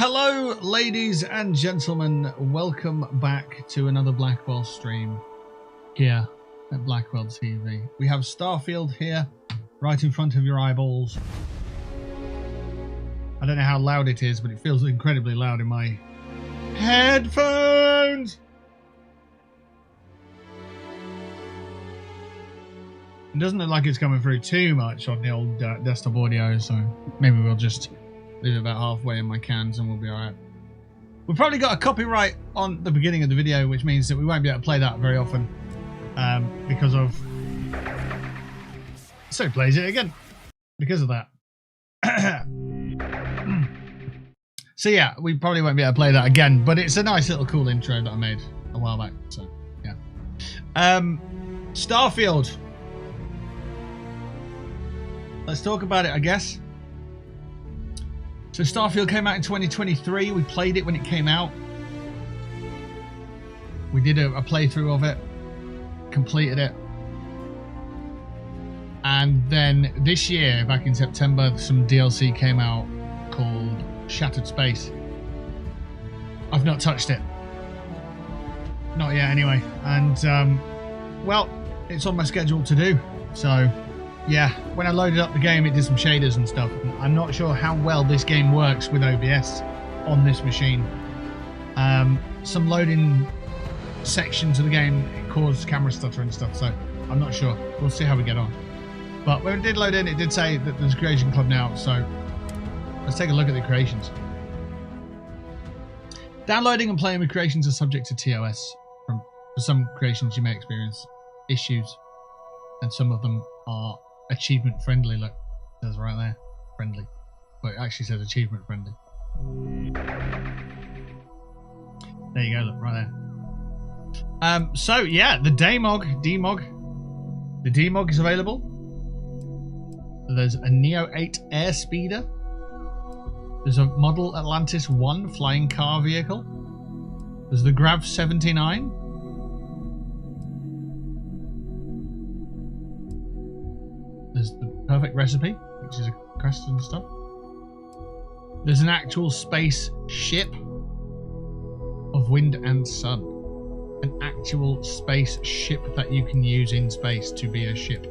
Hello, ladies and gentlemen. Welcome back to another Blackwell stream here at Blackwell TV. We have Starfield here, right in front of your eyeballs. I don't know how loud it is, but it feels incredibly loud in my headphones. It doesn't look like it's coming through too much on the old desktop audio, so maybe we'll just leave it about halfway in my cans and we'll be alright. We've probably got a copyright on the beginning of the video, which means that we won't be able to play that very often because of... So it plays it again because of that. So yeah, we probably won't be able to play that again, but it's a nice little cool intro that I made a while back, so yeah. Starfield. Let's talk about it, I guess. So Starfield came out in 2023. We played it when it came out. We did a playthrough of it, completed it. And then this year, back in September, some DLC came out called Shattered Space. I've not touched it. Not yet anyway. And, well, it's on my schedule to do. So, yeah, when I loaded up the game, it did some shaders and stuff. I'm not sure how well this game works with OBS on this machine. Some loading sections of the game caused camera stutter and stuff, so I'm not sure. We'll see how we get on. But when it did load in, it did say that there's a creation club now, so let's take a look at the creations. Downloading and playing with creations are subject to TOS. For some creations, you may experience issues, and some of them are achievement friendly. Look, it says right there, friendly, but it actually says achievement friendly. There you go, look right there. So yeah, the the demog is available. There's a Neo 8 airspeeder. There's a Model Atlantis 1 flying car vehicle. There's the Grav 79. There's the Perfect Recipe, which is a quest and stuff. There's an actual space ship of wind and sun. An actual space ship that you can use in space to be a ship.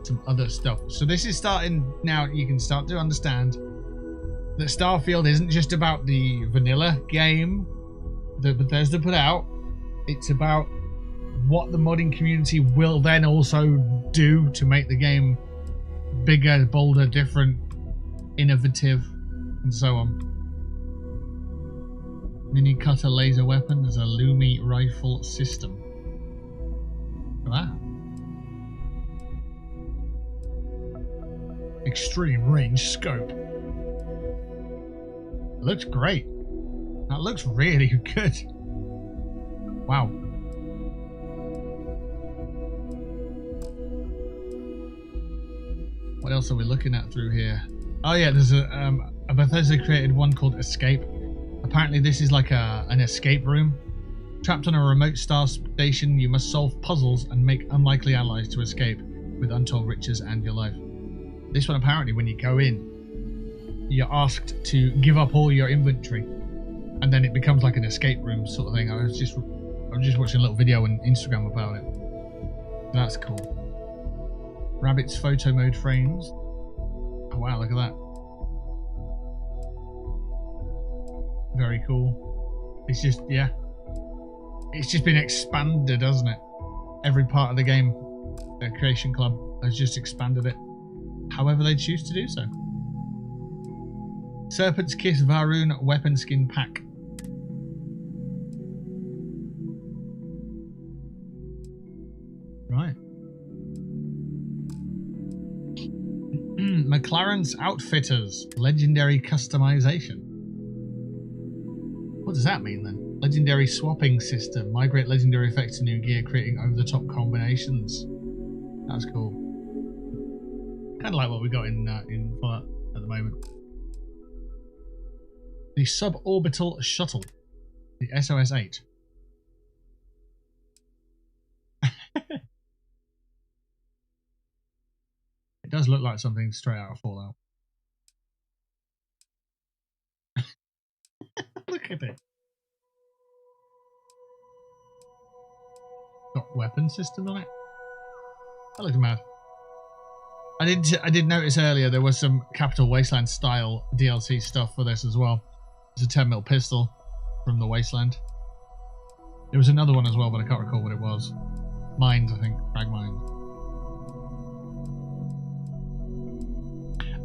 Some other stuff. So this is starting now. You can start to understand that Starfield isn't just about the vanilla game that Bethesda put out. It's about what the modding community will then also do to make the game bigger, bolder, different, innovative, and so on. Mini cutter laser weapon. There's a Lumi rifle system. Wow. Extreme range scope. Looks great. That looks really good. Wow. What else are we looking at through here? Oh yeah, there's a Bethesda created one called Escape. Apparently this is like an escape room. Trapped on a remote star station, you must solve puzzles and make unlikely allies to escape with untold riches and your life. This one, apparently, when you go in, you're asked to give up all your inventory, and then it becomes like an escape room sort of thing. I was just watching a little video on Instagram about it. That's cool. Rabbit's photo mode frames. Oh wow, look at that. Very cool. It's just, yeah. It's just been expanded, hasn't it? Every part of the game, the Creation Club has just expanded it. However they choose to do so. Serpent's Kiss Varun Weapon Skin Pack. Right. McLaren's Outfitters. Legendary Customization. What does that mean then? Legendary Swapping System. Migrate legendary effects to new gear, creating over-the-top combinations. That's cool. Kind of like what we got in Fallout at the moment. The suborbital shuttle, the SOS-8. It does look like something straight out of Fallout. Look at it. Got weapon systems on it. That looks mad. I did notice earlier there was some Capital Wasteland style DLC stuff for this as well. It's a 10mm pistol from the Wasteland. There was another one as well, but I can't recall what it was. Mines, I think. Frag mines.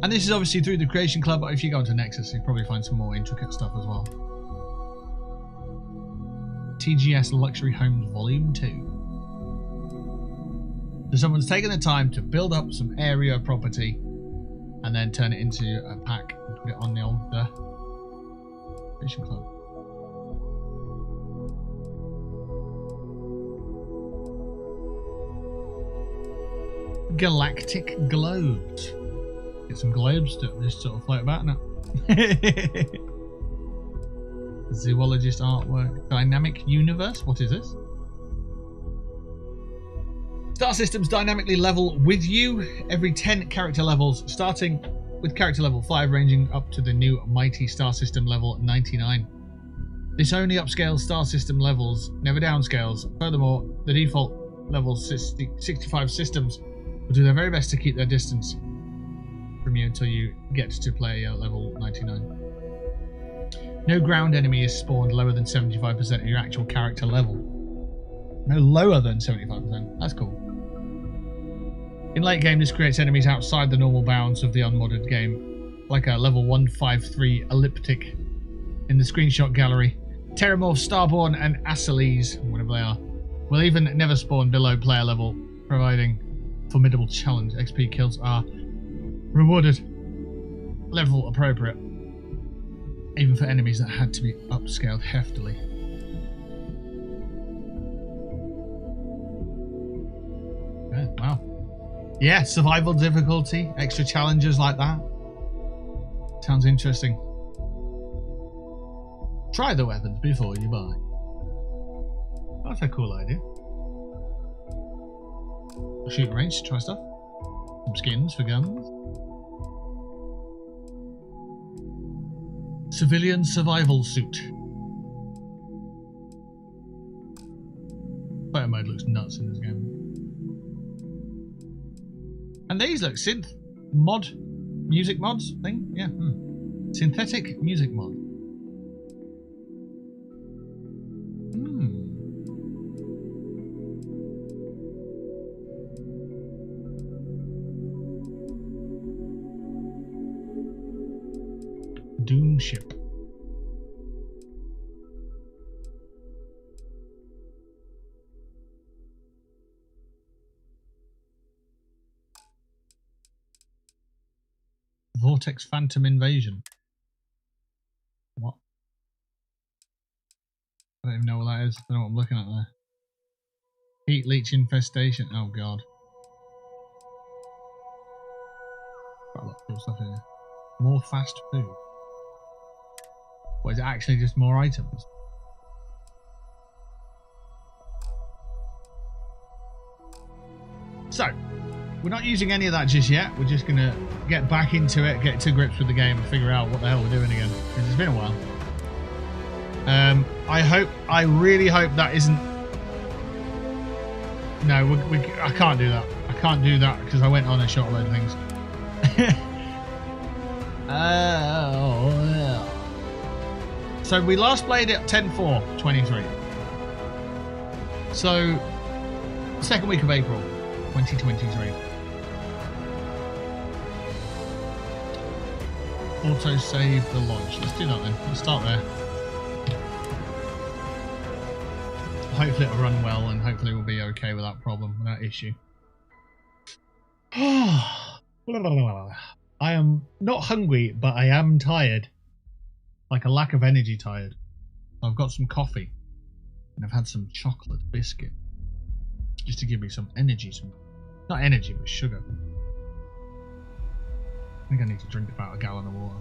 And this is obviously through the Creation Club, but if you go into Nexus, you'll probably find some more intricate stuff as well. TGS Luxury Homes Volume 2. So someone's taken the time to build up some area property and then turn it into a pack and put it on the old Creation Club. Galactic globes. Get some globes to just sort of float about now. Zoologist artwork. Dynamic universe. What is this? Star systems dynamically level with you every 10 character levels, starting with character level 5, ranging up to the new mighty star system level 99. This only upscales star system levels, never downscales. Furthermore, the default level 65 systems will do their very best to keep their distance from you until you get to play level 99. No ground enemy is spawned lower than 75% of your actual character level. No lower than 75%. That's cool. In late game, this creates enemies outside the normal bounds of the unmodded game, like a level 153 elliptic in the screenshot gallery. Terramorph, Starborn, and Aciles, whatever they are, will even never spawn below player level, providing formidable challenge. XP kills are rewarded level appropriate, even for enemies that had to be upscaled heftily. Okay, wow. Yeah, survival difficulty, extra challenges like that. Sounds interesting. Try the weapons before you buy. That's a cool idea. Shooting range, try stuff. Some skins for guns. Civilian survival suit. Photo mode looks nuts in this game. And these look synth mod, music mods thing, yeah. Synthetic music mod. Doom ship. Vortex Phantom Invasion. What? I don't even know what that is. I don't know what I'm looking at there. Heat leech infestation. Oh god. Quite a lot of cool stuff here. More fast food. What, is it actually just more items? So, we're not using any of that just yet. We're just going to get back into it, get to grips with the game and figure out what the hell we're doing again. Because it's been a while. I really hope that isn't... No, I can't do that. I can't do that because I went on and shot a load of things. So we last played it 10/4/23. So, second week of April 2023. Auto save the launch. Let's do that then. Let's start there. Hopefully it'll run well and hopefully we'll be okay without problem, without issue. I am not hungry, but I am tired. Like a lack of energy tired. I've got some coffee and I've had some chocolate biscuit just to give me some energy, not energy but sugar. I think I need to drink about a gallon of water.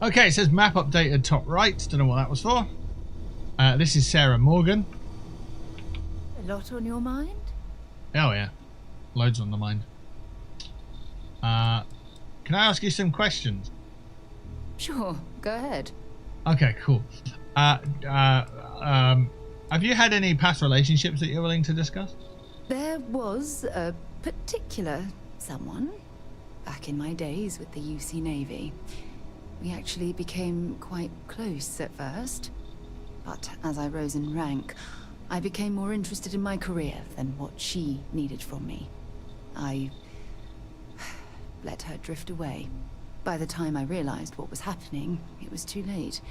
Okay, it says map updated top right. Don't know what that was for. This is Sarah Morgan. A lot on your mind? Oh yeah, loads on the mind. Can I ask you some questions? Sure, go ahead. Okay, cool. Have you had any past relationships that you're willing to discuss? There was a particular someone back in my days with the UC Navy. We actually became quite close at first, but as I rose in rank, I became more interested in my career than what she needed from me. I let her drift away. By the time I realized what was happening, it was too late.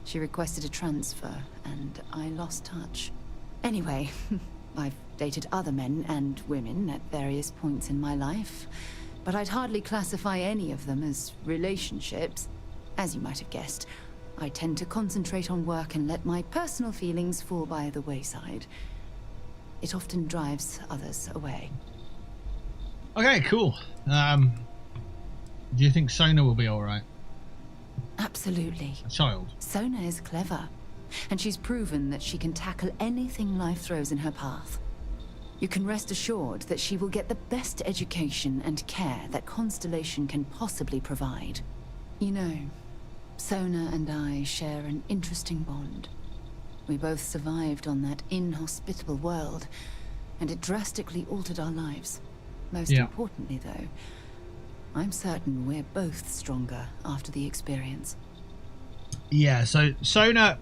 She requested a transfer, and I lost touch. Anyway, I've dated other men and women at various points in my life, but I'd hardly classify any of them as relationships. As you might have guessed, I tend to concentrate on work and let my personal feelings fall by the wayside. It often drives others away. Okay, cool. Do you think Sona will be alright? Absolutely. A child? Sona is clever, and she's proven that she can tackle anything life throws in her path. You can rest assured that she will get the best education and care that Constellation can possibly provide. You know, Sona and I share an interesting bond. We both survived on that inhospitable world, and it drastically altered our lives. Most importantly, though, I'm certain we're both stronger after the experience. Yeah, so Sona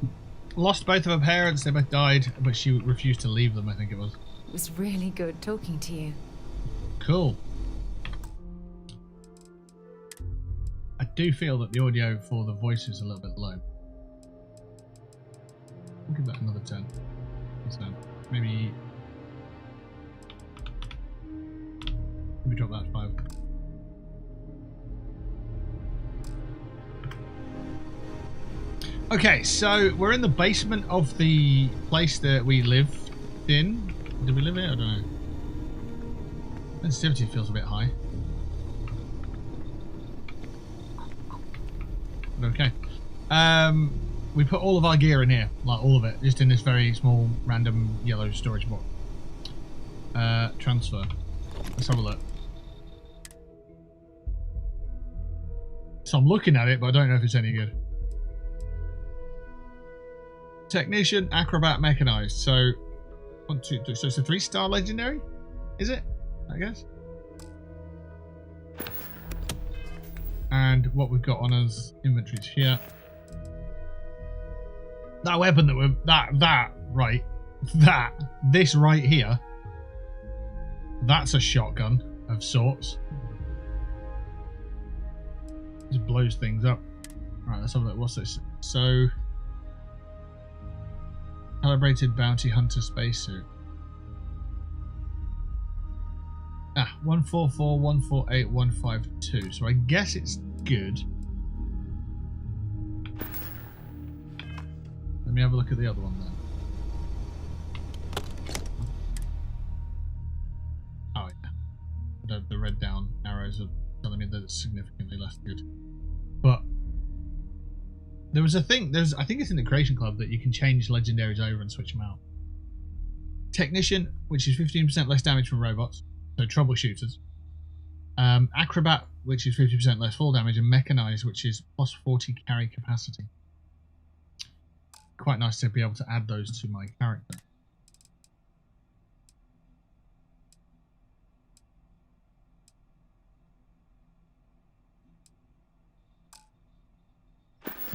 lost both of her parents. They both died, but she refused to leave them, I think it was. It was really good talking to you. Cool. I do feel that the audio for the voice is a little bit low. We'll give that another turn. So maybe drop that to 5. Okay, so we're in the basement of the place that we lived in. Did we live here? I don't know. Sensitivity feels a bit high. But okay. We put all of our gear in here, like all of it, just in this very small, random yellow storage box. Transfer. Let's have a look. So I'm looking at it, but I don't know if it's any good. Technician, acrobat, mechanized. So 1, 2, 3. So it's a 3-star legendary, is it? I guess. And what we've got on us inventories here. That weapon that we're this right here. That's a shotgun of sorts. Just blows things up. Right, let's have a look. What's this? So. Calibrated bounty hunter spacesuit. 144, 148, 152. So I guess it's good. Let me have a look at the other one then. Oh yeah. The red down arrows are telling me that it's significantly less good. But there was a thing, I think it's in the Creation Club, that you can change legendaries over and switch them out. Technician, which is 15% less damage from robots, so troubleshooters. Acrobat, which is 50% less fall damage, and Mechanized, which is plus 40 carry capacity. Quite nice to be able to add those to my character.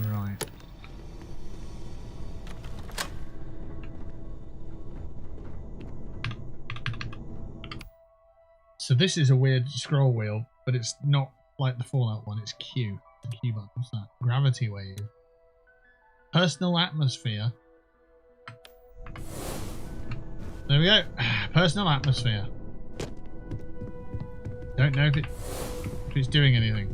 Right. So this is a weird scroll wheel, but it's not like the Fallout one, it's Q. The Q button, what's that? Gravity wave. Personal atmosphere. There we go. Personal atmosphere. Don't know if it's doing anything.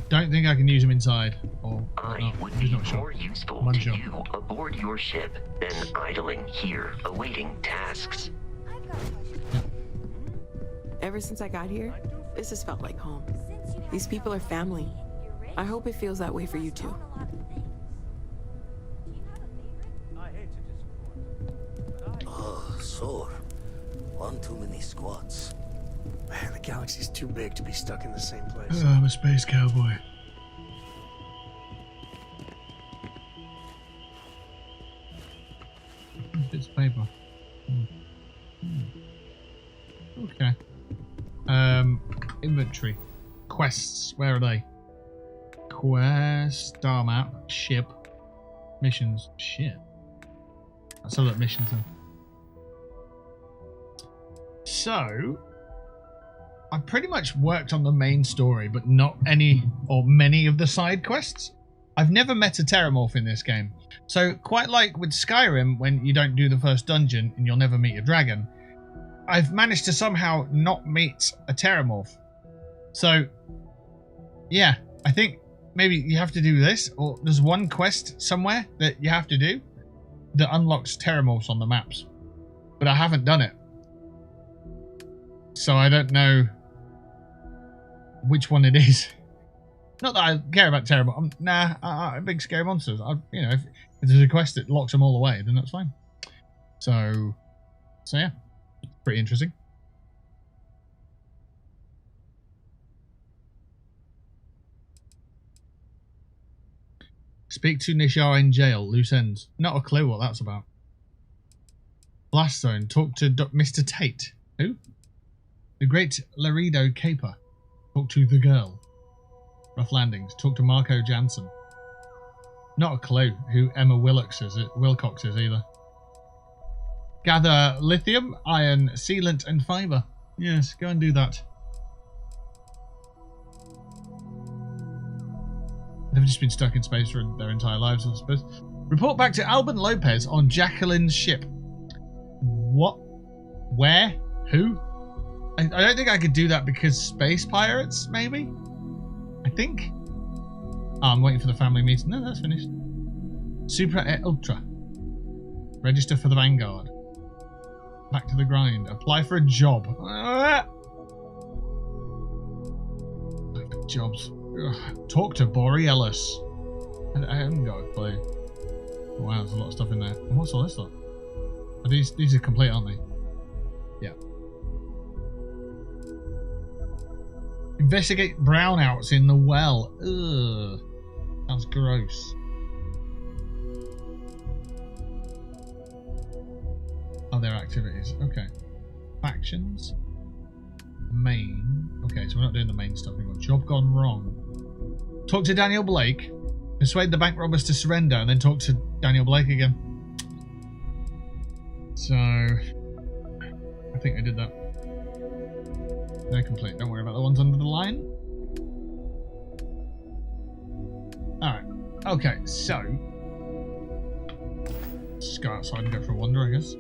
Don't think I can use them inside. Or I would be more useful to you aboard your ship than idling here, awaiting tasks. Ever since I got here, this has felt like home. These people are family. I hope it feels that way for you too. Oh, Sor. One too many squats. Man, the galaxy's too big to be stuck in the same place. I'm a space cowboy. Bits of paper. Okay. Inventory. Quests. Where are they? Quest. Star map. Ship. Missions. Ship. Let's have a look at missions then. So, I pretty much worked on the main story, but not any or many of the side quests. I've never met a Terramorph in this game. So, quite like with Skyrim, when you don't do the first dungeon and you'll never meet a dragon, I've managed to somehow not meet a Terramorph. So, yeah, I think maybe you have to do this, or there's one quest somewhere that you have to do that unlocks Terramorphs on the maps. But I haven't done it. So I don't know which one it is. Not that I care about Terramorphs. I'm big scary monsters. You know, if there's a quest that locks them all away, then that's fine. So yeah, pretty interesting. Speak to Nishar in jail. Loose ends. Not a clue what that's about. Blast Zone. Talk to Mr. Tate. Who? The Great Laredo Caper. Talk to the girl. Rough Landings. Talk to Marco Jansen. Not a clue who Emma Wilcox is either. Gather lithium, iron, sealant and fibre. Yes, go and do that. They've just been stuck in space for their entire lives, I suppose. Report back to Alban Lopez on Jacqueline's ship. What? Where? Who? I don't think I could do that because space pirates, maybe? I think. Oh, I'm waiting for the family meeting. No, that's finished. Supra et Ultra. Register for the Vanguard. Back to the grind. Apply for a job. Jobs. Ugh. Talk to Borealis. I haven't got a clue. Oh, wow, there's a lot of stuff in there. And what's all this stuff? Are these are complete, aren't they? Yeah. Investigate brownouts in the well. Ugh. Sounds gross. Other activities. Okay. Factions. Main. Okay, so we're not doing the main stuff anymore. Job gone wrong. Talk to Daniel Blake. Persuade the bank robbers to surrender and then talk to Daniel Blake again. So, I think I did that. They're complete. Don't worry about the ones under the line. Alright. Okay, so. Just go outside and go for a wander, I guess.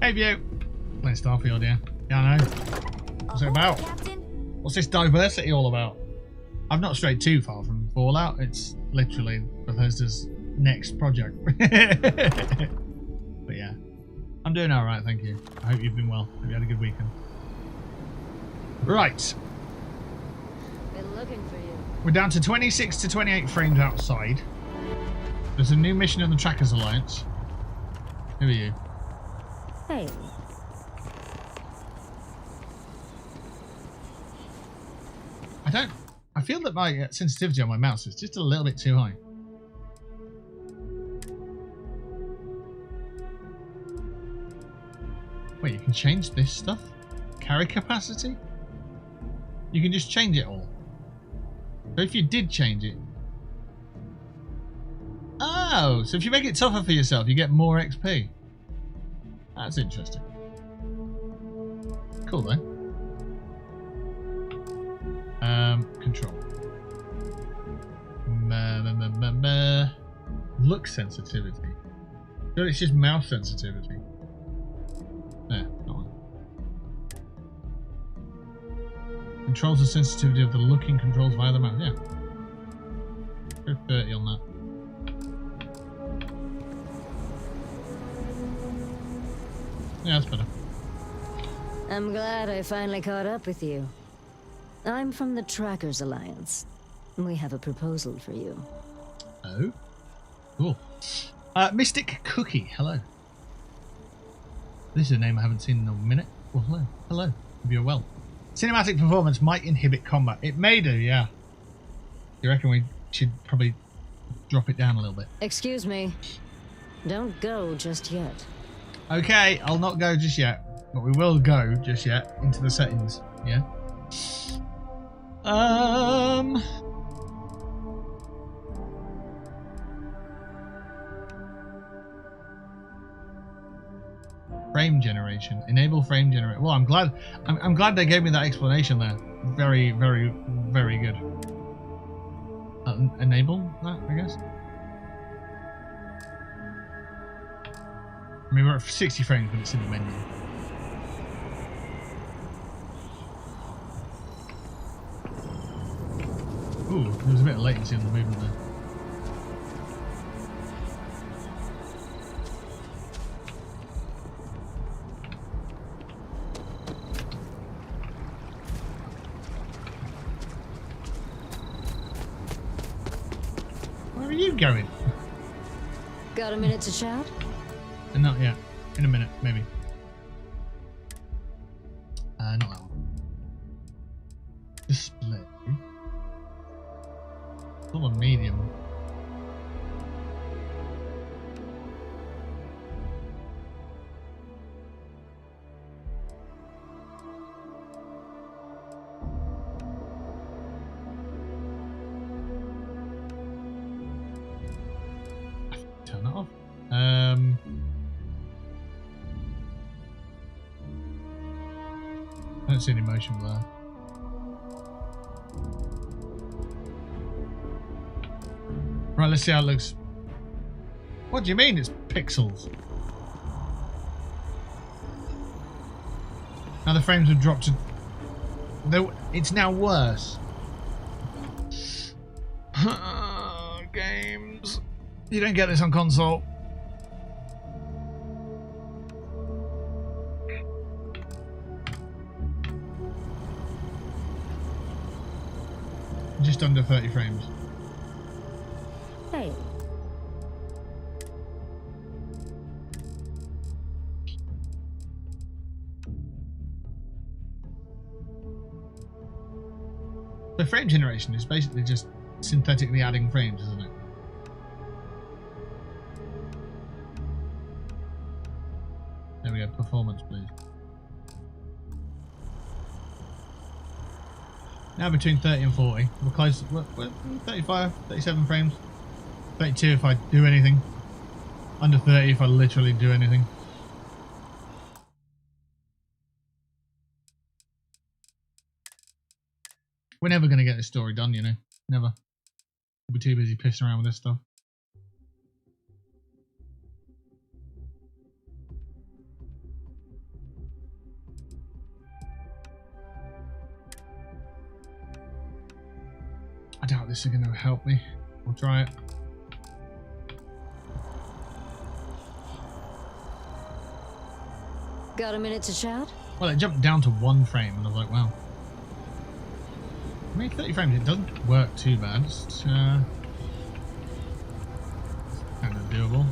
Hey, view. Playing Starfield, yeah. Yeah, I know. What's it about? What's this diversity all about? I've not strayed too far from Fallout. It's literally Bethesda's next project. But yeah. I'm doing alright, thank you. I hope you've been well. Hope you had a good weekend. Right. Been looking for you. We're down to 26 to 28 frames outside. There's a new mission in the Trackers Alliance. Who are you? Hey. I feel that my sensitivity on my mouse is just a little bit too high. Wait, you can change this stuff? Carry capacity? You can just change it all. So if you did change it... Oh, so if you make it tougher for yourself, you get more XP. That's interesting. Cool then. Control. Look sensitivity. So it's just mouse sensitivity. There, that one. Controls the sensitivity of the looking controls via the mouse. Yeah. Go 30 on that. Yeah, that's better. I'm glad I finally caught up with you. I'm from the Trackers Alliance. We have a proposal for you. Oh? Cool. Mystic Cookie, hello. This is a name I haven't seen in a minute. Well, hello. Hello. Hope you're well. Cinematic performance might inhibit combat. It may do, yeah. You reckon we should probably drop it down a little bit? Excuse me. Don't go just yet. Okay, I'll not go just yet. But we will go just yet into the settings. Yeah. Frame generation. Enable frame generation. Well, I'm glad they gave me that explanation there. Very, very, very good. Enable that, I guess. I mean, we're at 60 frames, but it's in the menu. Ooh, there was a bit of latency on the movement there. Where are you going? Got a minute to chat? Not yet. In a minute, maybe. Not that one. Display. Still on medium. Turn that off. I don't see any motion blur. Right, let's see how it looks. What do you mean it's pixels? Now the frames have dropped to... It's now worse. Games. You don't get this on console. Just under 30 frames. Hey. The frame generation is basically just synthetically adding frames, isn't it? There we go, performance please. Now between 30 and 40. We're close. We're 35, 37 frames. 32 if I do anything. Under 30 if I literally do anything. We're never going to get this story done, you know. Never. We'll be too busy pissing around with this stuff. I doubt this is going to help me. We'll try it. Got a minute to chat? Well, it jumped down to 1 frame and I was like, wow. I mean, 30 frames, it doesn't work too bad. It's kind of doable.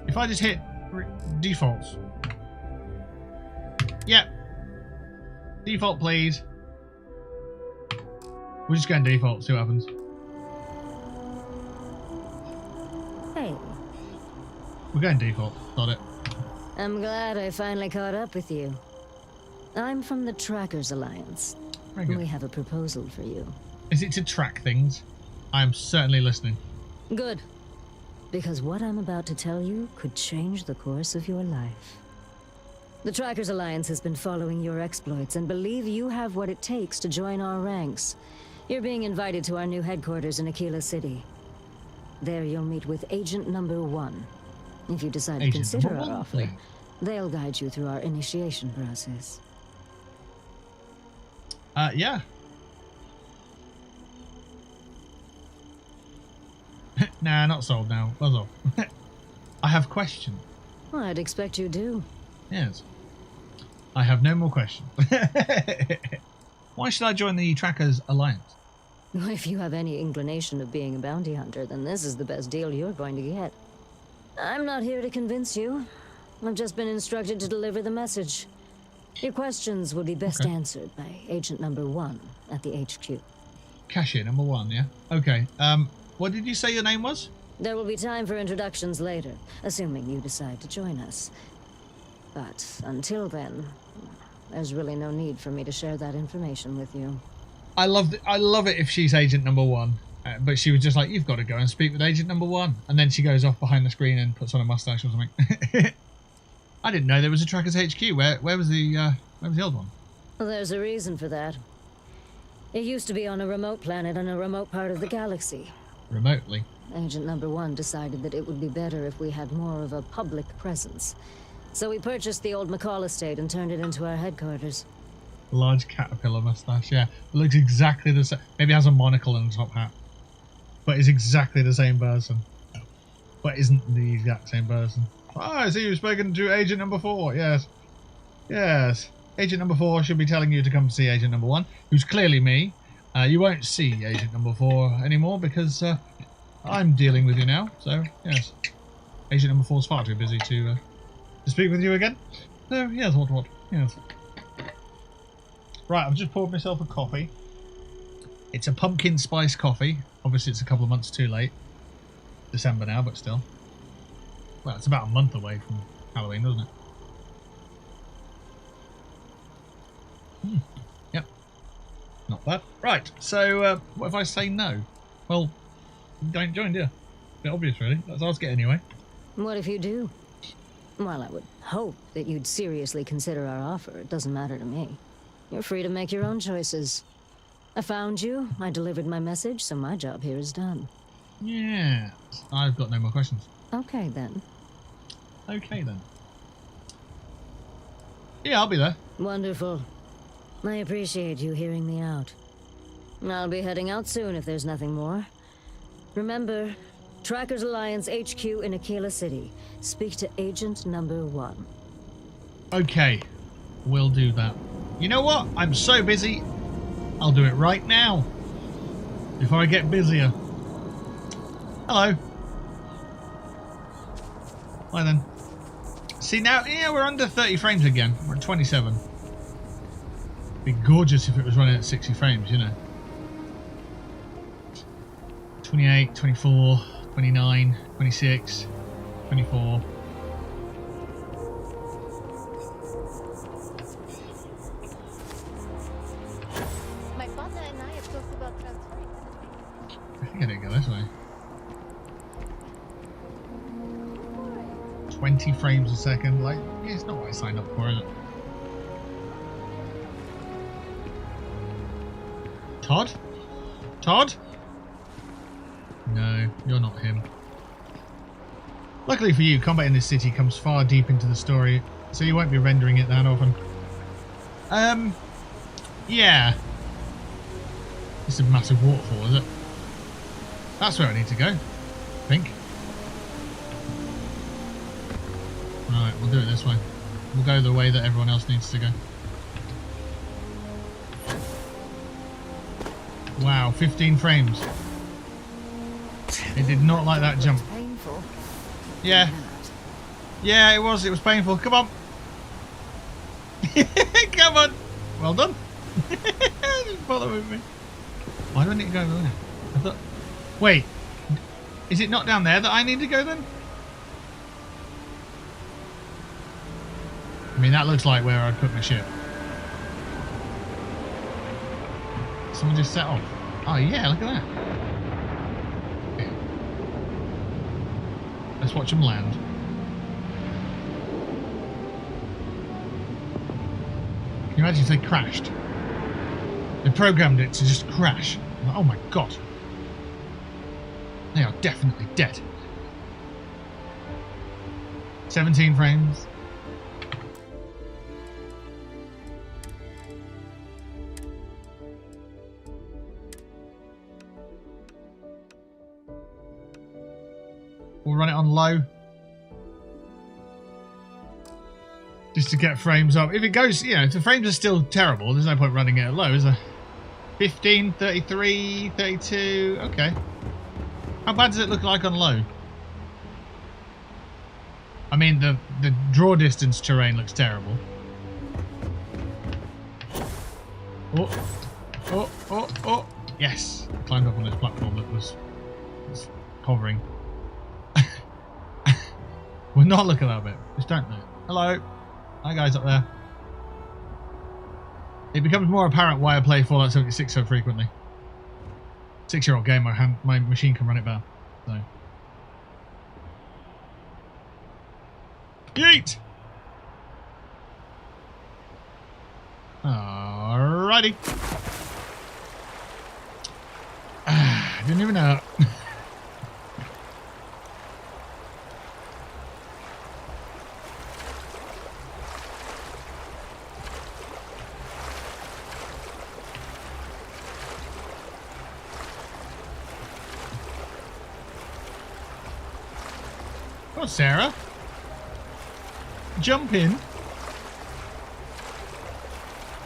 If I just hit defaults. Yeah. Default, please. We're just going default, see what happens. Hey. We're going default, got it. I'm glad I finally caught up with you. I'm from the Trackers Alliance. Very good. We have a proposal for you. Is it to track things? I am certainly listening. Good. Because what I'm about to tell you could change the course of your life. The Trackers Alliance has been following your exploits and believe you have what it takes to join our ranks. You're being invited to our new headquarters in Aquila City. There you'll meet with Agent Number 1. If you decide to consider our offer, they'll guide you through our initiation process. Yeah. Nah, not sold now. Buzz off. I have questions. Well, I'd expect you do. Yes. I have no more questions. Why should I join the Trackers Alliance? If you have any inclination of being a bounty hunter, then this is the best deal you're going to get. I'm not here to convince you. I've just been instructed to deliver the message. Your questions would be best answered by Agent Number 1 at the HQ. Cashier number 1, yeah? Okay. What did you say your name was? There will be time for introductions later, assuming you decide to join us. But until then, there's really no need for me to share that information with you. I love it if she's Agent Number 1. But she was just like, you've got to go and speak with Agent Number 1. And then she goes off behind the screen and puts on a mustache or something. I didn't know there was a Trackers HQ. Where was the old one? Well, there's a reason for that. It used to be on a remote planet in a remote part of the galaxy. Remotely? Agent Number 1 decided that it would be better if we had more of a public presence. So we purchased the old McCall estate and turned it into our headquarters. Large caterpillar mustache, yeah. It looks exactly the same. Maybe it has a monocle and a top hat. But it's exactly the same person. But isn't the exact same person. Oh, I see you've spoken to Agent Number 4. Yes. Yes. Agent Number 4 should be telling you to come see Agent Number 1, who's clearly me. You won't see Agent Number 4 anymore because I'm dealing with you now. So, yes. Agent Number 4 is far too busy to speak with you again. So, yes, what? Yes. Right, I've just poured myself a coffee. It's a pumpkin spice coffee. Obviously, it's a couple of months too late. December now, but still. Well, it's about a month away from Halloween, doesn't it? Yep. Not bad. Right, so what if I say no? Well, don't join, do you? Bit obvious, really. That's ask it anyway. What if you do? Well, I would hope that you'd seriously consider our offer. It doesn't matter to me. You're free to make your own choices. I found you, I delivered my message, so my job here is done. Yeah. I've got no more questions. Okay, then. Okay, then. Yeah, I'll be there. Wonderful. I appreciate you hearing me out. I'll be heading out soon if there's nothing more. Remember, Trackers Alliance HQ in Aquila City. Speak to Agent Number 1. Okay, we'll do that. You know what? I'm so busy. I'll do it right now. Before I get busier. Hello. Hi then. See now, yeah, we're under 30 frames again. We're at 27. Be gorgeous if it was running at 60 frames, you know. 28, 24, 29, 26, 24. My partner and I have talked about transferring. I think I didn't go this way. 20 frames a second, like, yeah, it's not what I signed up for, is it? Todd? Todd? No, you're not him. Luckily for you, combat in this city comes far deep into the story, so you won't be rendering it that often. Yeah. This is a massive waterfall, is it? That's where I need to go, I think. Right, we'll do it this way. We'll go the way that everyone else needs to go. Wow, 15 frames. It did not like that jump. Painful. Yeah. Yeah, it was painful. Come on. Come on. Well done. Just follow with me. Why do I need to go over there? I thought... Wait. Is it not down there that I need to go then? I mean, that looks like where I'd put my ship. Someone just set off. Oh yeah, look at that. Okay. Let's watch them land. Can you imagine if they crashed? They programmed it to just crash. Oh my god. They are definitely dead. 17 frames. We'll run it on low. Just to get frames up. If it goes, you know, if the frames are still terrible, there's no point running it at low, is there? 15, 33, 32. Okay. How bad does it look like on low? I mean, the draw distance terrain looks terrible. Oh, oh, oh, oh. Yes. Climbed up on this platform that was hovering. We'll not look at that bit. Just don't look. Hello. Hi guys up there. It becomes more apparent why I play Fallout 76 so frequently. 6-year-old game, my machine can run it better. So. Yeet! Alrighty. Didn't even know. Oh, Sarah. Jump in.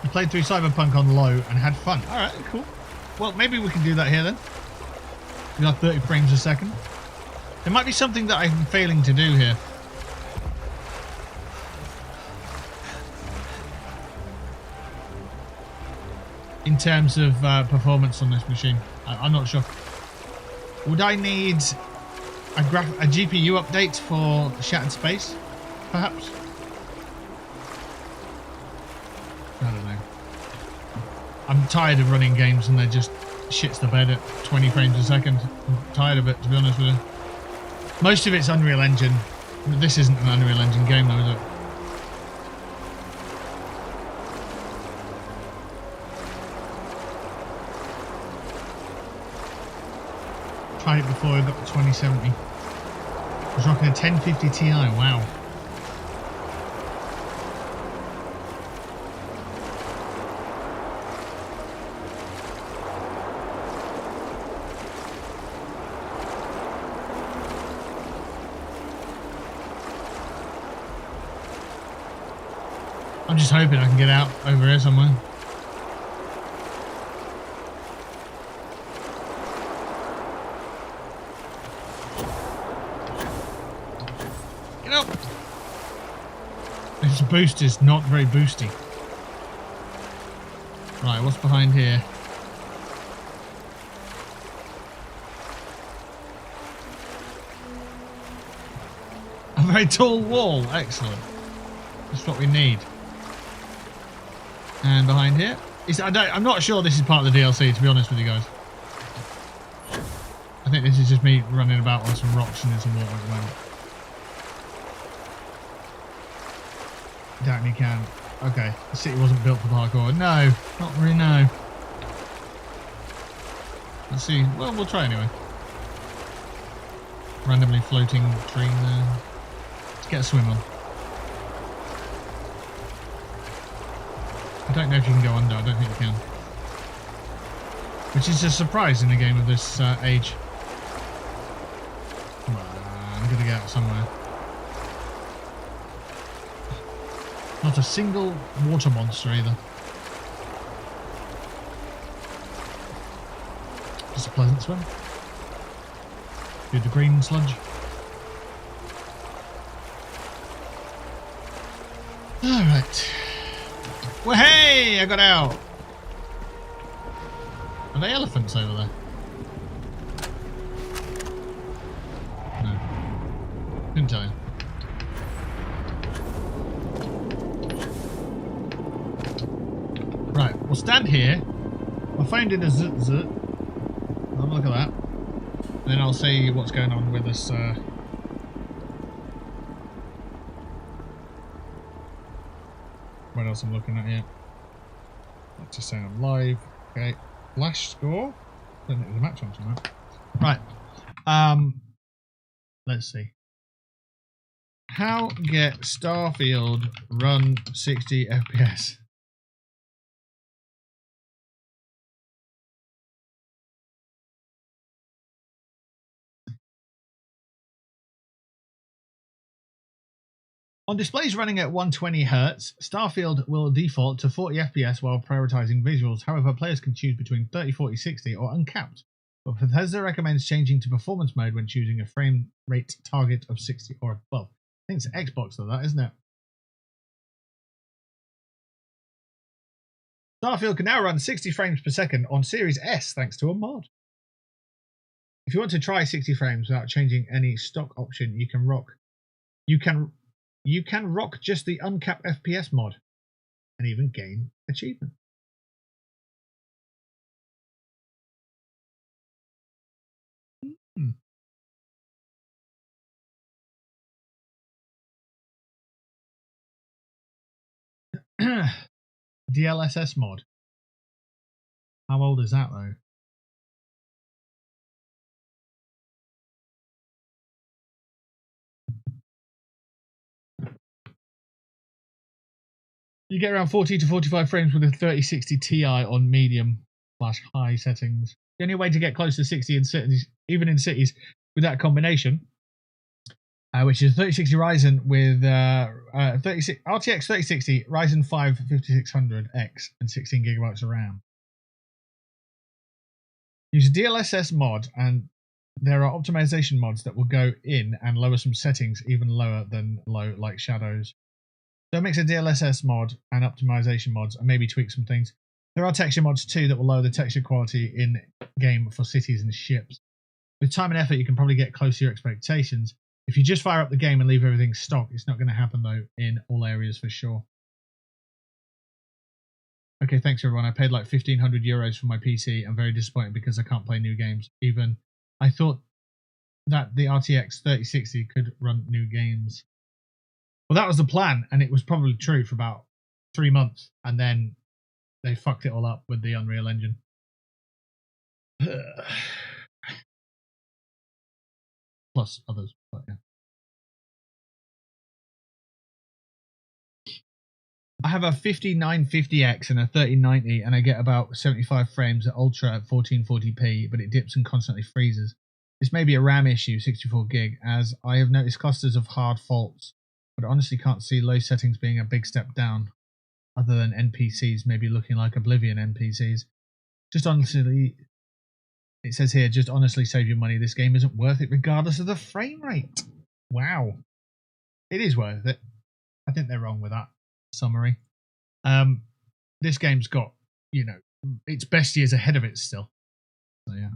I played through Cyberpunk on low and had fun. Alright, cool. Well, maybe we can do that here then. We got 30 frames a second. There might be something that I'm failing to do here. In terms of performance on this machine. I'm not sure. Would I need a GPU update for Shattered Space, perhaps? I don't know. I'm tired of running games and they just shits the bed at 20 frames a second. I'm tired of it, to be honest with you. Most of it's Unreal Engine. This isn't an Unreal Engine game though, is it? Tried it before I got the 2070. I was rocking a 1050 Ti, wow. I'm just hoping I can get out over here somewhere. Get up! This boost is not very boosty. Right, what's behind here? A very tall wall, excellent. That's what we need. And behind here, I'm not sure this is part of the DLC, to be honest with you guys. I think this is just me running about on some rocks and in some water at the moment. Doubt you can. Okay, the city wasn't built for parkour. No, not really, no. Let's see. Well, we'll try anyway. Randomly floating tree there. Let's get a swim on. I don't know if you can go under, I don't think you can. Which is a surprise in a game of this age. Come on, I'm gonna get out somewhere. Not a single water monster either. Just a pleasant swim. Do the green sludge. Alright. Well, hey! I got out! Are they elephants over there? No. Couldn't tell you. Right, we'll stand here. I'll find in a zut. I'll have a look at that. And then I'll see what's going on with this. What else I'm looking at here? Let's just say I'm live. Okay. Flash score. I don't think there's a match on somewhere. Right. Let's see. How get Starfield run 60 FPS? On displays running at 120 Hz, Starfield will default to 40 FPS while prioritizing visuals. However, players can choose between 30, 40, 60 or uncapped. But Bethesda recommends changing to performance mode when choosing a frame rate target of 60 or above. I think it's Xbox though, that, isn't it? Starfield can now run 60 frames per second on Series S thanks to a mod. If you want to try 60 frames without changing any stock option, you can rock just the uncapped FPS mod and even gain achievement. DLSS mod. How old is that though? You get around 40 to 45 frames with a 3060 Ti on medium/high settings. The only way to get close to 60 in cities, even in cities, with that combination, which is 3060 Ryzen with RTX 3060, Ryzen 5 5600X, and 16 gigabytes of RAM. Use a DLSS mod, and there are optimization mods that will go in and lower some settings even lower than low, like shadows. So mix a DLSS mod and optimization mods and maybe tweak some things. There are texture mods too that will lower the texture quality in game for cities and ships. With time and effort, you can probably get close to your expectations. If you just fire up the game and leave everything stock, it's not going to happen though in all areas for sure. Okay, thanks everyone. I paid like 1,500 euros for my PC. I'm very disappointed because I can't play new games. Even I thought that the RTX 3060 could run new games. Well, that was the plan, and it was probably true for about 3 months, and then they fucked it all up with the Unreal Engine. Plus others, but yeah. I have a 5950X and a 3090, and I get about 75 frames at Ultra at 1440p, but it dips and constantly freezes. This may be a RAM issue, 64 gig, as I have noticed clusters of hard faults, but honestly can't see low settings being a big step down, other than NPCs maybe looking like Oblivion NPCs. Just honestly, it says here, just honestly save your money. This game isn't worth it regardless of the frame rate. Wow. It is worth it. I think they're wrong with that summary. This game's got, you know, its best years ahead of it still. So yeah.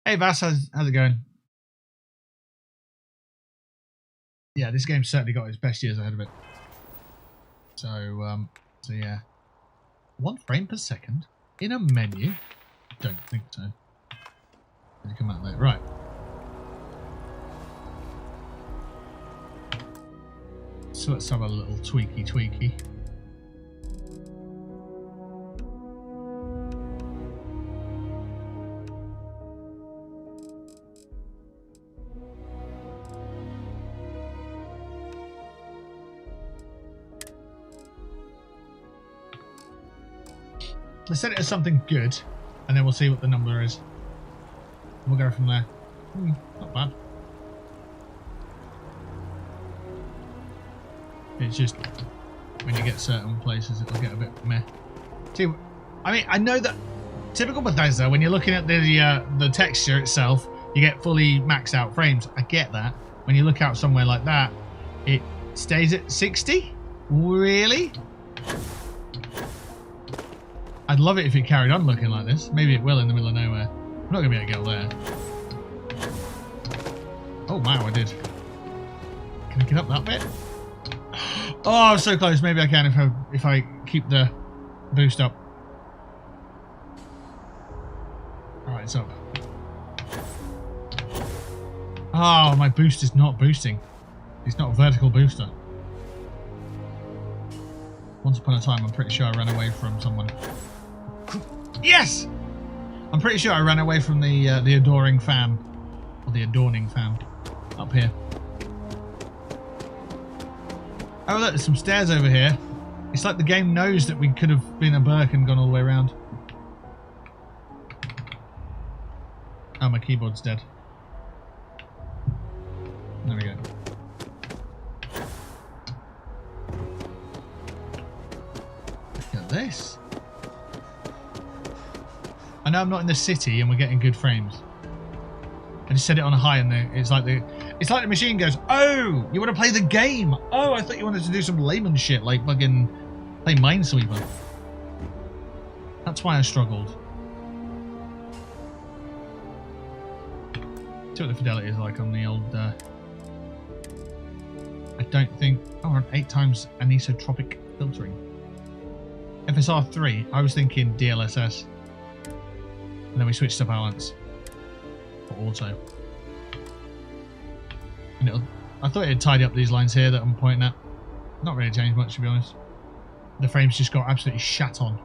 Hey Vass, how's it going? Yeah, this game's certainly got its best years ahead of it. So yeah. 1 frame per second in a menu? Don't think so. Gonna come out later. Right. So let's have a little tweaky. Let's set it as something good, and then we'll see what the number is. We'll go from there. Not bad. It's just when you get certain places, it'll get a bit meh. See, I mean, I know that typical Bethesda, when you're looking at the texture itself, you get fully maxed out frames. I get that. When you look out somewhere like that, it stays at 60. Really? I'd love it if it carried on looking like this. Maybe it will in the middle of nowhere. I'm not going to be able to get there. Oh, wow, I did. Can I get up that bit? Oh, I was so close. Maybe I can if I keep the boost up. Alright, it's up. Oh, my boost is not boosting. It's not a vertical booster. Once upon a time, I'm pretty sure I ran away from someone. Yes! I'm pretty sure I ran away from the adoring fam. Or the adorning fam. Up here. Oh look, there's some stairs over here. It's like the game knows that we could have been a Burke and gone all the way around. Oh, my keyboard's dead. There we go. this? I know I'm not in the city and we're getting good frames. I just set it on a high and it's like the machine goes, oh, you want to play the game? Oh, I thought you wanted to do some layman shit like fucking play Minesweeper. That's why I struggled. See what the fidelity is like on the old. I don't think. Oh, we're on 8 times anisotropic filtering. FSR 3. I was thinking DLSS, and then we switched to balance for auto. And I thought it'd tidy up these lines here that I'm pointing at. Not really changed much, to be honest. The frames just got absolutely shat on.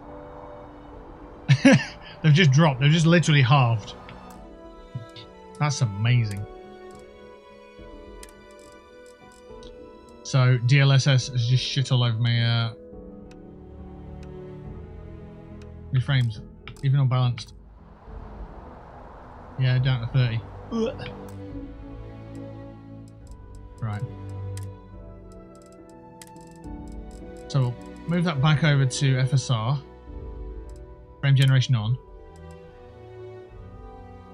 They've just dropped. They've just literally halved. That's amazing. So DLSS has just shit all over my frames, even unbalanced. Yeah, down to 30. Ugh. Right. So we'll move that back over to FSR. Frame generation on.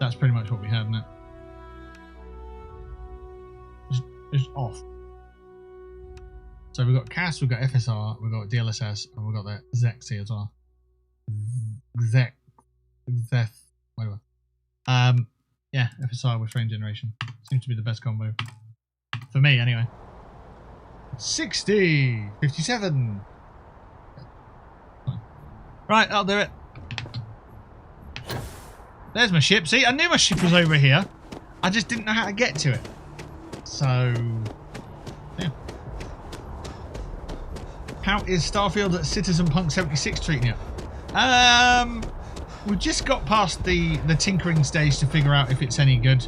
That's pretty much what we have, isn't it? Just off. So we've got CAS, we've got FSR, we've got DLSS, and we've got the ZEC as well. ZEC, whatever. Yeah, FSR with frame generation seems to be the best combo for me, anyway. 60, 57. Right, I'll do it. There's my ship. See, I knew my ship was over here. I just didn't know how to get to it. So, yeah. How is Starfield at Citizen Punk 76 treating you? We've just got past the tinkering stage to figure out if it's any good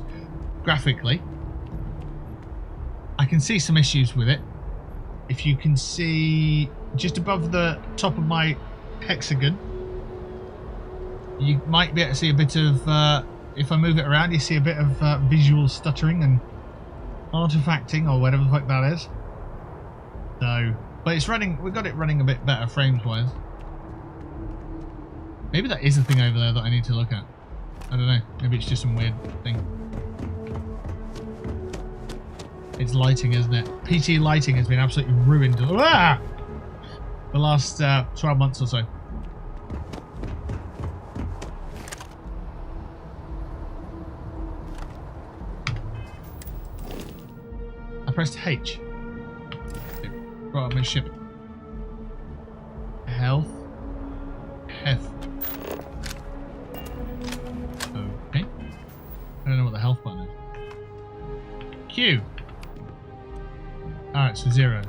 graphically. I can see some issues with it. If you can see just above the top of my hexagon, you might be able to see a bit of, if I move it around, you see a bit of visual stuttering and artifacting or whatever the fuck that is. So, but it's running, we've got it running a bit better frames wise. Maybe that is a thing over there that I need to look at. I don't know, maybe it's just some weird thing. It's lighting, isn't it? PT lighting has been absolutely ruined the last 12 months or so. I pressed H. Right on my ship. Health. Heft. Okay. I don't know what the health button is. Q. Alright, so 0.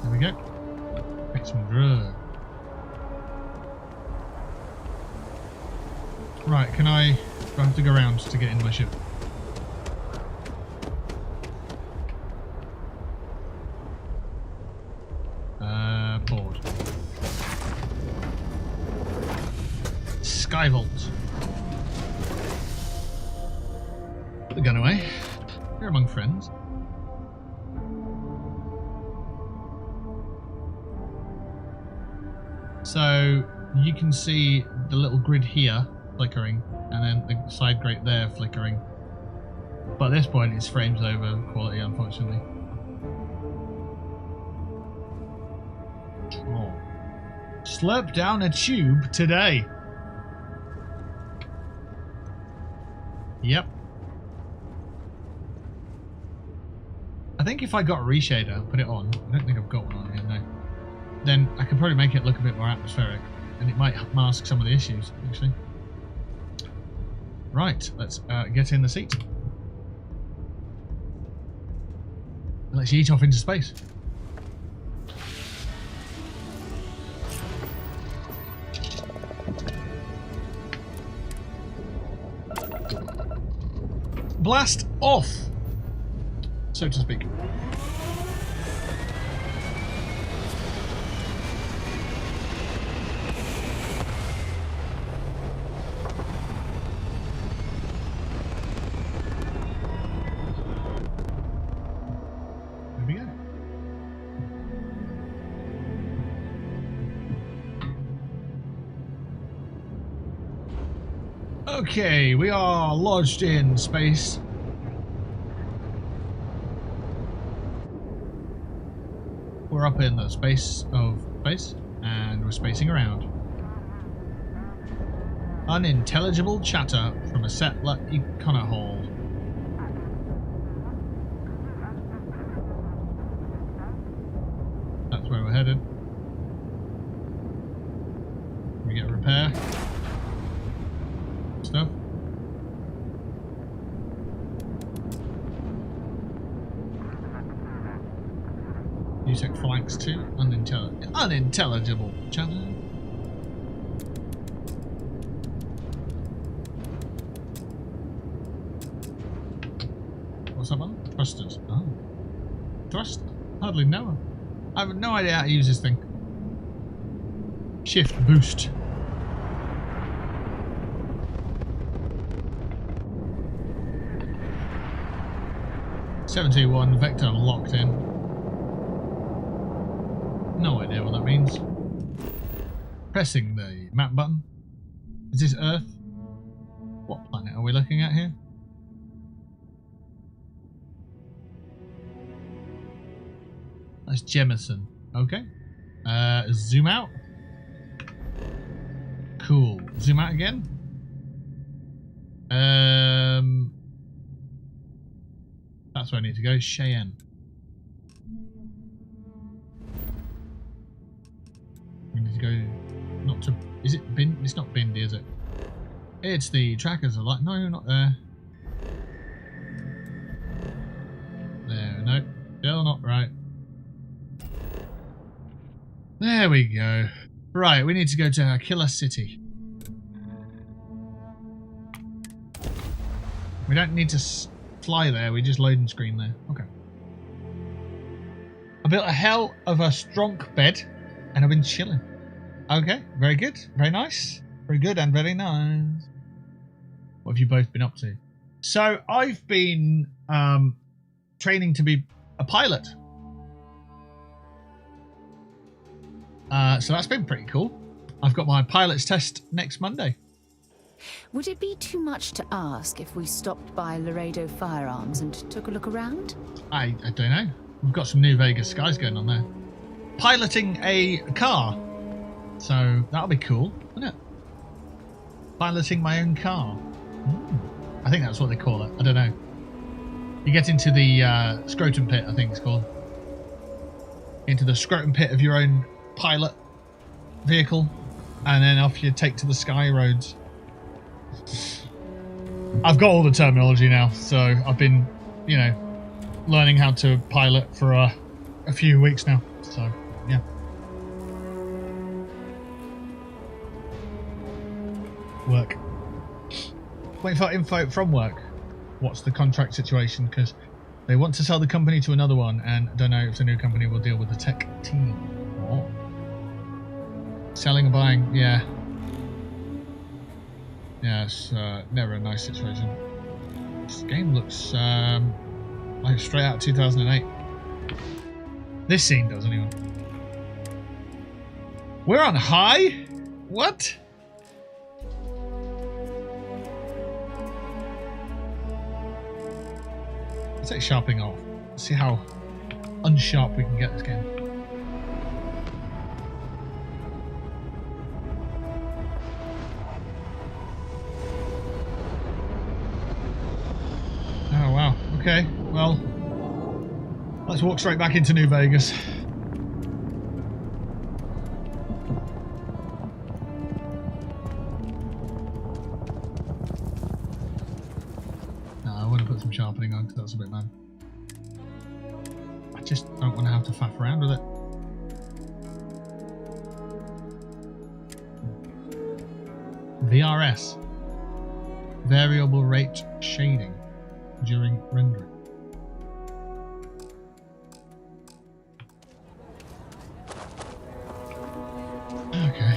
There we go. Make some drug. Right, do I have to go around to get into my ship? Board. Skyvault. Put the gun away. We're among friends. So you can see the little grid here flickering, and then the side grate there flickering. But at this point, it's frames over quality, unfortunately. Oh. Slurp down a tube today. Yep. I think if I got a reshader and put it on, I don't think I've got one on here, no. Then I could probably make it look a bit more atmospheric, and it might mask some of the issues, actually. Right, let's get in the seat. Let's yeet off into space. Blast off, so to speak. There we go. Okay, we are lodged in space. We're up in the space of space, and we're spacing around. Unintelligible chatter from a settler Econo Hall. That's where we're headed. We get repair stuff. USEC flanks 2. Unintelligible chatter. What's that one? Thrusters. Oh. Thrust? Hardly know her. I have no idea how to use this thing. Shift boost. $71 vector locked in. No idea what that means. Pressing the map button. Is this Earth? What planet are we looking at here? That's Jemison. Okay. Zoom out. Cool. Zoom out again. That's where I need to go. Cheyenne. We need to go. Not to. Is it Bin? It's not Bindi, is it? It's the trackers are like. No, not there. There. No. Still not right. There we go. Right, we need to go to Killer City. We don't need to fly there, we just load and screen there. Okay. I built a hell of a strong bed and I've been chilling. Okay, very good, very nice. Very good and very nice. What have you both been up to? So, I've been training to be a pilot. So that's been pretty cool. I've got my pilot's test next Monday. Would it be too much to ask if we stopped by Laredo Firearms and took a look around? I don't know. We've got some New Vegas skies going on there. Piloting a car. So that'll be cool, wouldn't it? Piloting my own car. I think that's what they call it. I don't know. You get into the scrotum pit, I think it's called. Into the scrotum pit of your own pilot vehicle, and then off you take to the sky roads. I've got all the terminology now, so I've been, you know, learning how to pilot for a few weeks now. So, yeah. Work. Waiting for info from work. What's the contract situation? Because they want to sell the company to another one, and I don't know if the new company will deal with the tech team. Oh. Selling and buying, yeah. Yeah, it's never a nice situation. This game looks like straight out of 2008. This scene does, anyway. We're on high? What? Let's take sharpening off. Let's see how unsharp we can get this game. Oh wow, okay, well, let's walk straight back into New Vegas. No, I want to put some sharpening on because that's a bit mad. I just don't want to have to faff around with it. VRS. Variable rate shading during rendering. Okay.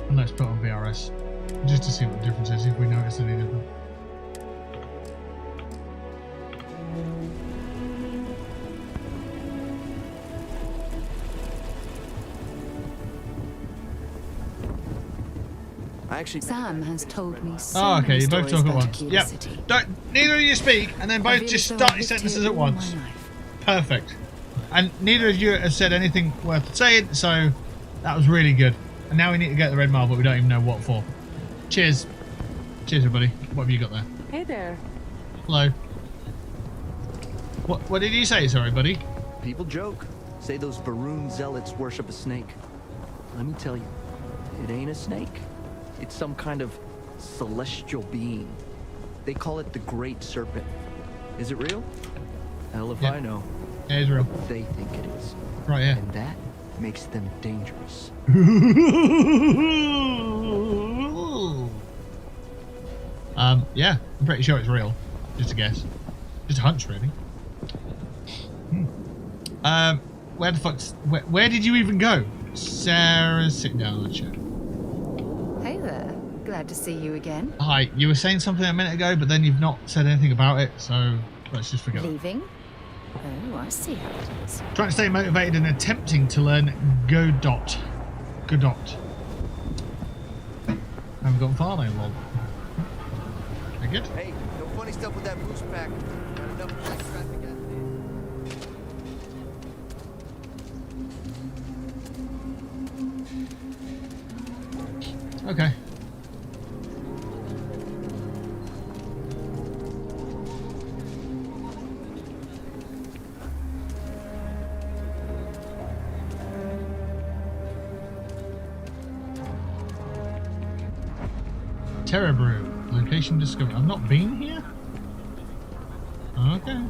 And let's put on VRS. Just to see what the difference is, if we notice any difference. Sam has told me so Oh, okay, many you both stories talk at about once. Akita Yep. City. Neither of you speak, and then I both feel just as though start I've your sentences lived at all my once. life. Perfect. And neither of you has said anything worth saying, so that was really good. And now we need to get the red marble, but we don't even know what for. Cheers. Cheers, everybody. What have you got there? Hey there. Hello. What did you say, sorry, buddy? People joke. Say those Varun zealots worship a snake. Let me tell you, it ain't a snake. It's some kind of celestial being. They call it the Great Serpent. Is it real? Hell if I know. Yeah, it's real. They think it is. Right, yeah. And that makes them dangerous. Yeah, I'm pretty sure it's real. Just a guess. Just a hunch, really. Where the fuck's... Where did you even go? Sarah's sitting down on the chair. Hey there. Glad to see you again. Hi, you were saying something a minute ago, but then you've not said anything about it, so let's just forget it. Leaving? Oh, I see how it is. Trying to stay motivated and attempting to learn Godot. Godot. Haven't gone far though, lol. Very good. Hey, no funny stuff with that boost pack. Got enough black traffic out there. Okay. Terra Brew. Location discovered. I've not been here? Okay.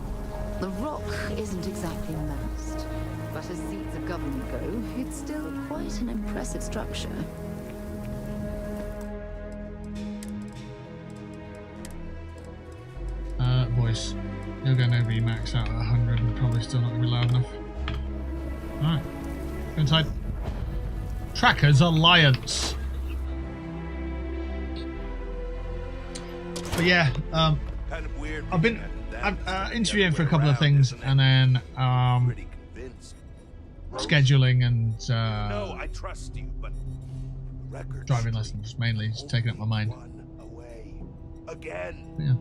The rock isn't exactly massed, but as seats of government go, it's still quite an impressive structure. Voice. You're going over your max out at 100 and probably still not going to be loud enough. Alright. Go inside. Trackers Alliance. But yeah, Kind of weird. I've been interviewing for a couple of things, and then Pretty convinced. scheduling and No, I trust you, but records. driving lessons mainly. It's taking up my mind. One away again. Yeah.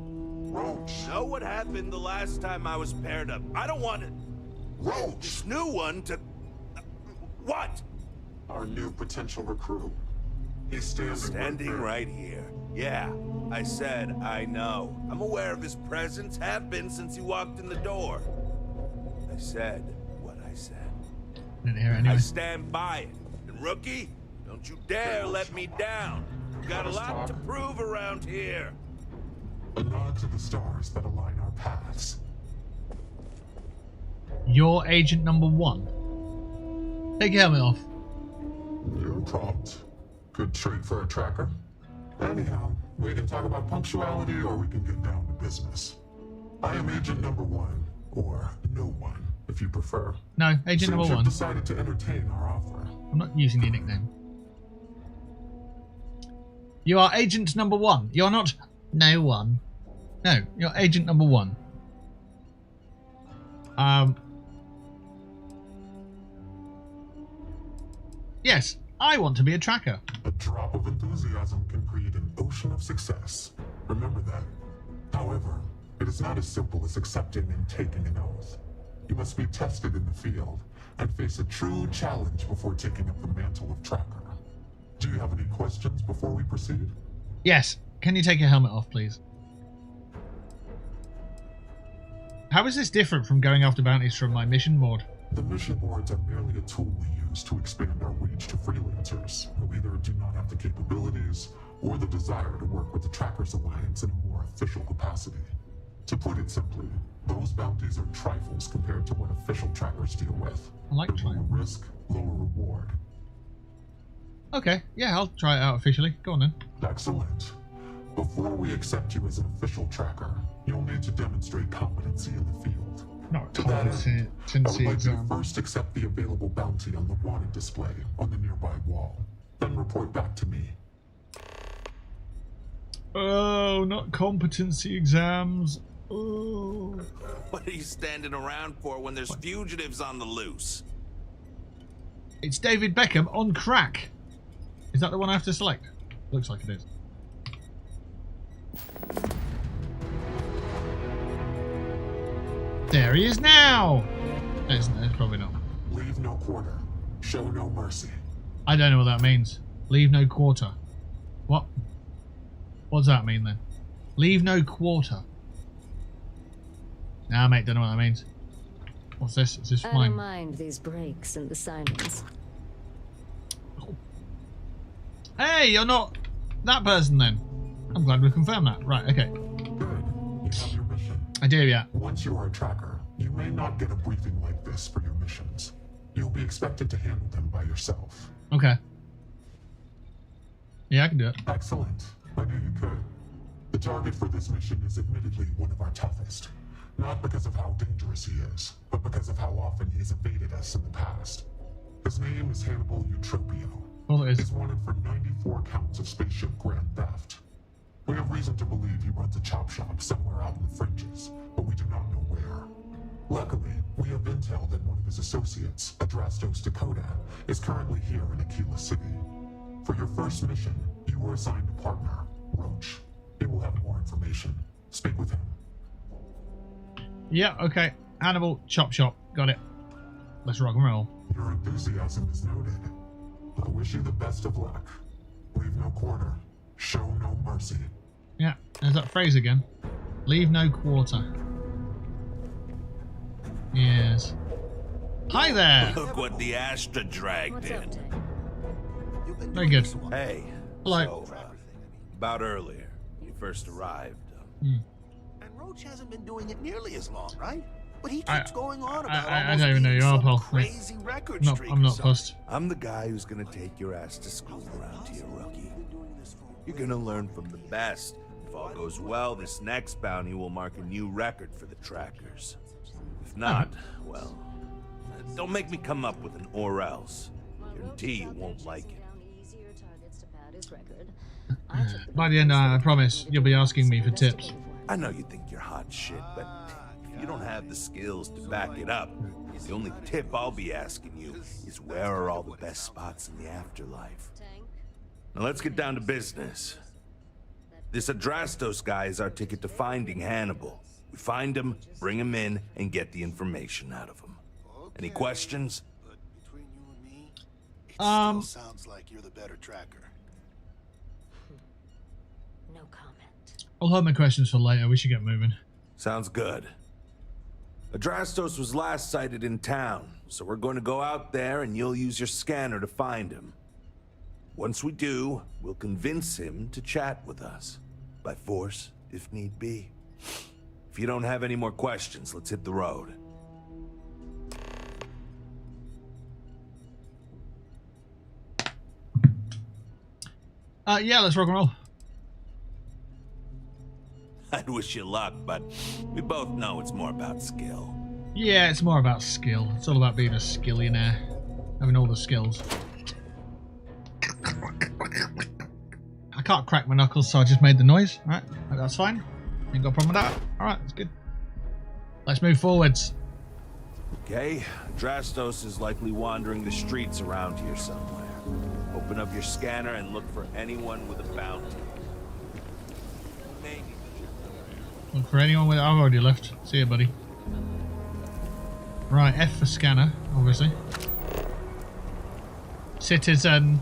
Know what happened the last time I was paired up? I don't want it. This new one to. What? Our new potential recruit. He's Standing right here. Yeah, I said I know. I'm aware of his presence, have been since he walked in the door. I said what I said. Didn't hear it anyway. I stand by it. And rookie, don't you dare let me down. We've got a lot to prove around here. A nod to the stars that align our paths. You're agent number 1. Take your helmet off. You're prompt. Good trait for a tracker. Anyhow, we can talk about punctuality or we can get down to business. I am agent number 1, or no one, if you prefer. No, agent number 1. Decided to entertain our offer. I'm not using your nickname. You are agent number 1. You're not no one. No, you're agent number 1. Yes, I want to be a tracker. A drop of enthusiasm can create an ocean of success. Remember that. However, it is not as simple as accepting and taking an oath. You must be tested in the field and face a true challenge before taking up the mantle of tracker. Do you have any questions before we proceed? Yes. Can you take your helmet off, please? How is this different from going after bounties from my mission board? The mission boards are merely a tool we use to expand our reach to freelancers who either do not have the capabilities or the desire to work with the Trackers Alliance in a more official capacity. To put it simply, those bounties are trifles compared to what official trackers deal with. I like lower risk, lower reward. Okay, yeah, I'll try it out officially. Go on then. Excellent. Before we accept you as an official tracker, you'll need to demonstrate competency in the field. Not To that end, I would competency like you exam. to first accept the available bounty on the wanted display on the nearby wall. Then report back to me. Oh, not competency exams. Oh. What are you standing around for when there's fugitives on the loose? It's David Beckham on crack. Is that the one I have to select? Looks like it is. There he is now! It's probably not. Leave no quarter. Show no mercy. I don't know what that means. Leave no quarter. What? What does that mean then? Leave no quarter. Nah, mate, don't know what that means. What's this? Is this I mine? don't mind these breaks and the silence. Hey, you're not that person then. I'm glad we confirmed that. Right, okay. Good. You have your mission. I do, yeah. Once you are a tracker, you may not get a briefing like this for your missions. You'll be expected to handle them by yourself. Okay. Yeah, I can do it. Excellent. I knew you could. The target for this mission is admittedly one of our toughest. Not because of how dangerous he is, but because of how often he has evaded us in the past. His name is Hannibal Eutropio. Well, it is. He's wanted for 94 counts of spaceship grand theft. We have reason to believe he runs a chop shop somewhere out in the fringes, but we do not know where. Luckily, we have intel that one of his associates, Adrastos Dakota, is currently here in Aquila City. For your first mission, you were assigned a partner, Roach. He will have more information. Speak with him. Yeah, okay. Hannibal, chop shop. Got it. Let's rock and roll. Your enthusiasm is noted. I wish you the best of luck. Leave no quarter. Show no mercy. Yeah, there's that phrase again. Leave no quarter. Yes. Hi there. Look what the Astra dragged in. Very good. Hey. Hello. So, about earlier, you first arrived. And Roach hasn't been doing it nearly as long, right? But he keeps going on about I don't even know you are, Paul. crazy record No, streak I'm or not something. fussed. I'm the guy who's gonna take your ass to school around here, rookie. You're gonna learn from the best. If all goes well, this next bounty will mark a new record for the trackers. If not, well, don't make me come up with an or else. Guarantee you won't like it. By the end, I promise, you'll be asking me for tips. I know you think you're hot shit, but if you don't have the skills to back it up, the only tip I'll be asking you is where are all the best spots in the afterlife. Now let's get down to business. This Adrastos guy is our ticket to finding Hannibal. We find him, bring him in, and get the information out of him. Any questions? But between you and me, it still sounds like you're the better tracker. No comment. I'll hold my questions for later. We should get moving. Sounds good. Adrastos was last sighted in town, so we're going to go out there and you'll use your scanner to find him. Once we do, we'll convince him to chat with us. By force, if need be. If you don't have any more questions, let's hit the road. Yeah, let's rock and roll. I'd wish you luck, but we both know it's more about skill. Yeah, it's more about skill. It's all about being a skillionaire. Having all the skills. I can't crack my knuckles, so I just made the noise. Alright, that's fine. Ain't got a problem with that. Alright, that's good. Let's move forwards. Okay, Adrastos is likely wandering the streets around here somewhere. Open up your scanner and look for anyone with a bounty. Maybe. Look for anyone with... I've already left. See you, buddy. Right, F for scanner, obviously. Citizen.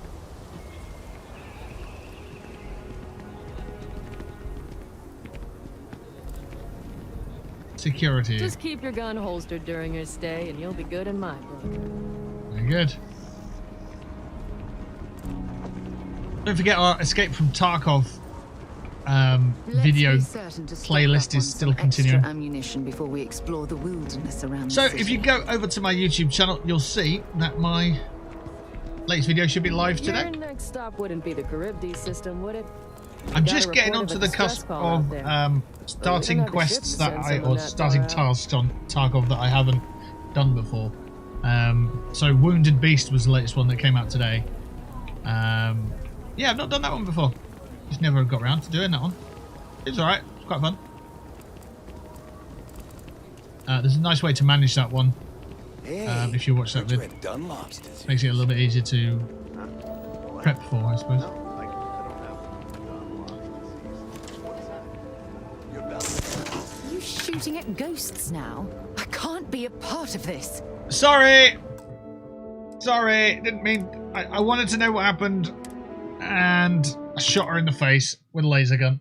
Security. Just keep your gun holstered during your stay and you'll be good in my book. Very good. Don't forget our Escape from Tarkov video playlist is still continuing. Ammunition before we explore the wilderness around So the if you go over to my YouTube channel, you'll see that my latest video should be live today. Your next stop wouldn't be the Charybdis system, would it? I'm just getting onto the cusp of starting quests that starting tasks on Tarkov that I haven't done before. So Wounded Beast was the latest one that came out today. Yeah, I've not done that one before. Just never got around to doing that one. It's alright, it's quite fun. There's a nice way to manage that one. If you watch that vid. Makes it a little bit easier to prep for, I suppose. Are you shooting at ghosts now? I can't be a part of this. Sorry! Sorry, didn't mean... I wanted to know what happened, and I shot her in the face with a laser gun.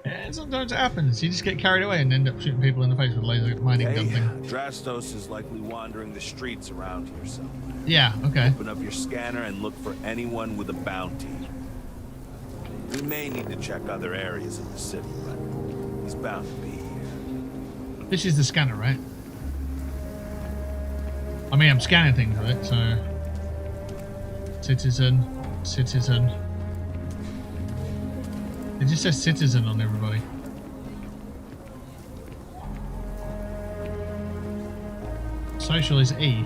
Yeah, sometimes it happens. You just get carried away and end up shooting people in the face with a laser mining gun thing. Drastos is likely wandering the streets around here somewhere. Yeah, okay. Open up your scanner and look for anyone with a bounty. We may need to check other areas of the city, but he's bound to be here. This is the scanner, right? I mean, I'm scanning things with it, so... Citizen. It just says citizen on everybody. Social is E.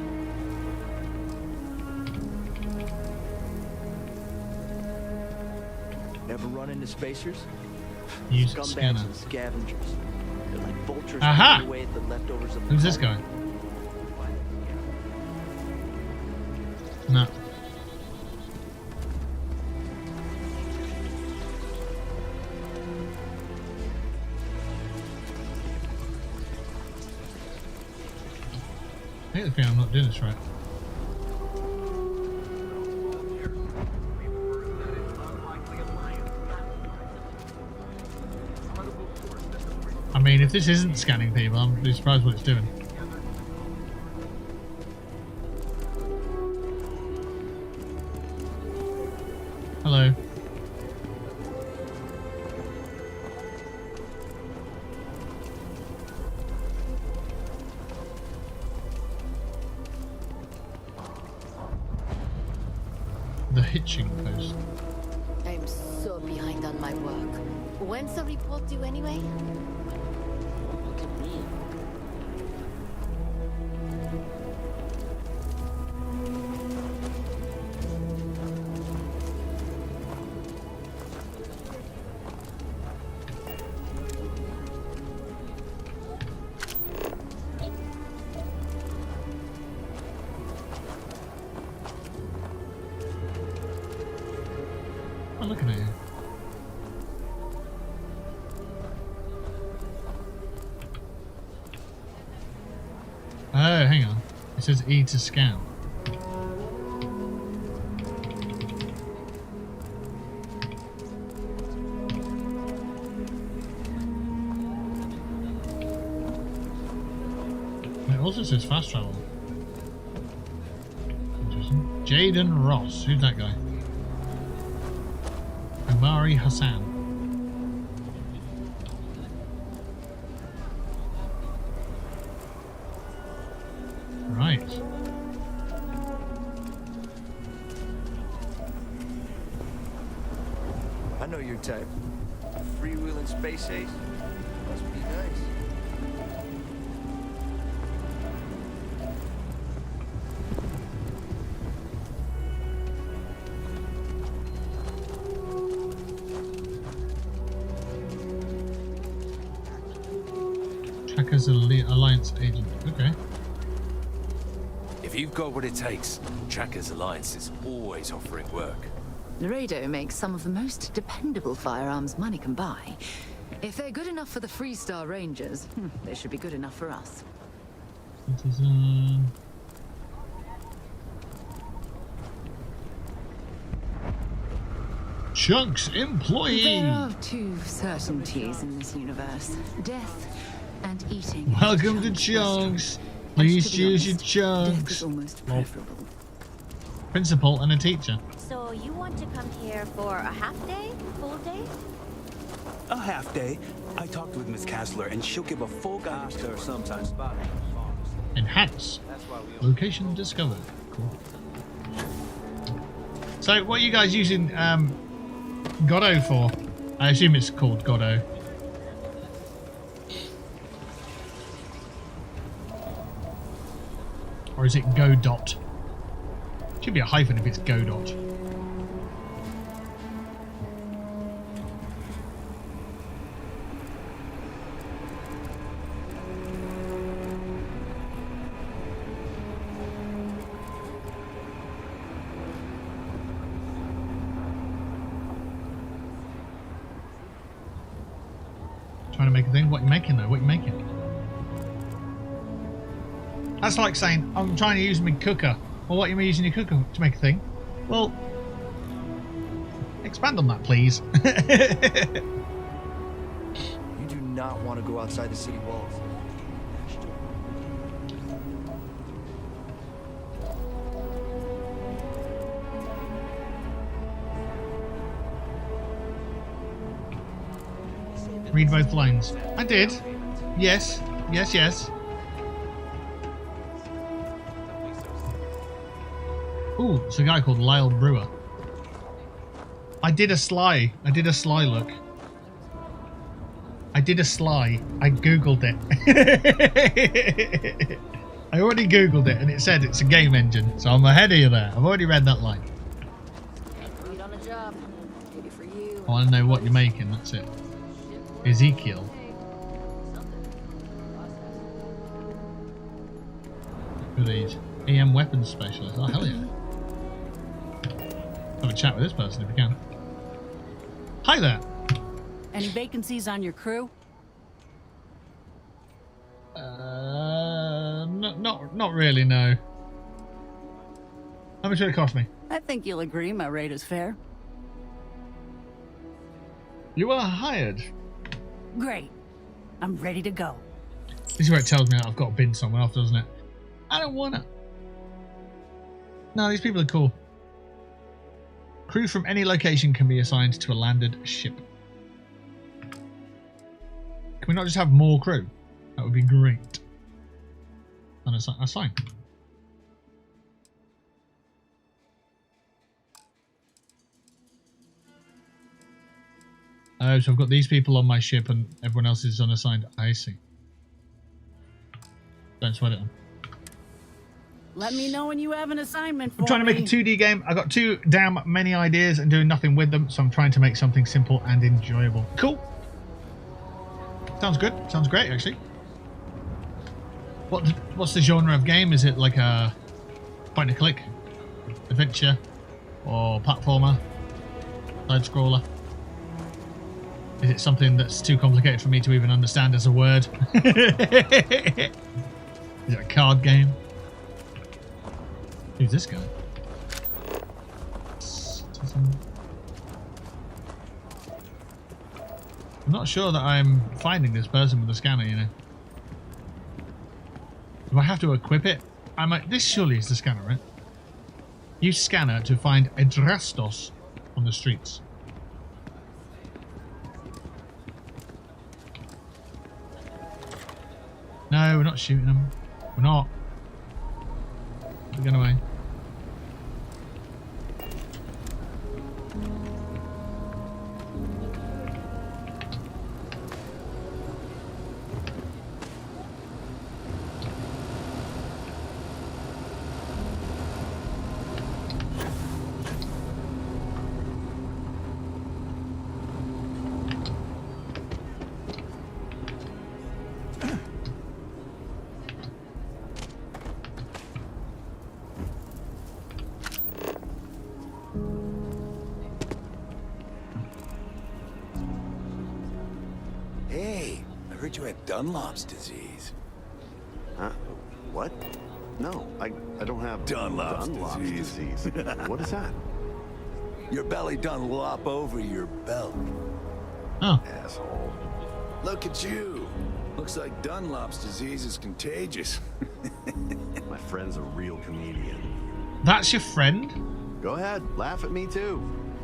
Ever run into spacers? Use Scumbags scanner. and scavengers. They're like vultures Aha! eating away at the leftovers of the Who's this guy? No. I think the thing I'm not doing this right. I mean, if this isn't scanning people, I'm really surprised what it's doing. Hello. The hitching post. I'm so behind on my work. When's the report due anyway? Look at me. I'm looking at you. Oh, hang on. It says E to scan. It also says fast travel. Interesting. Jaden Ross. Who's that guy? Omari Hassan. Right. I know your type. Freewheeling space ace. Must be nice. Tracker's Alliance agent. Okay. If you've got what it takes, Tracker's Alliance is always offering work. Laredo makes some of the most dependable firearms money can buy. If they're good enough for the Freestar Rangers, they should be good enough for us. Citizen. Chunks employee. There are two certainties in this universe: death and eating. Welcome to Chunks. Please choose your chunks. Death is almost preferable. Principal and a teacher. So you want to come here for a half day, full day? A half day. I talked with Miss Kassler, and she'll give a full guide to her sometimes. Enhance. Location discovered. Cool. So, what are you guys using Godot for? I assume it's called Godot. Or is it Godot? Should be a hyphen if it's Godot. Trying to make a thing? What are you making though? What are you making? That's like saying, I'm trying to use my cooker. Well, what are you using your cooker to make a thing? Well, expand on that, please. You do not want to go outside the city walls. Read both lines. I did. Yes. Yes, yes. Ooh, it's a guy called Lyle Brewer. I did a sly look. I did a sly. I googled it. I already googled it and it said it's a game engine, so I'm ahead of you there. I've already read that line. Read on a job. Maybe for you. I want to know what you're making, that's it. Ezekiel. Who are these? EM weapons specialist. Oh, hell yeah. Have a chat with this person if you can. Hi there. Any vacancies on your crew? Not really, no. How much would it cost me? I think you'll agree my rate is fair. You are hired. Great. I'm ready to go. This is where it tells me that I've got to bin someone off, doesn't it? I don't want to. No, these people are cool. Crew from any location can be assigned to a landed ship. Can we not just have more crew? That would be great. And assign. Oh, so I've got these people on my ship and everyone else is unassigned. I see. Don't sweat it on. Let me know when you have an assignment for me. I'm trying to make a 2D game. I got too damn many ideas and doing nothing with them, so I'm trying to make something simple and enjoyable. Cool. Sounds good. Sounds great, actually. What's the genre of game? Is it like a point and click, adventure, or platformer, side scroller? Is it something that's too complicated for me to even understand as a word? Is it a card game? Who's this guy? I'm not sure that I'm finding this person with the scanner, you know. Do I have to equip it? This surely is the scanner, right? Use scanner to find Adrastos on the streets. No, we're not shooting them. We're not. We're going away. Hey, I heard you had Dunlop's disease. Huh? What? No, I don't have Dunlop's disease. What is that? Your belly done lop over your belt. Oh. Asshole. Look at you. Looks like Dunlop's disease is contagious. My friend's a real comedian. That's your friend? Go ahead, laugh at me too.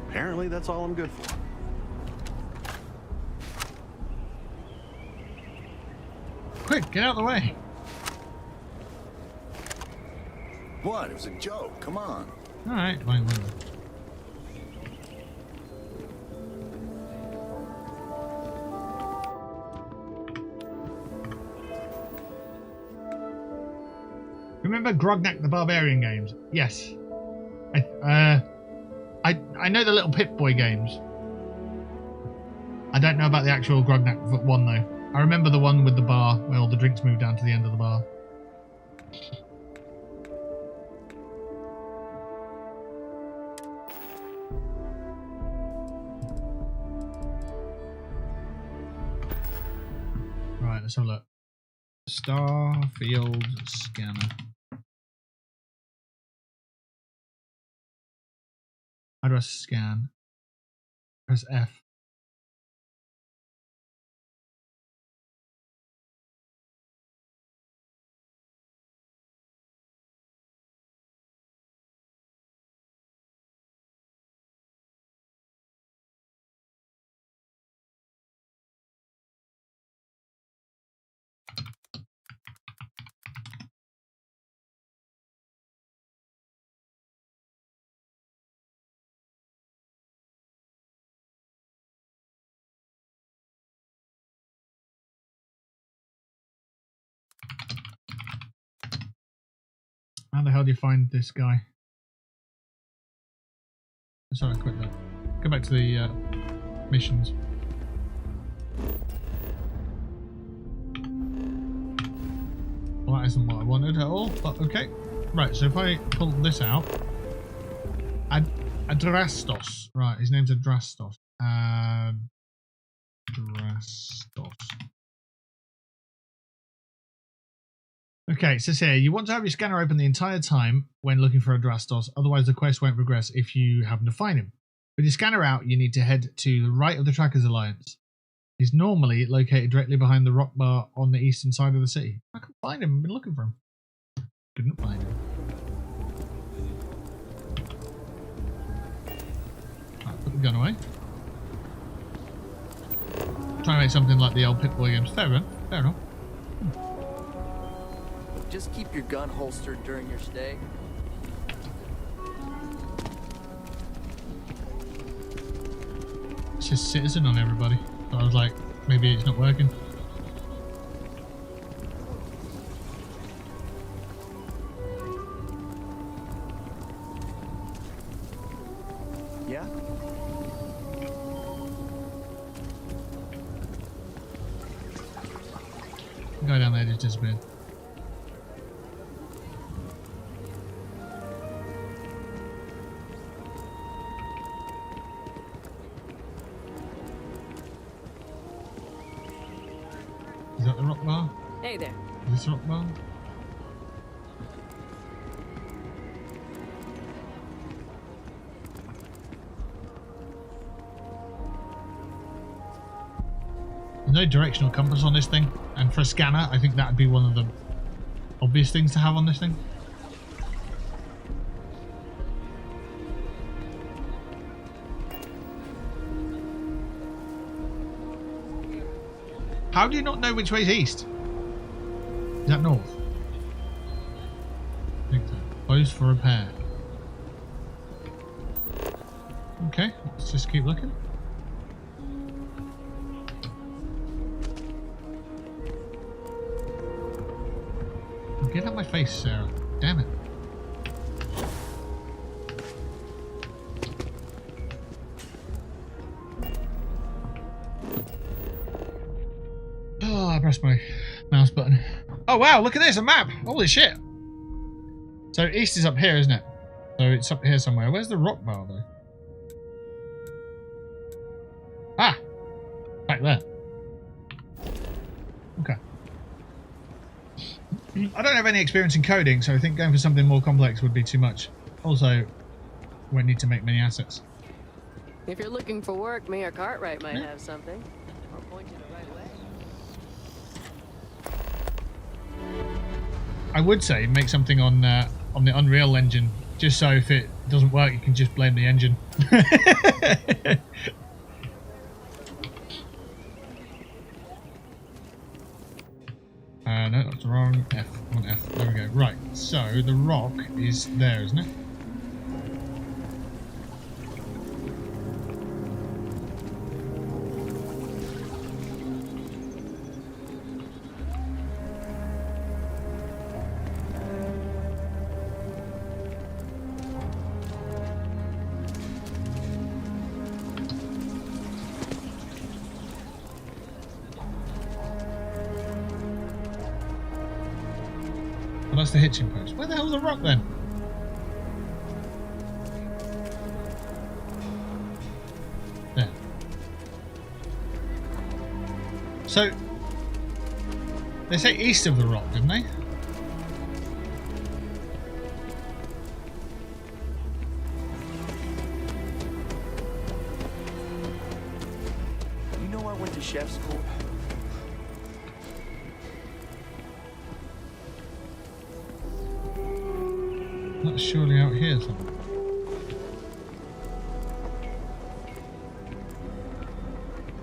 Apparently that's all I'm good for. Quick, get out of the way. What? It was a joke. Come on. Alright, fine, whatever. Remember Grognak the Barbarian games? Yes. I know the little Pip-Boy games. I don't know about the actual Grognak one though. I remember the one with the bar where all the drinks moved down to the end of the bar. Right, let's have a look. Starfield scanner. How do I scan? Press F. How the hell do you find this guy? Sorry, quit that. Go back to the missions. Well, that isn't what I wanted at all, but okay. Right, so if I pull this out... Adrastos. Right, his name's Adrastos. Adrastos. Okay, it says here, you want to have your scanner open the entire time when looking for Adrastos, otherwise the quest won't progress if you happen to find him. With your scanner out, you need to head to the right of the Trackers Alliance. He's normally located directly behind the rock bar on the eastern side of the city. I couldn't find him, I've been looking for him. Couldn't find him. Right, put the gun away. Trying to make something like the old Pip-Boy games. Fair enough, fair enough. Just keep your gun holstered during your stay. It says citizen on everybody. So I was like, maybe it's not working. Yeah? The guy down there just disappeared. Is that the rock bar? Hey there. Is this the rock bar? There's no directional compass on this thing, and for a scanner, I think that would be one of the obvious things to have on this thing. How do you not know which way is east? Is that north? I think so. Closed for repair. Okay, let's just keep looking. Get out of my face, Sarah. Damn it. Oh, I pressed my mouse button. Oh wow, look at this, a map! Holy shit! So east is up here, isn't it? So it's up here somewhere. Where's the rock bar though? Ah! Back there. Okay. I don't have any experience in coding, so I think going for something more complex would be too much. Also, won't need to make many assets. If you're looking for work, Mayor Cartwright might have something. I'll point you the right way. I would say make something on the Unreal Engine, just so if it doesn't work, you can just blame the engine. No, that's wrong. F. One F. There we go. Right. So the rock is there, isn't it? that's the hitching post. Where the hell's the rock then? There. So, they say east of the rock, didn't they? You know I went to chef school. That's surely out here somewhere.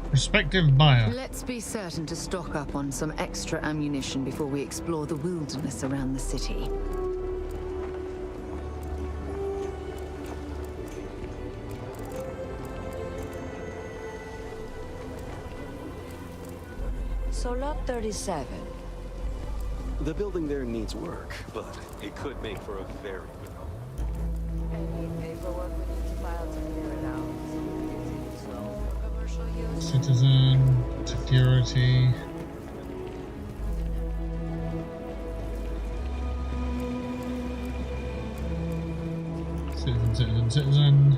Prospective buyer. Let's be certain to stock up on some extra ammunition before we explore the wilderness around the city. So lot 37. The building there needs work, but it could make for a very good home. Any paperwork we need to file to clear it out? So, commercial use? Citizen, security. Citizen.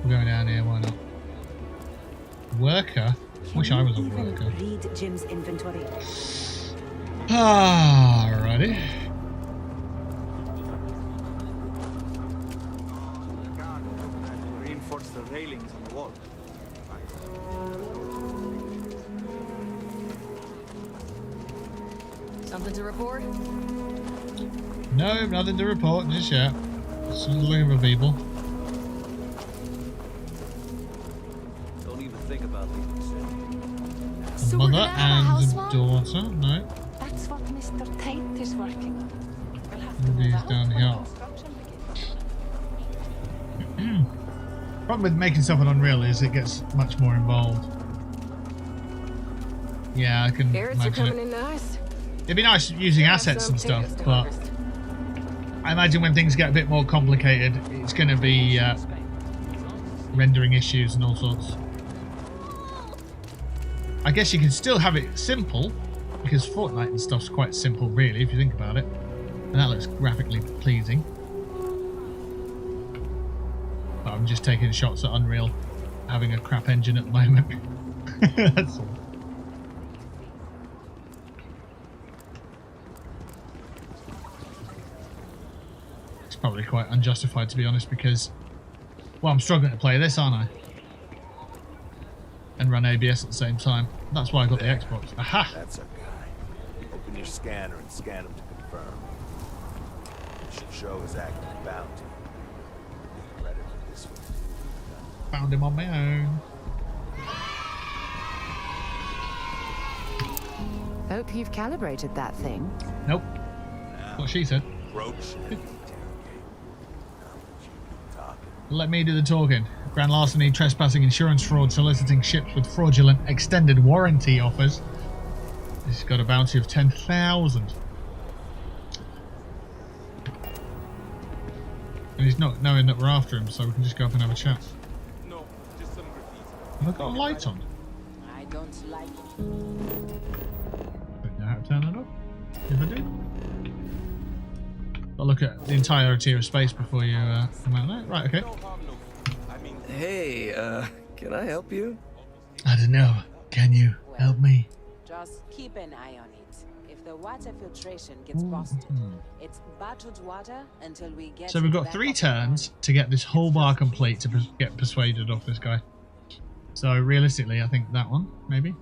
We're going down here, why not? Worker? Wish I was a worker. Read Jim's inventory. Alrighty. Reinforce the railings on the wall. Something to report? No, nothing to report just yet. Just looking for people. Don't even think about leaving the The mother and the daughter. No. That's what Mr. Tate is working on. We'll have to These move out down when here. construction begins. Problem with making stuff on Unreal is it gets much more involved. Yeah, I can Carrots are imagine coming it. in nice. It'd be nice using assets and stuff, but I imagine when things get a bit more complicated, it's going to be rendering issues and all sorts. I guess you can still have it simple, because Fortnite and stuff's quite simple, really, if you think about it. And that looks graphically pleasing. But I'm just taking shots at Unreal, having a crap engine at the moment. That's all. It's probably quite unjustified, to be honest, because, well, I'm struggling to play this, aren't I? And run ABS at the same time. That's why I got the Xbox. Aha! That's our guy. Open your scanner and scan him to confirm. It should show his active bounty. Get credit for this one. Found him on my own. Hope you've calibrated that thing. Nope. What she said. Roach. Let me do the talking. Grand larceny, trespassing, insurance fraud, soliciting ships with fraudulent extended warranty offers. He's got a bounty of 10,000. And he's not knowing that we're after him, so we can just go up and have a chat. No, just some graffiti. Have I got a light on? I don't like it. Don't know how to turn that off. If I do. I'll look at the entirety of space before you come out there. Right, okay. Hey, can I help you? I don't know. Can you help me? Just keep an eye on it. If the water filtration gets busted, it's bottled water until we get. So we've got 3 turns to get this whole bar complete to get persuaded off this guy. So realistically, I think that one, maybe.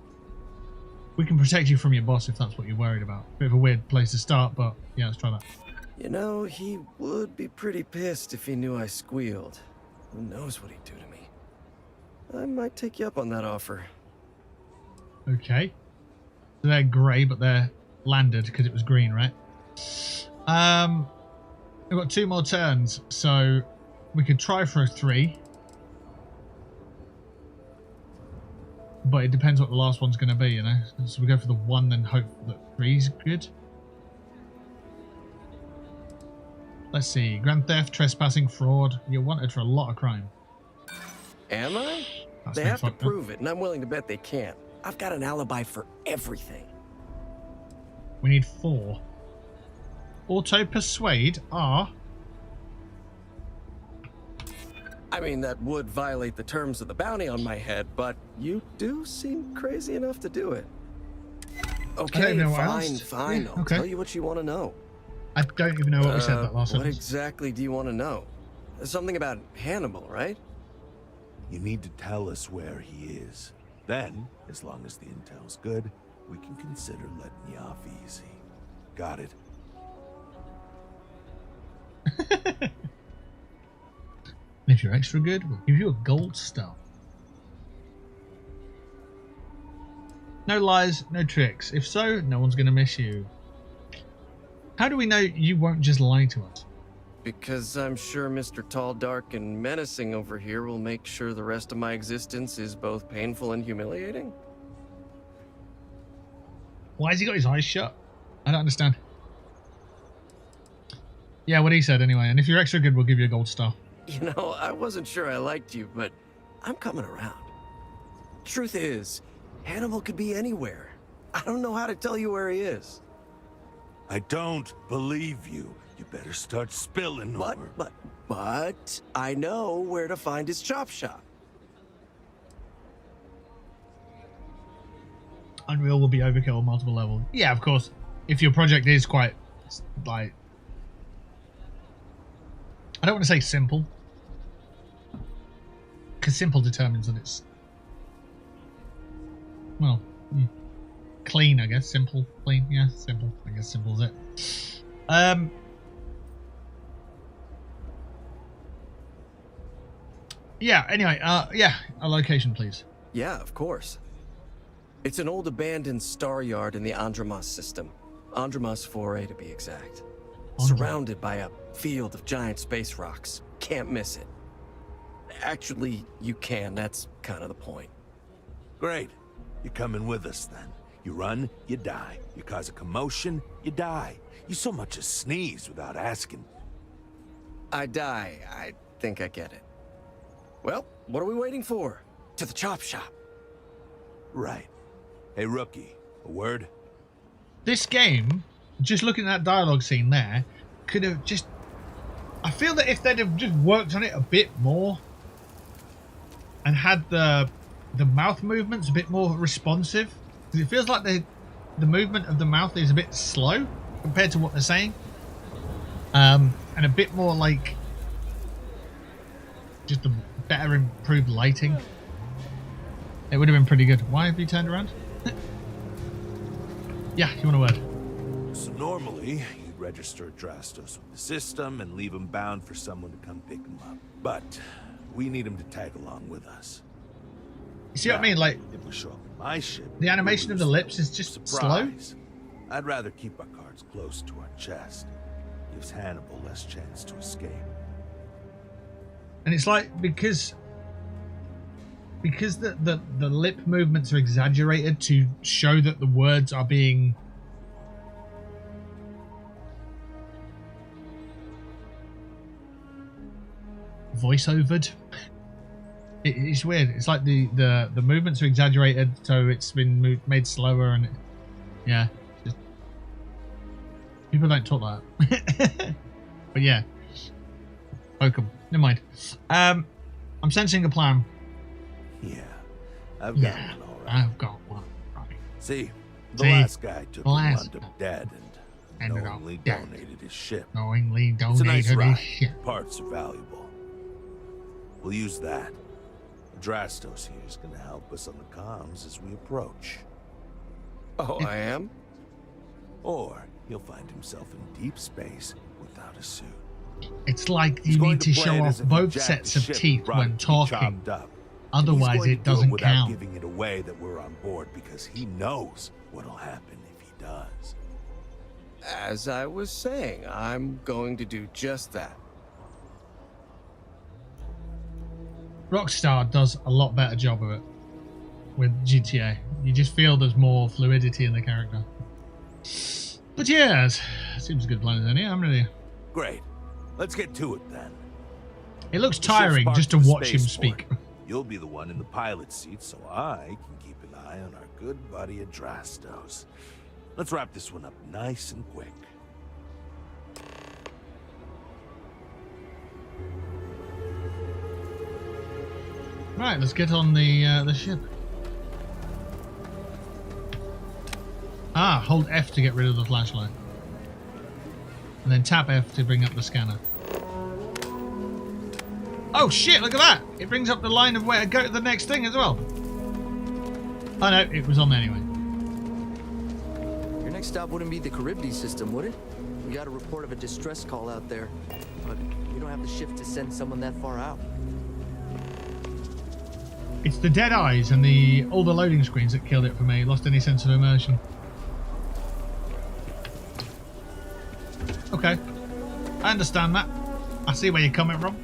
We can protect you from your boss if that's what you're worried about. Bit of a weird place to start, but yeah, let's try that. You know, he would be pretty pissed if he knew I squealed. Who knows what he'd do to me? I might take you up on that offer. Okay. So they're grey, but they're landed because it was green, right? We've got 2 more turns, so we could try for a 3. But it depends what the last one's going to be, you know? So we go for the 1 and hope that 3's good. Let's see. Grand theft, trespassing, fraud. You're wanted for a lot of crime. Am I? They have to prove it, and I'm willing to bet they can. I've got an alibi for everything. We need 4. Auto persuade R. I mean, that would violate the terms of the bounty on my head, but you do seem crazy enough to do it. Okay, fine. Yeah, I'll tell you what you want to know. I don't even know what we said that last What sentence. exactly do you want to know? Something about Hannibal, right? You need to tell us where he is. Then, as long as the intel's good, we can consider letting you off easy. Got it? If you're extra good, we'll give you a gold star. No lies, no tricks. If so, no one's going to miss you. How do we know you won't just lie to us? Because I'm sure Mr. Tall, Dark, and Menacing over here will make sure the rest of my existence is both painful and humiliating. Why has he got his eyes shut? I don't understand. Yeah, what he said anyway. And if you're extra good, we'll give you a gold star. You know, I wasn't sure I liked you, but I'm coming around. Truth is, Hannibal could be anywhere. I don't know how to tell you where he is. I don't believe you. You better start spilling more. But I know where to find his chop shop. Unreal will be overkill on multiple levels. Yeah, of course. If your project is quite, like... I don't want to say simple. Because simple determines that it's... Well, clean, I guess. Simple, clean. Yeah, simple. I guess simple is it. Yeah, anyway, yeah, a location, please. Yeah, of course. It's an old abandoned star yard in the Andromos system. Andromos 4A to be exact. Surrounded by a field of giant space rocks. Can't miss it. Actually, you can. That's kind of the point. Great. You're coming with us then. You run, you die. You cause a commotion, you die. You so much as sneeze without asking. I die. I think I get it. Well, what are we waiting for? To the chop shop. Right. Hey, rookie, a word? This game, just looking at that dialogue scene there, could have just... I feel that if they'd have just worked on it a bit more and had the mouth movements a bit more responsive, because it feels like the movement of the mouth is a bit slow compared to what they're saying, and a bit more like just a better improved lighting. It would have been pretty good. Why have you turned around? Yeah, you want a word? So normally, you'd register Drastos with the system and leave him bound for someone to come pick him up. But we need him to tag along with us. You see what I mean? Like, if we show up in my ship, the animation of the lips is just slow. I'd rather keep our cards close to our chest. Gives Hannibal less chance to escape. And it's like, because the lip movements are exaggerated to show that the words are being voiceovered. It's weird. It's like the movements are exaggerated, so it's been made slower, and yeah, just, people don't talk like that. But yeah, welcome. Never mind. I'm sensing a plan. Yeah, I've got one, all right. I've got one. Right. See, the last guy took him under dead and ended knowingly up dead. donated his ship. Knowingly It's a nice donated ride. his ship. Parts are valuable. We'll use that. Drastos here is going to help us on the comms as we approach. Oh, I am? Or he'll find himself in deep space without a suit. It's like you need to show off both sets of teeth when talking. Otherwise, it doesn't count. Without giving it away that we're on board, because he knows what'll happen if he does. As I was saying, I'm going to do just that. Rockstar does a lot better job of it with GTA. You just feel there's more fluidity in the character. But yeah, seems a good plan, isn't it? I'm ready. Great. Let's get to it then. It looks tiring just to watch him speak. You'll be the one in the pilot seat, so I can keep an eye on our good buddy Adrastos. Let's wrap this one up nice and quick. Right, let's get on the ship. Ah, hold F to get rid of the flashlight. And then tap F to bring up the scanner. Oh shit, look at that! It brings up the line of where to go to the next thing as well. Oh no, it was on there anyway. Your next stop wouldn't be the Charybdis system, would it? We got a report of a distress call out there, but we don't have the shift to send someone that far out. It's the dead eyes and all the loading screens that killed it for me. Lost any sense of immersion. Okay, I understand that. I see where you're coming from.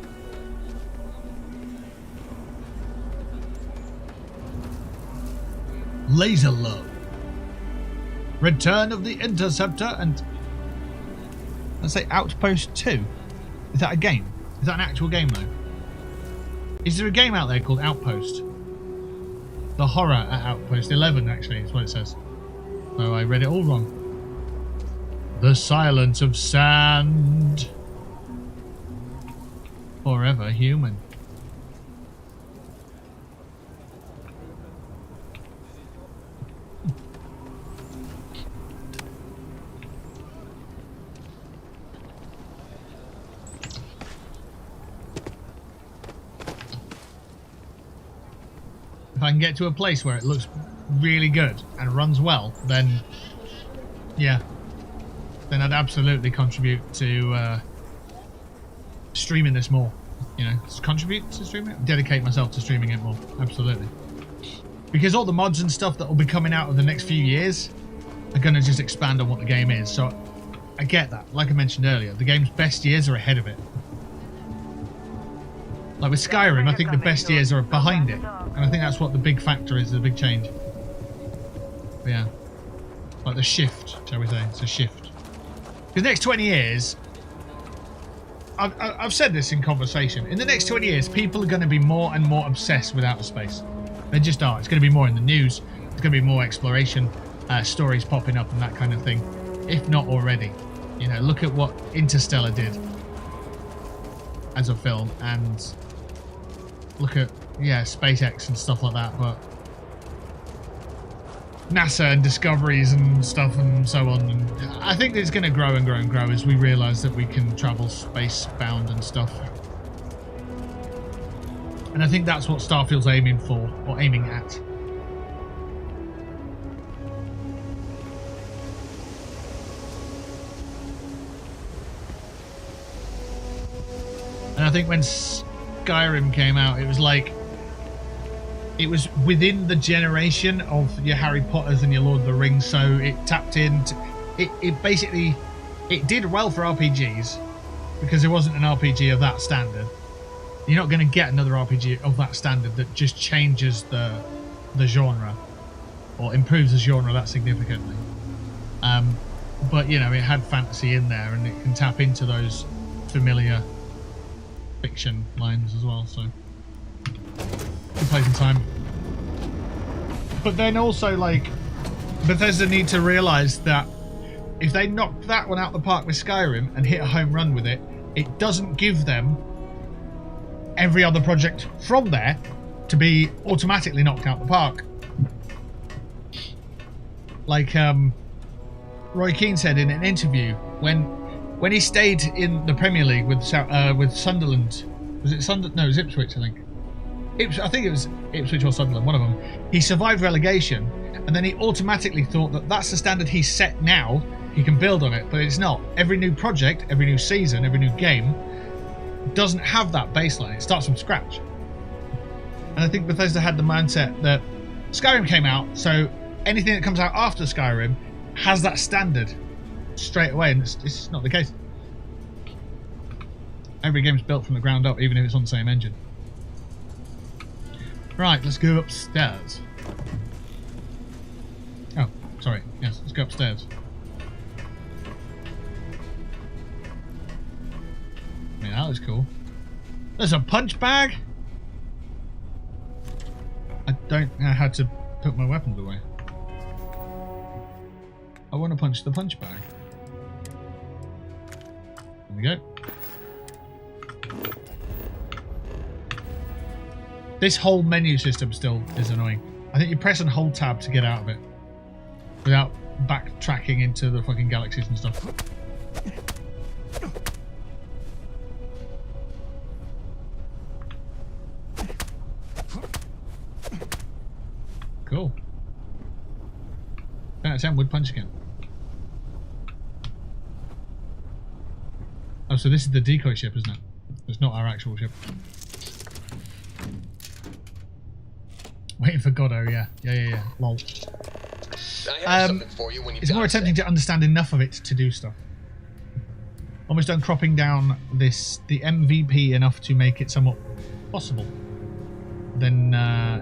Laser low. Return of the Interceptor and let's say Outpost 2. Is that a game? Is that an actual game though? Is there a game out there called Outpost? The horror at Outpost 11 actually is what it says. So I read it all wrong. The silence of sand. Forever human. If I can get to a place where it looks really good and runs well, then yeah, then I'd absolutely contribute to streaming this more. You know, contribute to streaming it? Dedicate myself to streaming it more. Absolutely. Because all the mods and stuff that will be coming out in the next few years are going to just expand on what the game is. So I get that. Like I mentioned earlier, the game's best years are ahead of it. Like with Skyrim, I think the best years are behind it. And I think that's what the big factor is, the big change. But yeah. Like the shift, shall we say. It's a shift. The next 20 years... I've said this in conversation. In the next 20 years, people are going to be more and more obsessed with outer space. They just are. It's going to be more in the news. It's going to be more exploration, stories popping up and that kind of thing. If not already. You know, look at what Interstellar did as a film, and look at, yeah, SpaceX and stuff like that, but NASA and discoveries and stuff and so on. And I think it's going to grow and grow and grow as we realise that we can travel space-bound and stuff. And I think that's what Starfield's aiming for, or aiming at. And I think when Skyrim came out, it was like, it was within the generation of your Harry Potters and your Lord of the Rings, so it tapped into... It basically... It did well for RPGs, because there wasn't an RPG of that standard. You're not going to get another RPG of that standard that just changes the genre, or improves the genre that significantly. But, you know, it had fantasy in there, and it can tap into those familiar fiction lines as well, so... Good place and time. But then also, like, Bethesda need to realise that if they knock that one out the park with Skyrim and hit a home run with it, it doesn't give them every other project from there to be automatically knocked out the park. Like Roy Keane said in an interview, when he stayed in the Premier League with Sunderland, was it Sunderland? No, it was Ipswich, I think. I think it was Ipswich or Sunderland, one of them. He survived relegation, and then he automatically thought that that's the standard he's set now, he can build on it, but it's not. Every new project, every new season, every new game doesn't have that baseline. It starts from scratch. And I think Bethesda had the mindset that Skyrim came out, so anything that comes out after Skyrim has that standard straight away, and it's not the case. Every game's built from the ground up, even if it's on the same engine. Right, let's go upstairs. Oh, sorry. Yes, let's go upstairs. I mean, that was cool. There's a punch bag. don't know how to put my weapons away. I want to punch the punch bag. There we go. This whole menu system still is annoying. I think you press and hold tab to get out of it without backtracking into the fucking galaxies and stuff. Cool. 10 out of 10 would punch again. Oh, so this is the decoy ship, isn't it? It's not our actual ship. Waiting for Godot, yeah. Yeah. Lol. It's more attempting to understand enough of it to do stuff. Almost done cropping down the MVP enough to make it somewhat possible. Then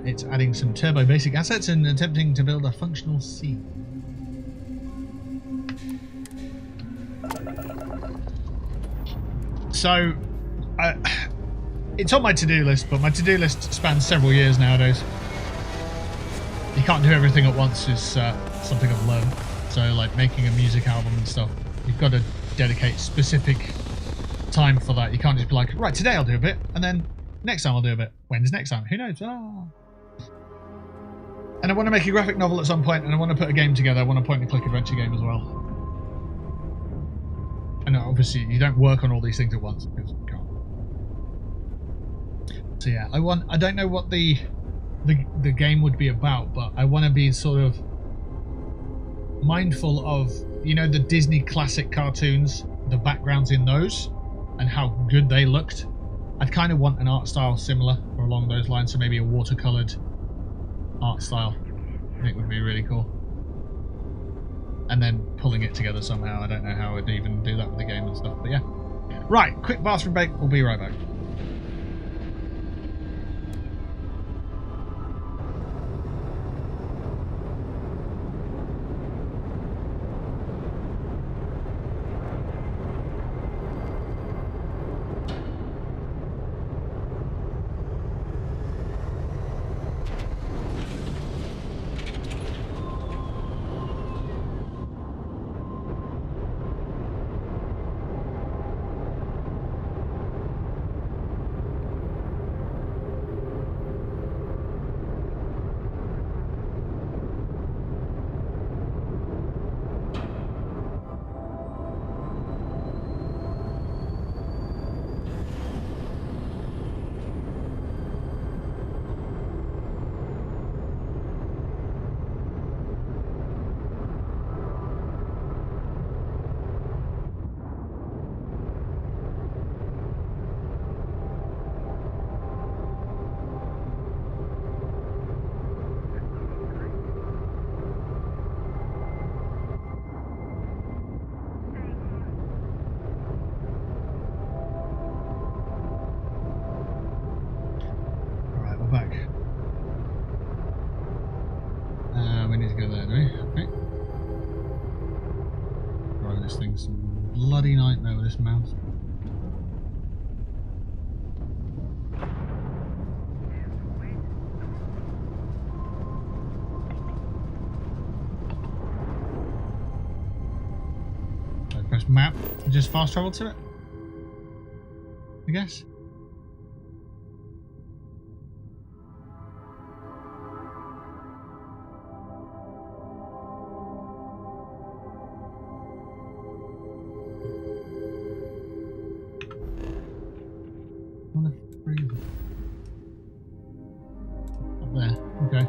it's adding some turbo basic assets and attempting to build a functional sea. So, it's on my to-do list, but my to-do list spans several years nowadays. You can't do everything at once is something I've learned. So, like making a music album and stuff, you've got to dedicate specific time for that. You can't just be like, right, today I'll do a bit, and then next time I'll do a bit. When's next time? Who knows? Ah. And I want to make a graphic novel at some point, and I want to put a game together. I want a point-and-click adventure game as well. And obviously, you don't work on all these things at once because you can't. So yeah, I don't know what the game would be about, but I want to be sort of mindful of, you know, the Disney classic cartoons, the backgrounds in those, and how good they looked. I'd kind of want an art style similar or along those lines, so maybe a watercolored art style. I think would be really cool. And then pulling it together somehow. I don't know how I'd even do that with the game and stuff, but yeah. Right, quick bathroom break. We'll be right back. Back. We need to go there, do we? Okay. Right, this thing's a bloody nightmare with this mouse. I press map and just fast travel to it, I guess. Up there, okay.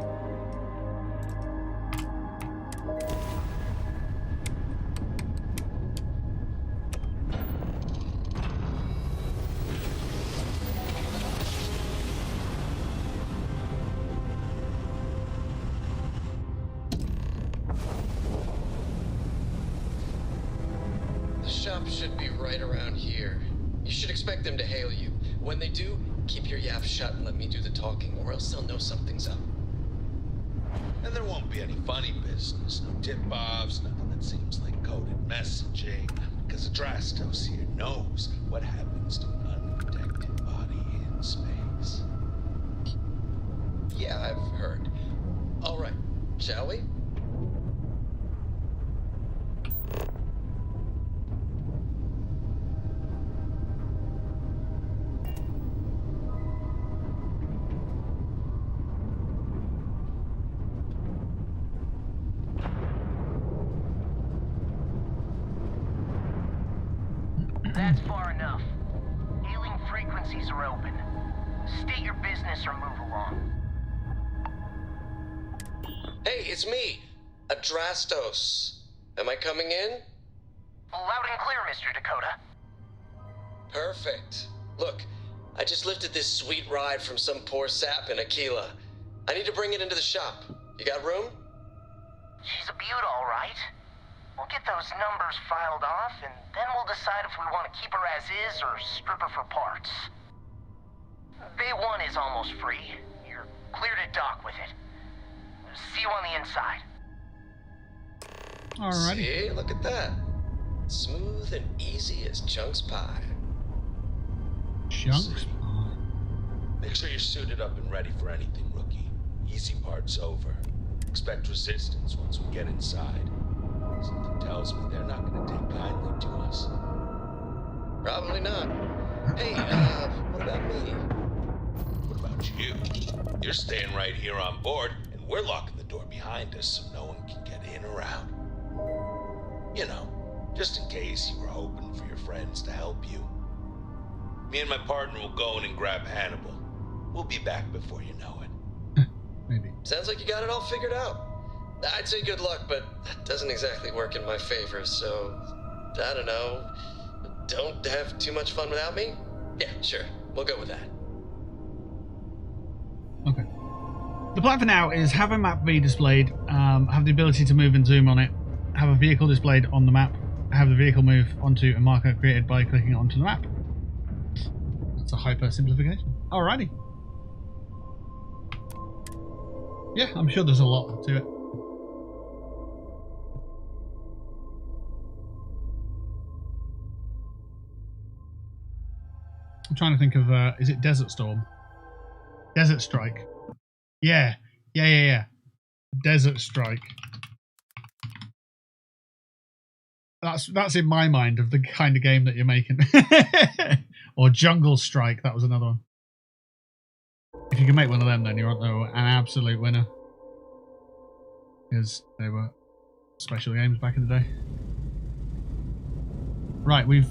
The shop should be right around here. You should expect them to hail you. When they do, keep your yap shut and let me do the talking, or else they'll know something's up. And there won't be any funny business, no tip-offs, nothing that seems like coded messaging, because Adrastos here knows what happens to an unprotected body in space. Yeah, I've heard. vacancies are open. State your business or move along. Hey, it's me, Adrastos. Am I coming in? Loud and clear, Mr. Dakota. Perfect. Look, I just lifted this sweet ride from some poor sap in Aquila. I need to bring it into the shop. You got room? She's a beaut, all right. We'll get those numbers filed off, and then we'll decide if we want to keep her as is or strip her for parts. Bay 1 is almost free. You're clear to dock with it. See you on the inside. Alrighty. See, look at that. Smooth and easy as Chunks Pie. Chunks Pie. Make sure you're suited up and ready for anything, rookie. Easy part's over. Expect resistance once we get inside. Something tells me they're not going to take kindly to us. Probably not. Hey, what about me? What about you? You're staying right here on board, and we're locking the door behind us so no one can get in or out. You know, just in case you were hoping for your friends to help you. Me and my partner will go in and grab Hannibal. We'll be back before you know it. Maybe. Sounds like you got it all figured out. I'd say good luck, but that doesn't exactly work in my favor, so I don't know. Don't have too much fun without me? Yeah, sure. We'll go with that. Okay. The plan for now is have a map be displayed, have the ability to move and zoom on it, have a vehicle displayed on the map, have the vehicle move onto a marker created by clicking onto the map. That's a hyper simplification. Alrighty. Yeah, I'm sure there's a lot to it. I'm trying to think of, is it Desert Storm? Desert Strike. Yeah. Desert Strike. That's in my mind of the kind of game that you're making. Or Jungle Strike, that was another one. If you can make one of them, then you're an absolute winner. Because they were special games back in the day. Right, we've...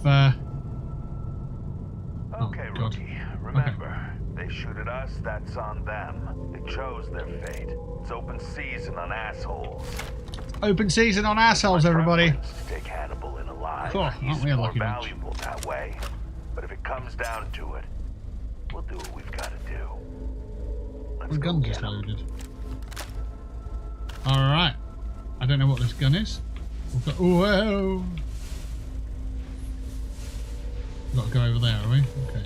Okay, rookie. Remember, they shoot at us, that's on them. They chose their fate. It's open season on assholes. Open season on assholes, everybody. To take Hannibal in alive. Cool, aren't we a lucky bunch? Valuable that way. But if it comes down to it, we'll do what we've got to do. The gun just loaded. Alright. I don't know what this gun is. Whoa! We've got to go over there, are we? Okay.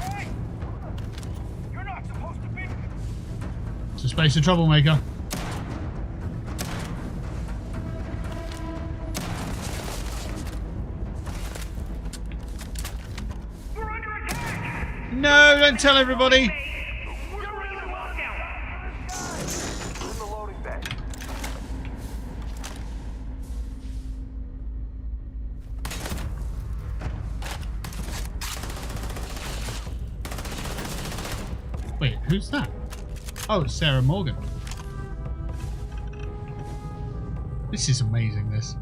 Hey! You're not supposed to be. It's a space of troublemaker. No, don't tell everybody. Wait, who's that? Oh, it's Sarah Morgan. This is amazing, this.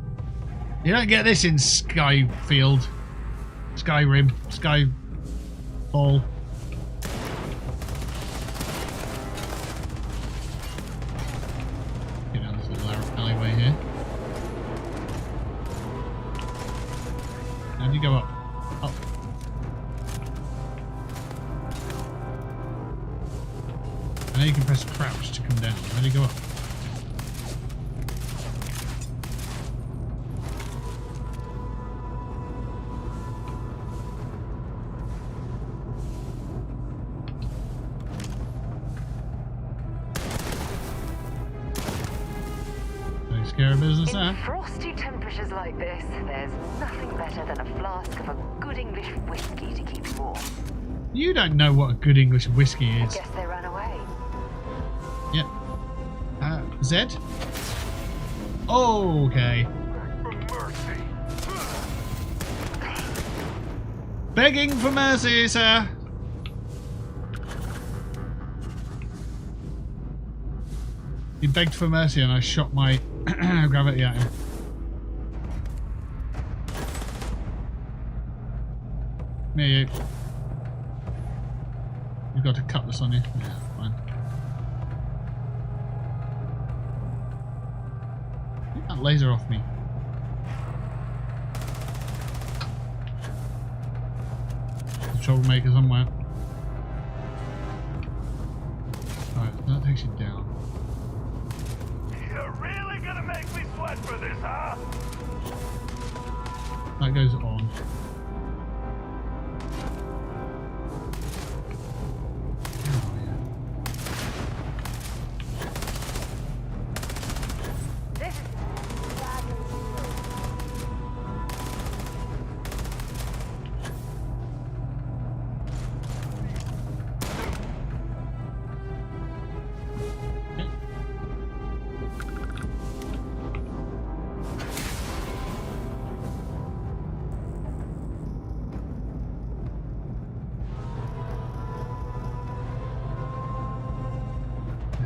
You don't get this in Skyfield. Skyrim. Skyfall. Get down this little alleyway here. How do you go up? Up. I know you can press crouch to come down. How do you go up? Care of business there. In frosty temperatures like this, there's nothing better than a flask of a good English whiskey to keep warm. You don't know what a good English whiskey is. I guess they ran away. Yeah. Zed? Okay. Begging for mercy, sir. He begged for mercy and I shot my gravity at him. Me. You've got a cutlass on you. Yeah, fine. Get that laser off me. The troublemaker somewhere. Alright, that takes you down. You're really gonna make me sweat for this, huh? That goes on.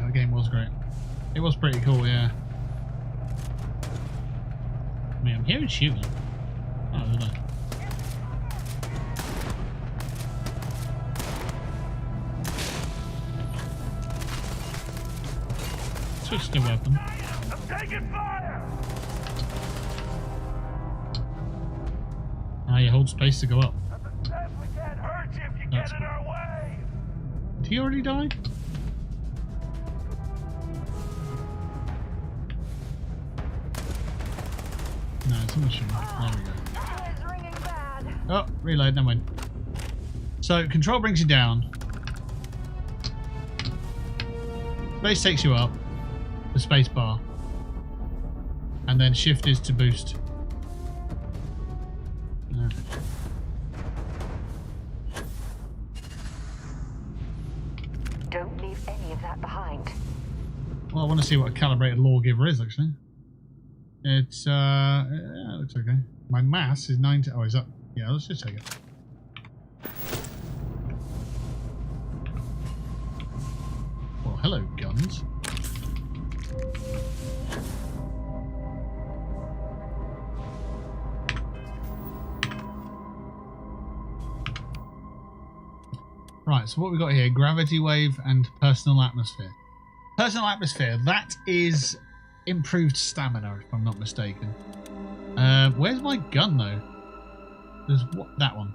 The game was great. It was pretty cool, yeah. I mean, I'm hearing shooting. Oh, did I? Switch the weapon. I'm taking fire! Ah, you hold space to go up. We can't hurt you if you get in our way! Did he already die? No, it's on the ship. There we go. Oh, reload, never mind. So, control brings you down. Space takes you up. The space bar. And then shift is to boost. Yeah. Don't leave any of that behind. Well, I want to see what a calibrated lawgiver is, actually. It's, yeah, it looks okay. My mass is 90. Oh, is that? Yeah, let's just take it. Well, hello, guns. Right, so what we got here, gravity wave and personal atmosphere. Personal atmosphere, that is improved stamina, if I'm not mistaken. Where's my gun, though? There's what? That one.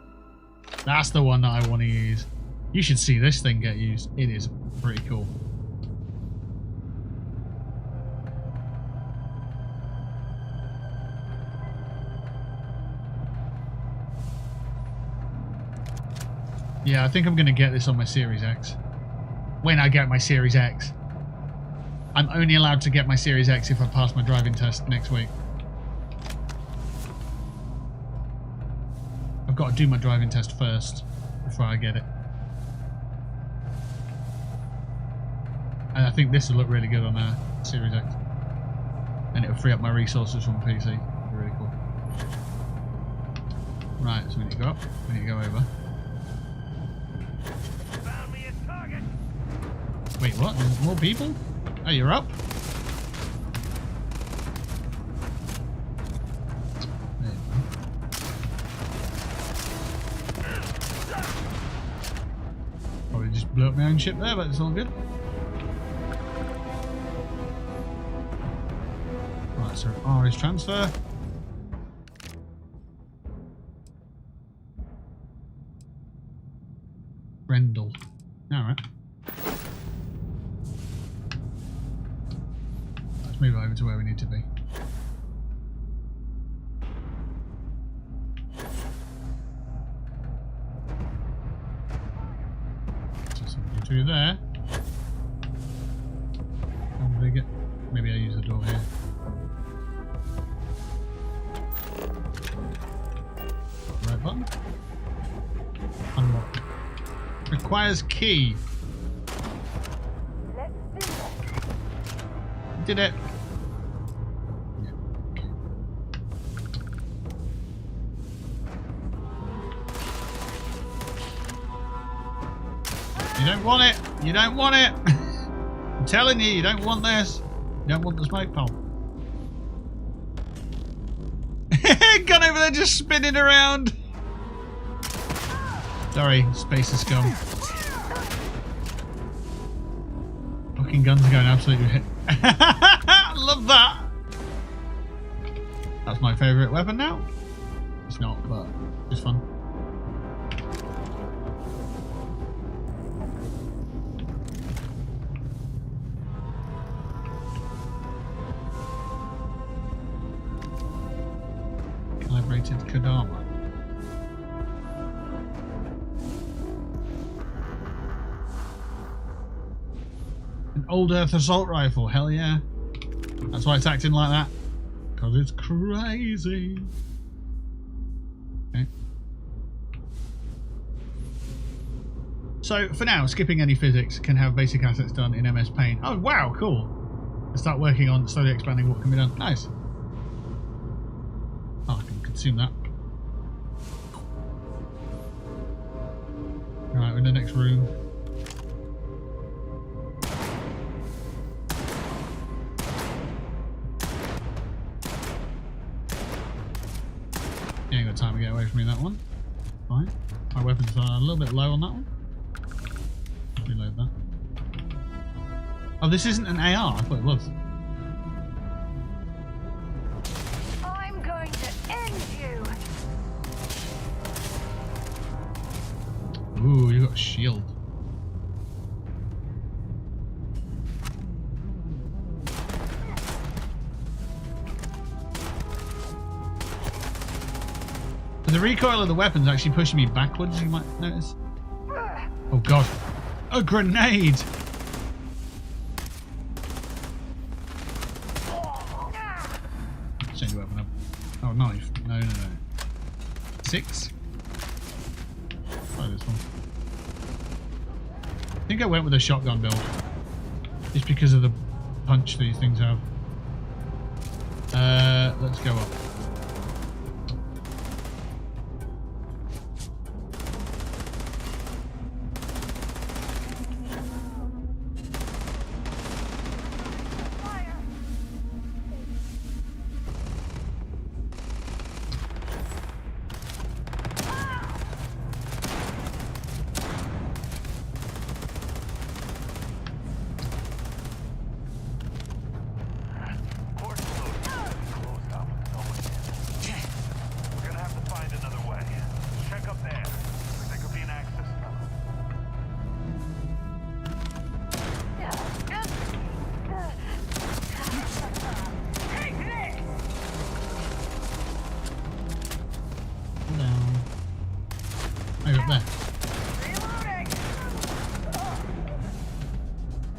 That's the one that I want to use. You should see this thing get used. It is pretty cool. Yeah, I think I'm going to get this on my Series X. When I get my Series X. I'm only allowed to get my Series X if I pass my driving test next week. I've got to do my driving test first before I get it. And I think this will look really good on a Series X. And it'll free up my resources from PC. It'll be really cool. Right, so we need to go up. We need to go over. Wait, what? There's more people? Oh, you're up? There you go. Probably just blew up my own ship there, but it's all good. Right, so R is transfer. Rendell. Alright. Let's move over to where we need to be. So something through there. How do they get? Maybe I use the door here. Right button. Unlock. Requires key. Did it. Yeah. Okay. You don't want it. You don't want it. I'm telling you, you don't want this. You don't want the smoke pole. Gun over there just spinning around. Sorry, spacer scum. Fucking guns are going absolutely hit. Love that! That's my favourite weapon now. It's not, but it's fun. Calibrated Kodama. An old Earth assault rifle, hell yeah. That's why it's acting like that. Because it's crazy. Okay. So, for now, skipping any physics can have basic assets done in MS Paint. Oh, wow, cool. Let's start working on slowly expanding what can be done. Nice. Oh, I can consume that. Right, we're in the next room. You ain't got time to get away from me, that one. Fine. My weapons are a little bit low on that one. Reload that. Oh, this isn't an AR. I thought it was. I'm going to end you. Ooh, you got a shield. The recoil of the weapon's actually pushing me backwards, you might notice. Oh god. A grenade! Change the weapon up. Oh, knife. No. 6? Try this one. I think I went with a shotgun build. Just because of the punch these things have. Let's go up.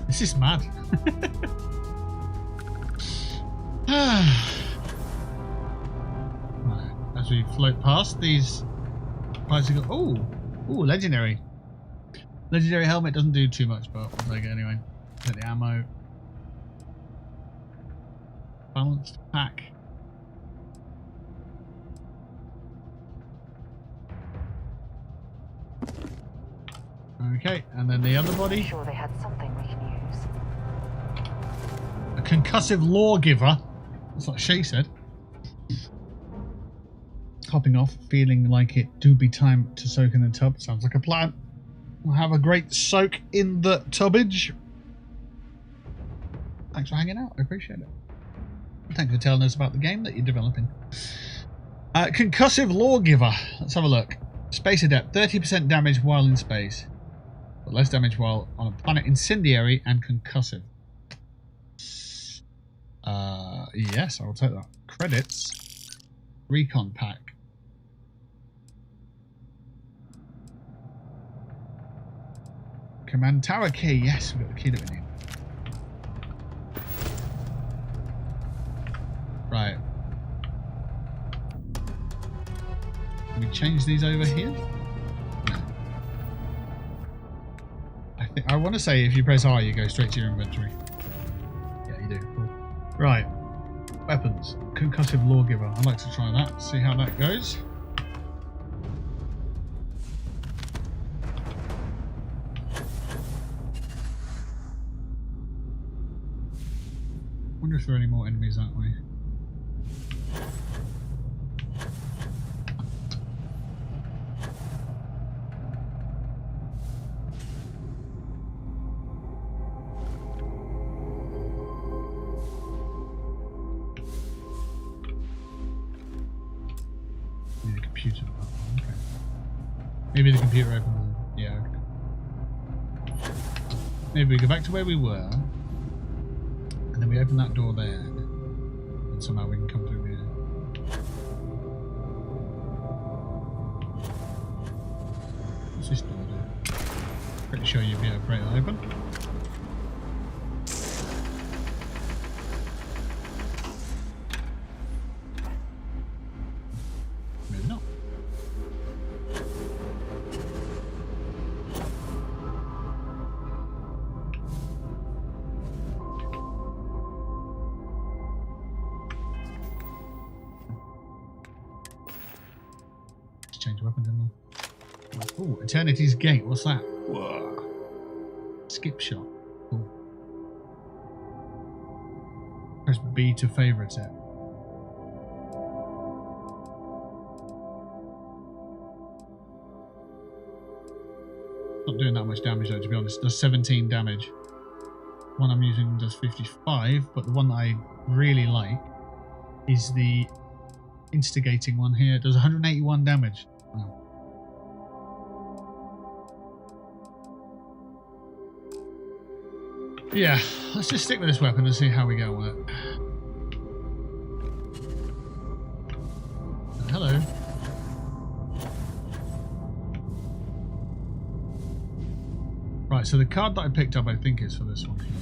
This is mad. Right, as we float past these bicycle. Oh, legendary. Legendary helmet doesn't do too much, but we'll take it anyway. Get the ammo. Balanced pack. Okay, and then the other body. Sure they had something we can use. A concussive lawgiver. That's what she said. Hopping off, feeling like it do be time to soak in the tub. Sounds like a plan. We'll have a great soak in the tubbage. Thanks for hanging out. I appreciate it. Thanks for telling us about the game that you're developing. Concussive lawgiver. Let's have a look. Space adept. 30% damage while in space. But less damage while on a planet. Incendiary and concussive. Yes, I will take that. Credits. Recon pack. Command tower key. Yes, we've got the key that we need. Right. Can we change these over here? No. I want to say if you press R, you go straight to your inventory. Yeah, you do. Cool. Right. Weapons. Concussive lawgiver. I'd like to try that. See how that goes. Wonder if there are any more enemies that way. computer. Oh, okay. Maybe the computer opened. Yeah. Okay. Maybe we go back to where we were, and then we open that door there, and somehow we can come through here. What's this door do? Pretty sure you'd be able to break that open. Maybe not. Let's change weapons in there. Oh, Eternity's Gate. What's that? Whoa. Skip shot. Cool. Press B to favourite it. Not doing that much damage though, to be honest. It does 17 damage. The one I'm using does 55, but the one that I really like is the instigating one here. It does 181 damage. Wow. Yeah, let's just stick with this weapon and see how we go with it. Hello. Right, so the card that I picked up, I think, is for this one here.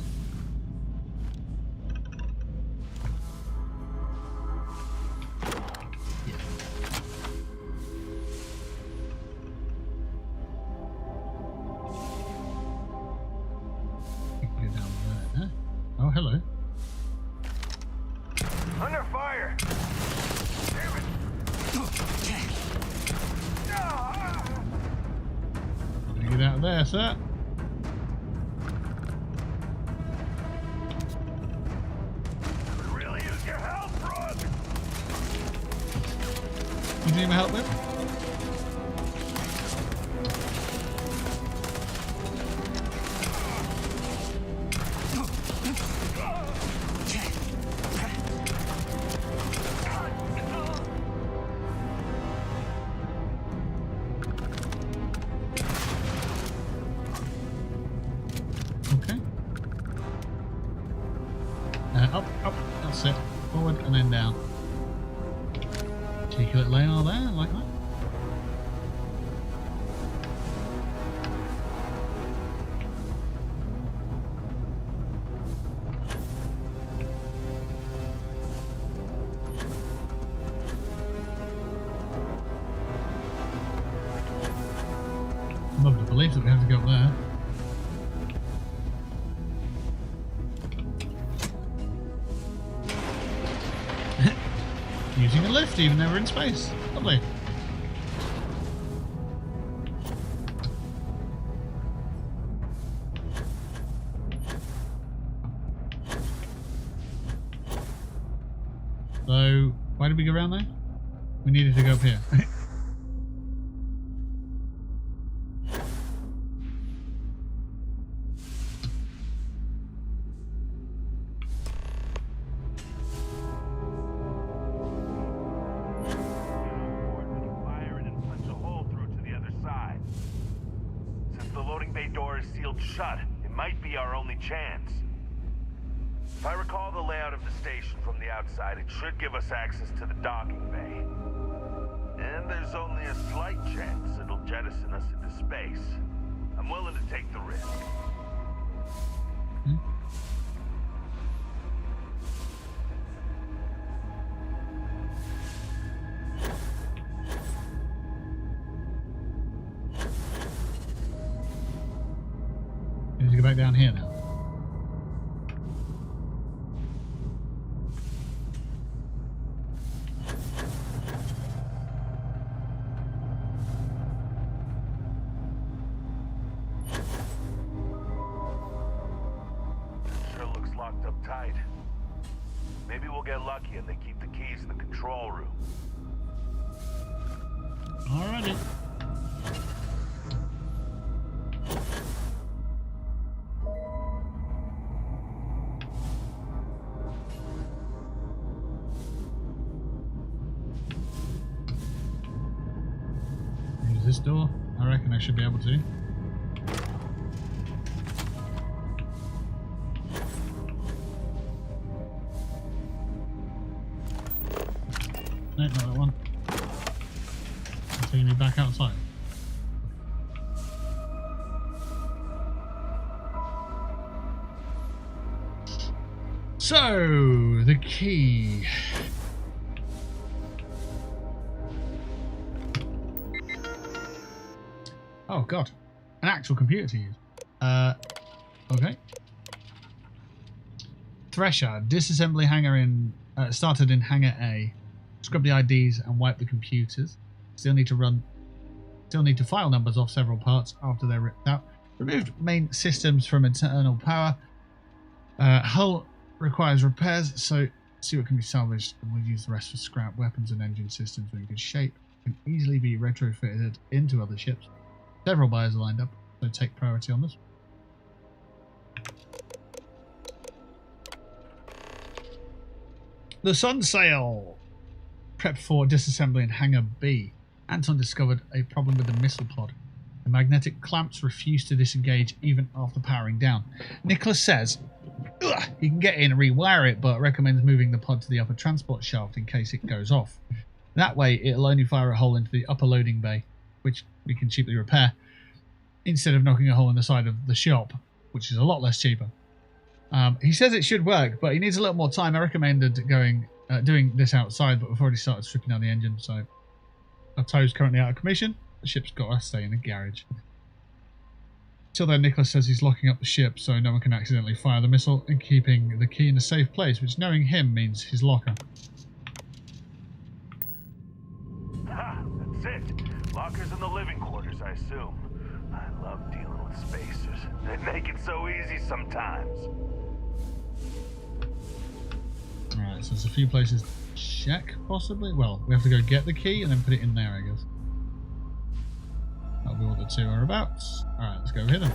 Oh, hello. Under fire! Damn it! Get out of there, sir. We really use your help, Rod! You need my help with? Up, that's it. Forward and then down. Cheeky little layer there, like that. Love to believe that we have to go up there. Using a lift even though we're in space. Lovely. So, why did we go around there? We needed to go up here. Shut. It might be our only chance. If I recall the layout of the station from the outside, it should give us access to the docking bay. And there's only a slight chance it'll jettison us into space. I'm willing to take the risk. We need to go back down here now. Sure looks locked up tight. Maybe we'll get lucky and they keep the keys in the control room. Alrighty. this door? I reckon I should be able to. No, not that one. It's taking me back outside. So, the key. Oh god, an actual computer to use. Okay. Thresher, disassembly hangar in, started in hangar A. Scrub the IDs and wipe the computers. Still need to file numbers off several parts after they're ripped out. Removed main systems from internal power. Hull requires repairs, so see what can be salvaged, and we'll use the rest for scrap. Weapons and engine systems are in good shape. Can easily be retrofitted into other ships. Several buyers are lined up, so take priority on this. The Sun Sail. Prep for disassembly in Hangar B. Anton discovered a problem with the missile pod. The magnetic clamps refuse to disengage even after powering down. Nicholas says he can get in and rewire it, but recommends moving the pod to the upper transport shaft in case it goes off. That way, it'll only fire a hole into the upper loading bay, which we can cheaply repair, instead of knocking a hole in the side of the shop, which is a lot less cheaper. He says it should work, but he needs a little more time. I recommended doing this outside, but we've already started stripping down the engine, so our tow's currently out of commission. The ship's got to stay in the garage. Till then, Nicholas says he's locking up the ship so no one can accidentally fire the missile and keeping the key in a safe place, which, knowing him, means his locker. Ha! That's it. Lockers in the living quarters, I assume. I love dealing with spacers. They make it so easy sometimes. Alright, so there's a few places to check, possibly. Well, we have to go get the key and then put it in there, I guess. That'll be what the two are about. Alright, let's go over here then.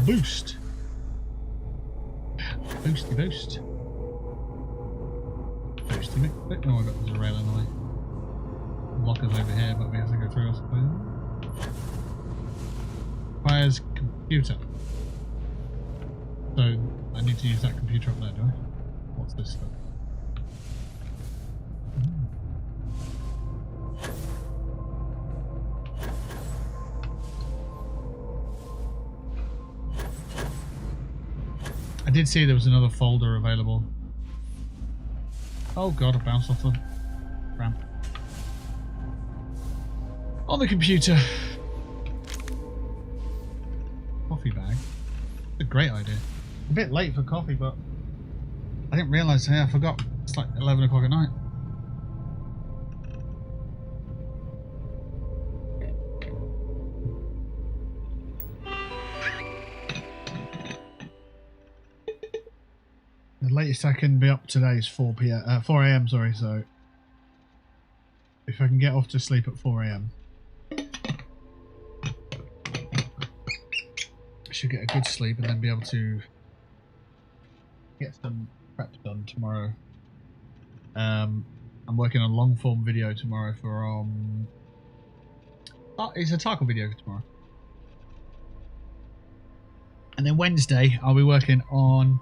Boost! Boosty boost. Boosty me. Oh, there's a rail in the way. Locker's over here, but we have to go through, I suppose. Fires computer. So, I need to use that computer up there, do I? What's this stuff? I did see there was another folder available. Oh god, I bounced off the ramp. On the computer. Coffee bag. It's a great idea. A bit late for coffee, but I didn't realise. Hey, I forgot. It's like 11 o'clock at night. The latest I can be up today is 4 a.m. Sorry, so if I can get off to sleep at 4 a.m. I should get a good sleep and then be able to get some prep done tomorrow. I'm working on a long form video tomorrow for it's a tackle video for tomorrow. And then Wednesday I'll be working on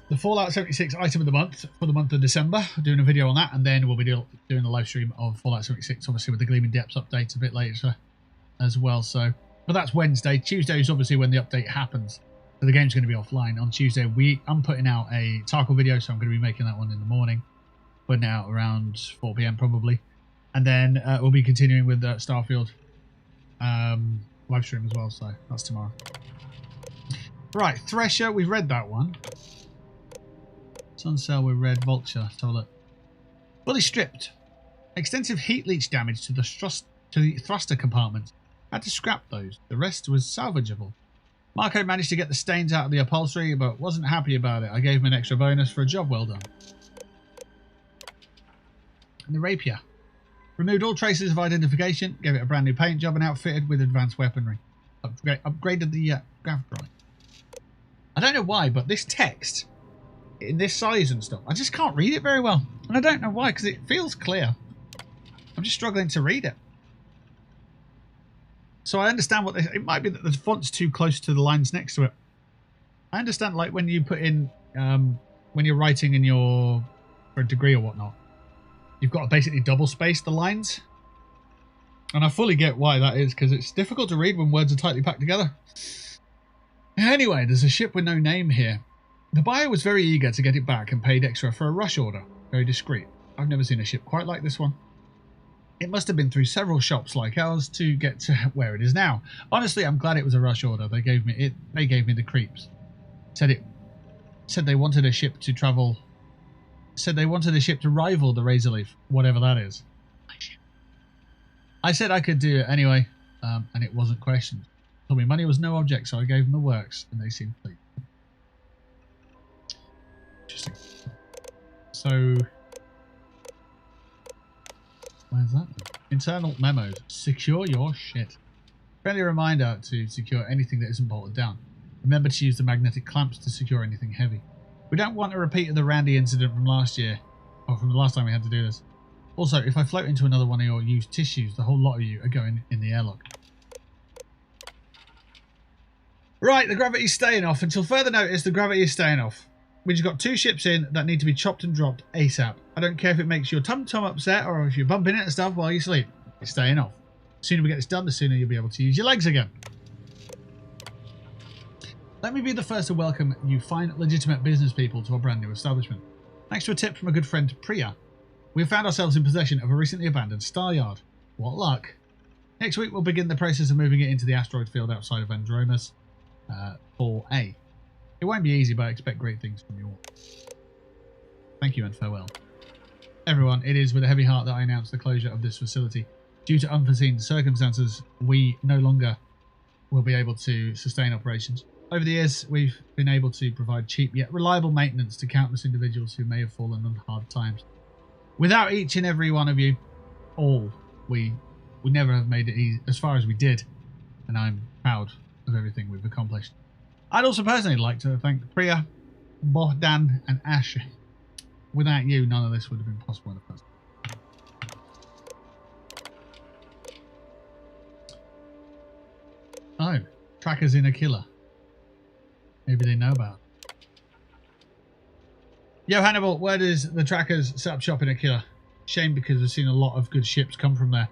the Fallout 76 item of the month for the month of December, doing a video on that, and then we'll be doing a live stream of Fallout 76, obviously with the Gleaming Depths update a bit later as well. So, but that's Wednesday. Tuesday is obviously when the update happens, so the game's going to be offline. On Tuesday, I'm putting out a Tarkle video, so I'm going to be making that one in the morning, putting it out around 4 p.m. probably, and then we'll be continuing with the Starfield live stream as well. So that's tomorrow. Right, Thresher, we've read that one. Sunsail with Red Vulture. Let's have a look. Fully stripped. Extensive heat leach damage to the thruster compartment. Had to scrap those. The rest was salvageable. Marco managed to get the stains out of the upholstery, but wasn't happy about it. I gave him an extra bonus for a job well done. And the Rapier. Removed all traces of identification. Gave it a brand new paint job and outfitted with advanced weaponry. Upgraded the graphic drive. I don't know why, but this text in this size and stuff, I just can't read it very well. And I don't know why, because it feels clear. I'm just struggling to read it. So I understand what it might be that the font's too close to the lines next to it. I understand, like, when you put in, when you're writing in for a degree or whatnot, you've got to basically double space the lines. And I fully get why that is, because it's difficult to read when words are tightly packed together. Anyway, there's a ship with no name here. The buyer was very eager to get it back and paid extra for a rush order. Very discreet. I've never seen a ship quite like this one. It must have been through several shops like ours to get to where it is now. Honestly, I'm glad it was a rush order. They gave me the creeps. Said they wanted a ship to travel. Said they wanted a ship to rival the Razorleaf, whatever that is. I said I could do it anyway, and it wasn't questioned. Told me money was no object, so I gave them the works, and they seemed pleased. Interesting. So, where's that? Internal memos. Secure your shit. Friendly reminder to secure anything that isn't bolted down. Remember to use the magnetic clamps to secure anything heavy. We don't want a repeat of the Randy incident from last year, or from the last time we had to do this. Also, if I float into another one of your used tissues, the whole lot of you are going in the airlock. Right, the gravity's staying off. Until further notice, the gravity is staying off. We just got 2 ships in that need to be chopped and dropped ASAP. I don't care if it makes your tum-tum upset or if you're bumping into stuff while you sleep. It's staying off. The sooner we get this done, the sooner you'll be able to use your legs again. Let me be the first to welcome you fine, legitimate business people to our brand new establishment. Thanks to a tip from a good friend, Priya, we have found ourselves in possession of a recently abandoned star yard. What luck. Next week we'll begin the process of moving it into the asteroid field outside of Andromas 4A. It won't be easy, but I expect great things from you all. Thank you and farewell. Everyone, it is with a heavy heart that I announce the closure of this facility. Due to unforeseen circumstances, we no longer will be able to sustain operations. Over the years, we've been able to provide cheap yet reliable maintenance to countless individuals who may have fallen on hard times. Without each and every one of you, we would never have made it easy as far as we did, and I'm proud of everything we've accomplished. I'd also personally like to thank Priya, Bohdan, and Ash. Without you, none of this would have been possible in the first place. Oh, trackers in a killer. Maybe they know about it. Yo, Hannibal, where does the trackers set up shop in a killer? Shame, because I've seen a lot of good ships come from there.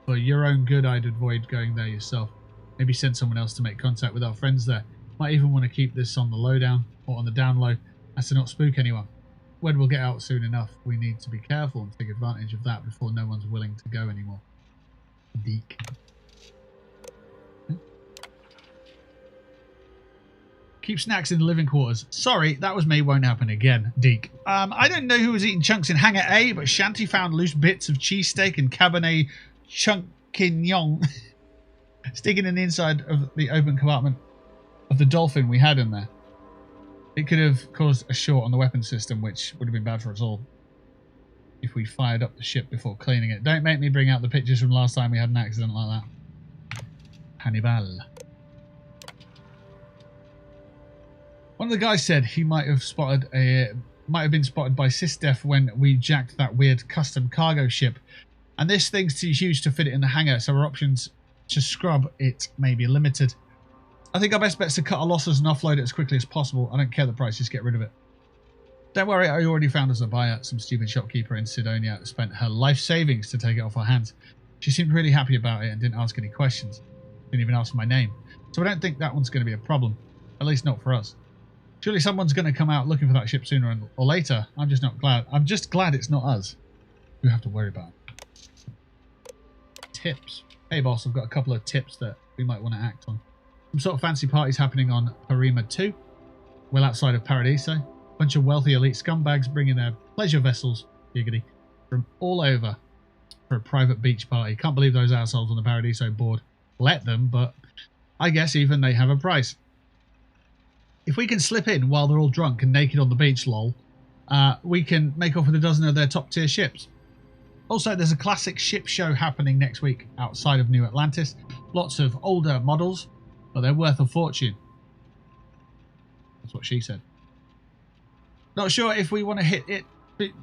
For your own good, I'd avoid going there yourself. Maybe send someone else to make contact with our friends there. Might even want to keep this on the lowdown, or on the down low, as to not spook anyone. Word will get out soon enough. We need to be careful and take advantage of that before no one's willing to go anymore. Deek. Keep snacks in the living quarters. Sorry, that was me. Won't happen again. Deke. I don't know who was eating chunks in Hangar A, but Shanty found loose bits of cheesesteak and Cabernet Chunquignon sticking in the inside of the open compartment of the Dolphin we had in there. It could have caused a short on the weapon system, which would have been bad for us all if we fired up the ship before cleaning it. Don't make me bring out the pictures from last time we had an accident like that. Hannibal. One of the guys said he might have been spotted by SysDef when we jacked that weird custom cargo ship. And this thing's too huge to fit it in the hangar, so our options to scrub it may be limited. I think our best bet's to cut our losses and offload it as quickly as possible. I don't care the price, just get rid of it. Don't worry, I already found us a buyer. Some stupid shopkeeper in Sidonia spent her life savings to take it off our hands. She seemed really happy about it and didn't ask any questions. Didn't even ask for my name. So I don't think that one's going to be a problem. At least not for us. Surely someone's going to come out looking for that ship sooner or later. I'm just glad it's not us who have to worry about it. Tips. Hey boss, I've got a couple of tips that we might want to act on. Some sort of fancy parties happening on Parima 2. Well outside of Paradiso. A bunch of wealthy elite scumbags bringing their pleasure vessels, giggity, from all over for a private beach party. Can't believe those assholes on the Paradiso board let them, but I guess even they have a price. If we can slip in while they're all drunk and naked on the beach, lol, we can make off with a dozen of their top tier ships. Also, there's a classic ship show happening next week outside of New Atlantis. Lots of older models, but they're worth a fortune. That's what she said. Not sure if we want to hit it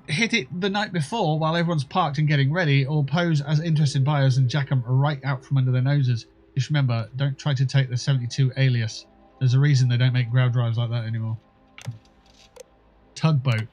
hit it the night before while everyone's parked and getting ready, or pose as interested buyers and jack them right out from under their noses. Just remember, don't try to take the 72 alias. There's a reason they don't make ground drives like that anymore. Tugboat.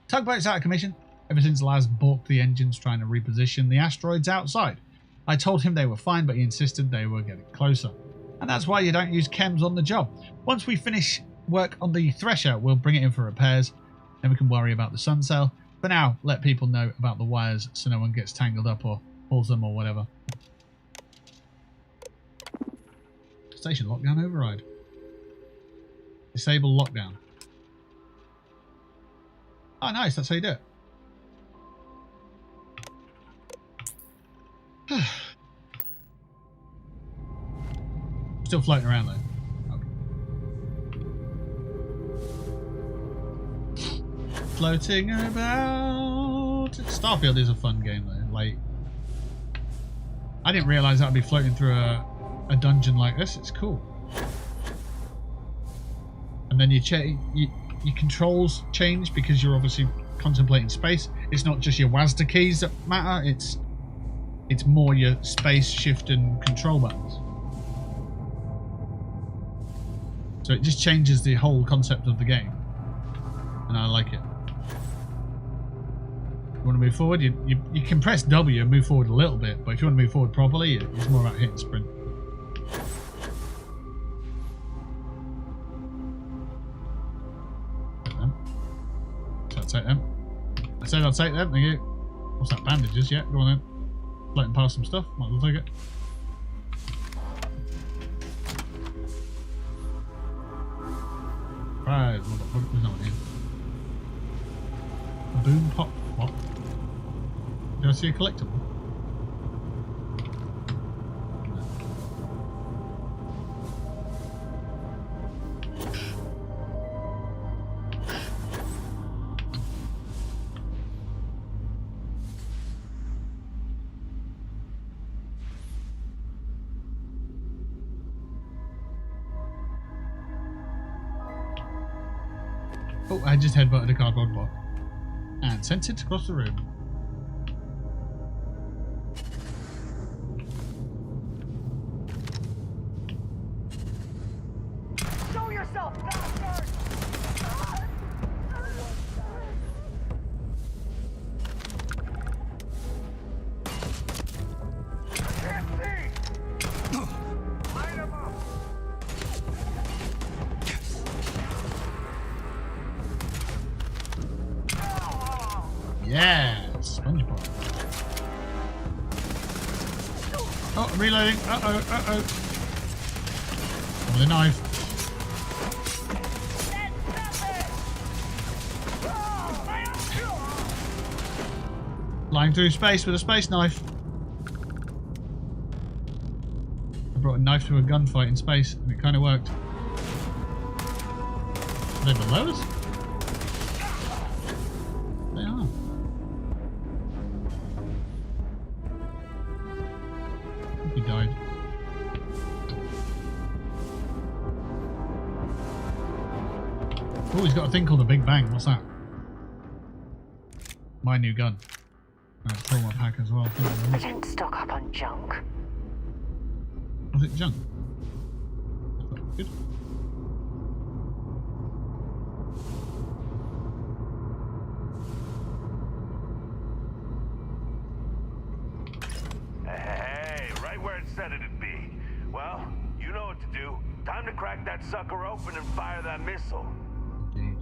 Tugboat's out of commission ever since Laz balked the engines trying to reposition the asteroids outside. I told him they were fine, but he insisted they were getting closer. And that's why you don't use chems on the job. Once we finish work on the Thresher, we'll bring it in for repairs. Then we can worry about the sun sail. For now, let people know about the wires so no one gets tangled up or pulls them or whatever. Station lockdown override. Disable lockdown. Oh, nice. That's how you do it. Still floating around though. Floating about. Starfield is a fun game though. Like, I didn't realise I'd be floating through a dungeon like this. It's cool. And then your controls change because you're obviously contemplating space. It's not just your WASD keys that matter. It's more your space, shift, and control buttons. So it just changes the whole concept of the game, and I like it. You want to move forward, you can press W and move forward a little bit, but if you want to move forward properly, it's more about hitting sprint. So I'll take them. I said I'll take them, thank you. What's that, bandages? Yeah, go on then. Floating past some stuff, might as well take it. Right, there's no one here. Boom pop. What? Do I see a collectible? Oh, I just headbutted a cardboard box and sent it across the room. Show yourself, bastard! Can't see! Light him up! Yeah, SpongeBob. Oh, I'm reloading. Uh-oh. With a knife. Flying through space with a space knife. I brought a knife to a gunfight in space, and it kind of worked. Are they below us? They are. He died. Oh, he's got a thing called a Big Bang. What's that? My new gun. Throw my pack as well. I didn't stock up on junk. Was it junk? Good. Hey, right where it said it'd be. Well, you know what to do. Time to crack that sucker open and fire that missile. Indeed.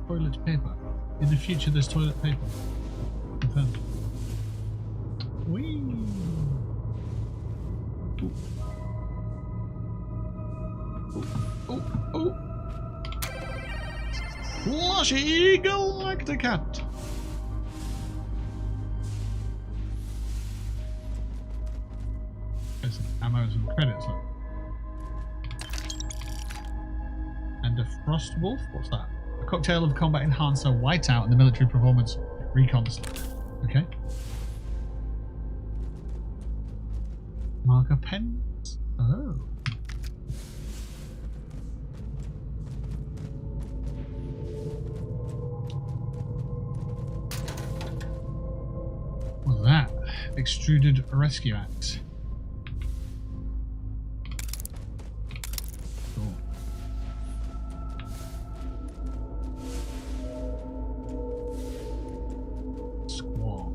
Toilet paper. In the future, there's toilet paper. Confirmed. Whee! Oh! Flashy Galacticat! There's some ammo and some credits. Look. And a Frost Wolf? What's that? A cocktail of combat enhancer, whiteout, and the military performance recon stuff. Okay. Marker pens. Oh. What's that? Extruded rescue axe. Cool. Squaw.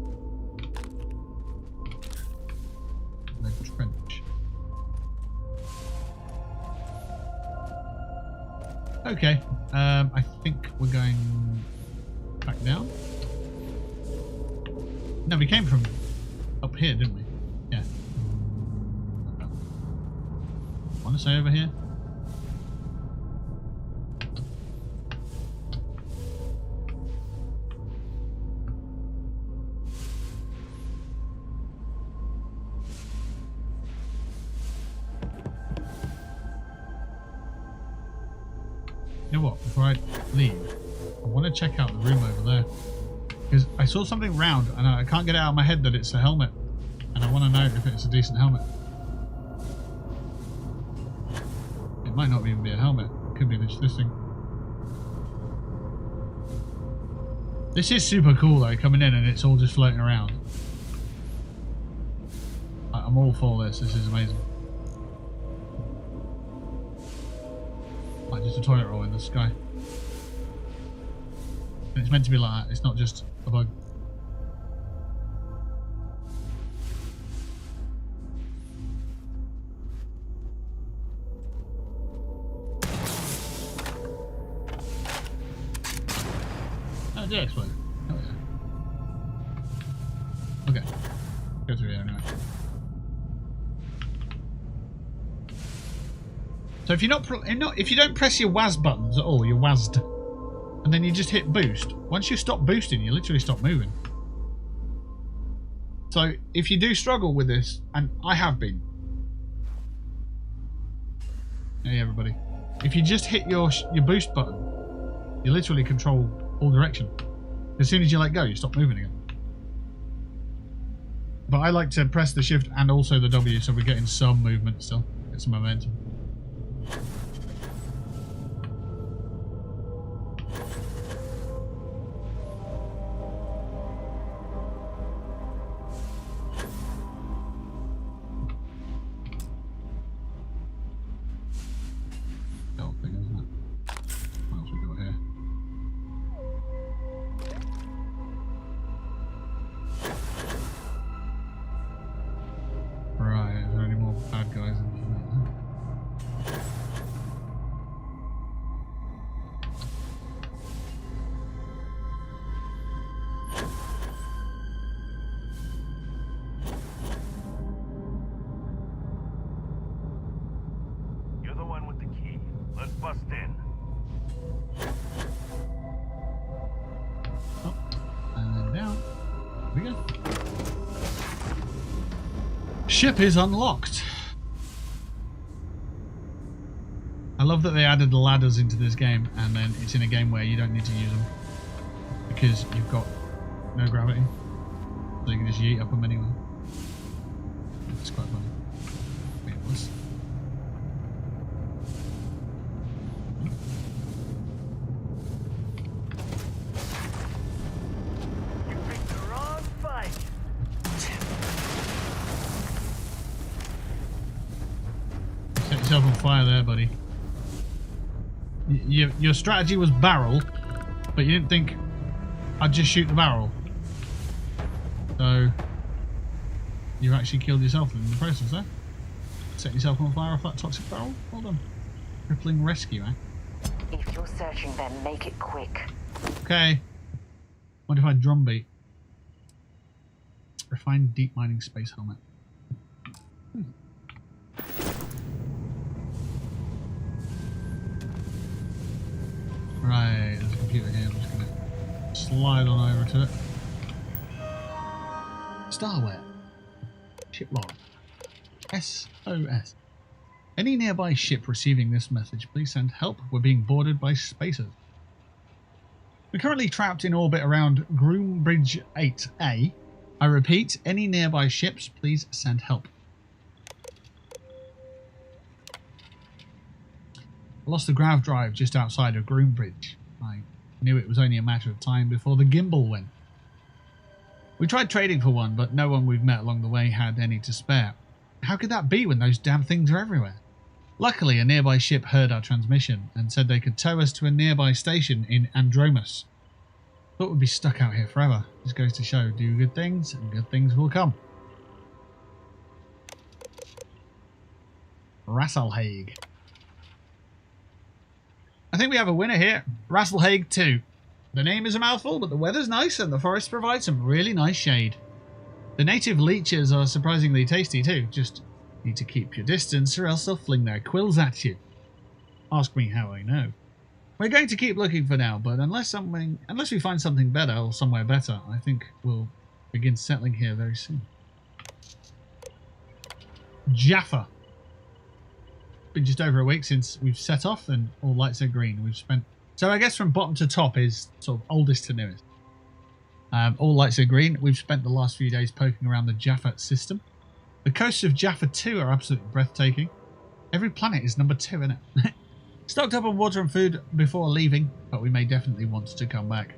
Red trench. Okay. I think we're going back down. No, we came from up here, didn't we? Yeah. Want to say over here? You know what? Before I leave, I want to check out the room over there. Because I saw something round and I can't get it out of my head that it's a helmet. And I want to know if it's a decent helmet. It might not even be a helmet. It could be this thing. This is super cool though, coming in and it's all just floating around. I'm all for this. This is amazing. Like just a toilet roll in the sky. And it's meant to be like that. It's not just a bug. Oh, it did explode. Oh yeah. Okay. Go through here anyway. So if you're if you don't press your WAS buttons at all, you're WAS'd. And then you just hit boost. Once you stop boosting, you literally stop moving. So if you do struggle with this, and I have been. Hey everybody. If you just hit your boost button, you literally control all direction. As soon as you let go, you stop moving again. But I like to press the shift and also the W so we're getting some movement still. Get some momentum. Ship is unlocked. I love that they added the ladders into this game and then it's in a game where you don't need to use them because you've got no gravity, so you can just yeet up them anyway. It's quite funny. Wait, what's... You picked the wrong fight. Set yourself on fire there, buddy. Your strategy was barrel, but you didn't think I'd just shoot the barrel. So you actually killed yourself in the process there. Set yourself on fire off that toxic barrel. Well done. Crippling rescue, eh? If you're searching, then make it quick. Okay. Modified drum beat. Refined deep mining space helmet. Right, there's a computer here. I'm just going to slide on over to it. Starware. Ship log. SOS. Any nearby ship receiving this message, please send help. We're being boarded by spacers. We're currently trapped in orbit around Groombridge 8A. I repeat, any nearby ships, please send help. I lost the grav drive just outside of Groombridge. I knew it was only a matter of time before the gimbal went. We tried trading for one, but no one we've met along the way had any to spare. How could that be when those damn things are everywhere? Luckily, a nearby ship heard our transmission and said they could tow us to a nearby station in Andromas. Thought we'd be stuck out here forever. Just goes to show, do good things and good things will come. Rasselhague. I think we have a winner here. Rasselhague 2. The name is a mouthful, but the weather's nice and the forest provides some really nice shade. The native leeches are surprisingly tasty too. Just need to keep your distance or else they'll fling their quills at you. Ask me how I know. We're going to keep looking for now, but unless we find something better or somewhere better, I think we'll begin settling here very soon. Jaffa. Been just over a week since we've set off and all lights are green. We've spent, so I guess from bottom to top is sort of oldest to newest. All lights are green. We've spent the last few days poking around the Jaffa system. The coasts of Jaffa 2 are absolutely breathtaking. Every planet is number 2, isn't it? Stocked up on water and food before leaving, but we may definitely want to come back.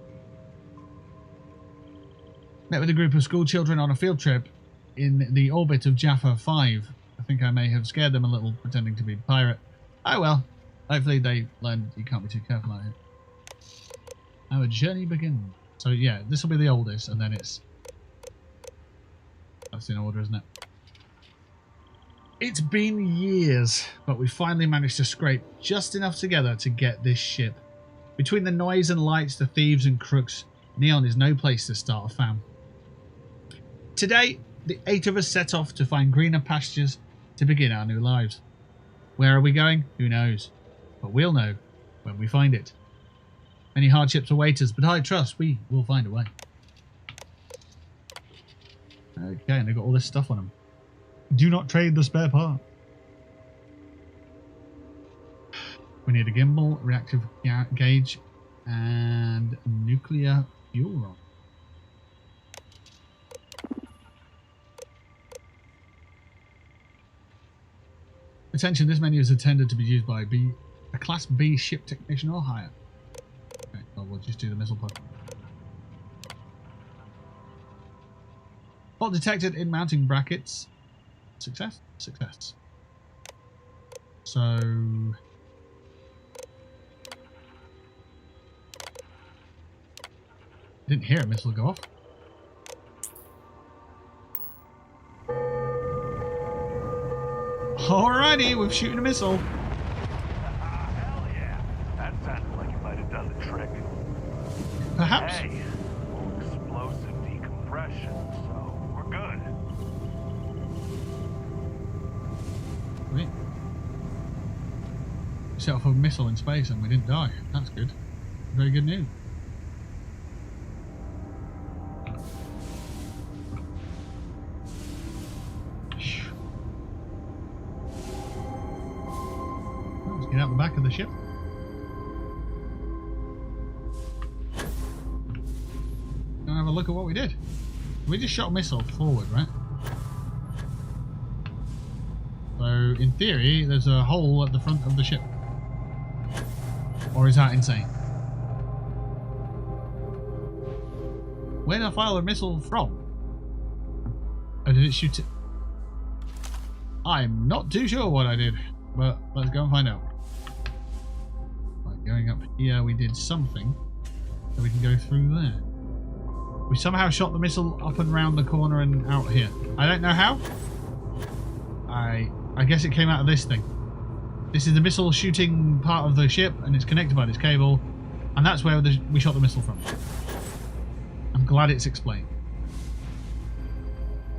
Met with a group of school children on a field trip in the orbit of Jaffa 5. I think I may have scared them a little pretending to be a pirate. Oh well, hopefully they learned you can't be too careful out here. Our journey begins. So yeah, this will be the oldest, and then it's... That's in order, isn't it? It's been years, but we finally managed to scrape just enough together to get this ship. Between the noise and lights, the thieves and crooks, Neon is no place to start a fam. Today, the 8 of us set off to find greener pastures to begin our new lives. Where are we going? Who knows? But we'll know when we find it. Many hardships await us, but I trust we will find a way. Okay, and they've got all this stuff on them. Do not trade the spare part. We need a gimbal, reactive gauge, and nuclear fuel rod. Attention, this menu is intended to be used by a Class B ship technician or higher. Okay, well, we'll just do the missile pod. Fault detected in mounting brackets. Success? Success. So... Didn't hear a missile go off. Alrighty, we're shooting a missile. Hell yeah. That sounded like it might have done the trick. Perhaps. Hey, explosive decompression, so we're good. Sweet. We set off a missile in space and we didn't die. That's good. Very good news. Let's get out the back of the ship. Gonna have a look at what we did. We just shot a missile forward, right? So, in theory, there's a hole at the front of the ship. Or is that insane? Where did I fire the missile from? Or did it shoot it? I'm not too sure what I did, but let's go and find out. Right, going up here, we did something, so we can go through there. We somehow shot the missile up and round the corner and out here. I don't know how. I guess it came out of this thing. This is the missile shooting part of the ship, and it's connected by this cable, and that's where we shot the missile from. I'm glad it's explained.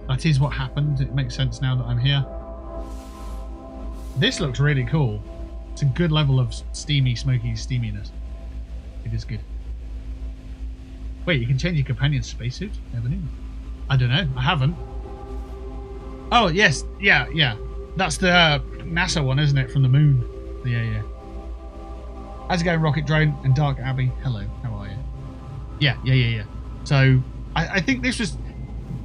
That is what happened. It makes sense now that I'm here. This looks really cool. It's a good level of steamy, smoky steaminess. It is good. Wait, you can change your companion's spacesuit? Never knew. I don't know. I haven't. Oh, yes. Yeah. That's the NASA one, isn't it? From the moon. Yeah. How's it going, Rocket Drone and Dark Abbey? Hello, how are you? Yeah. So, I think this was...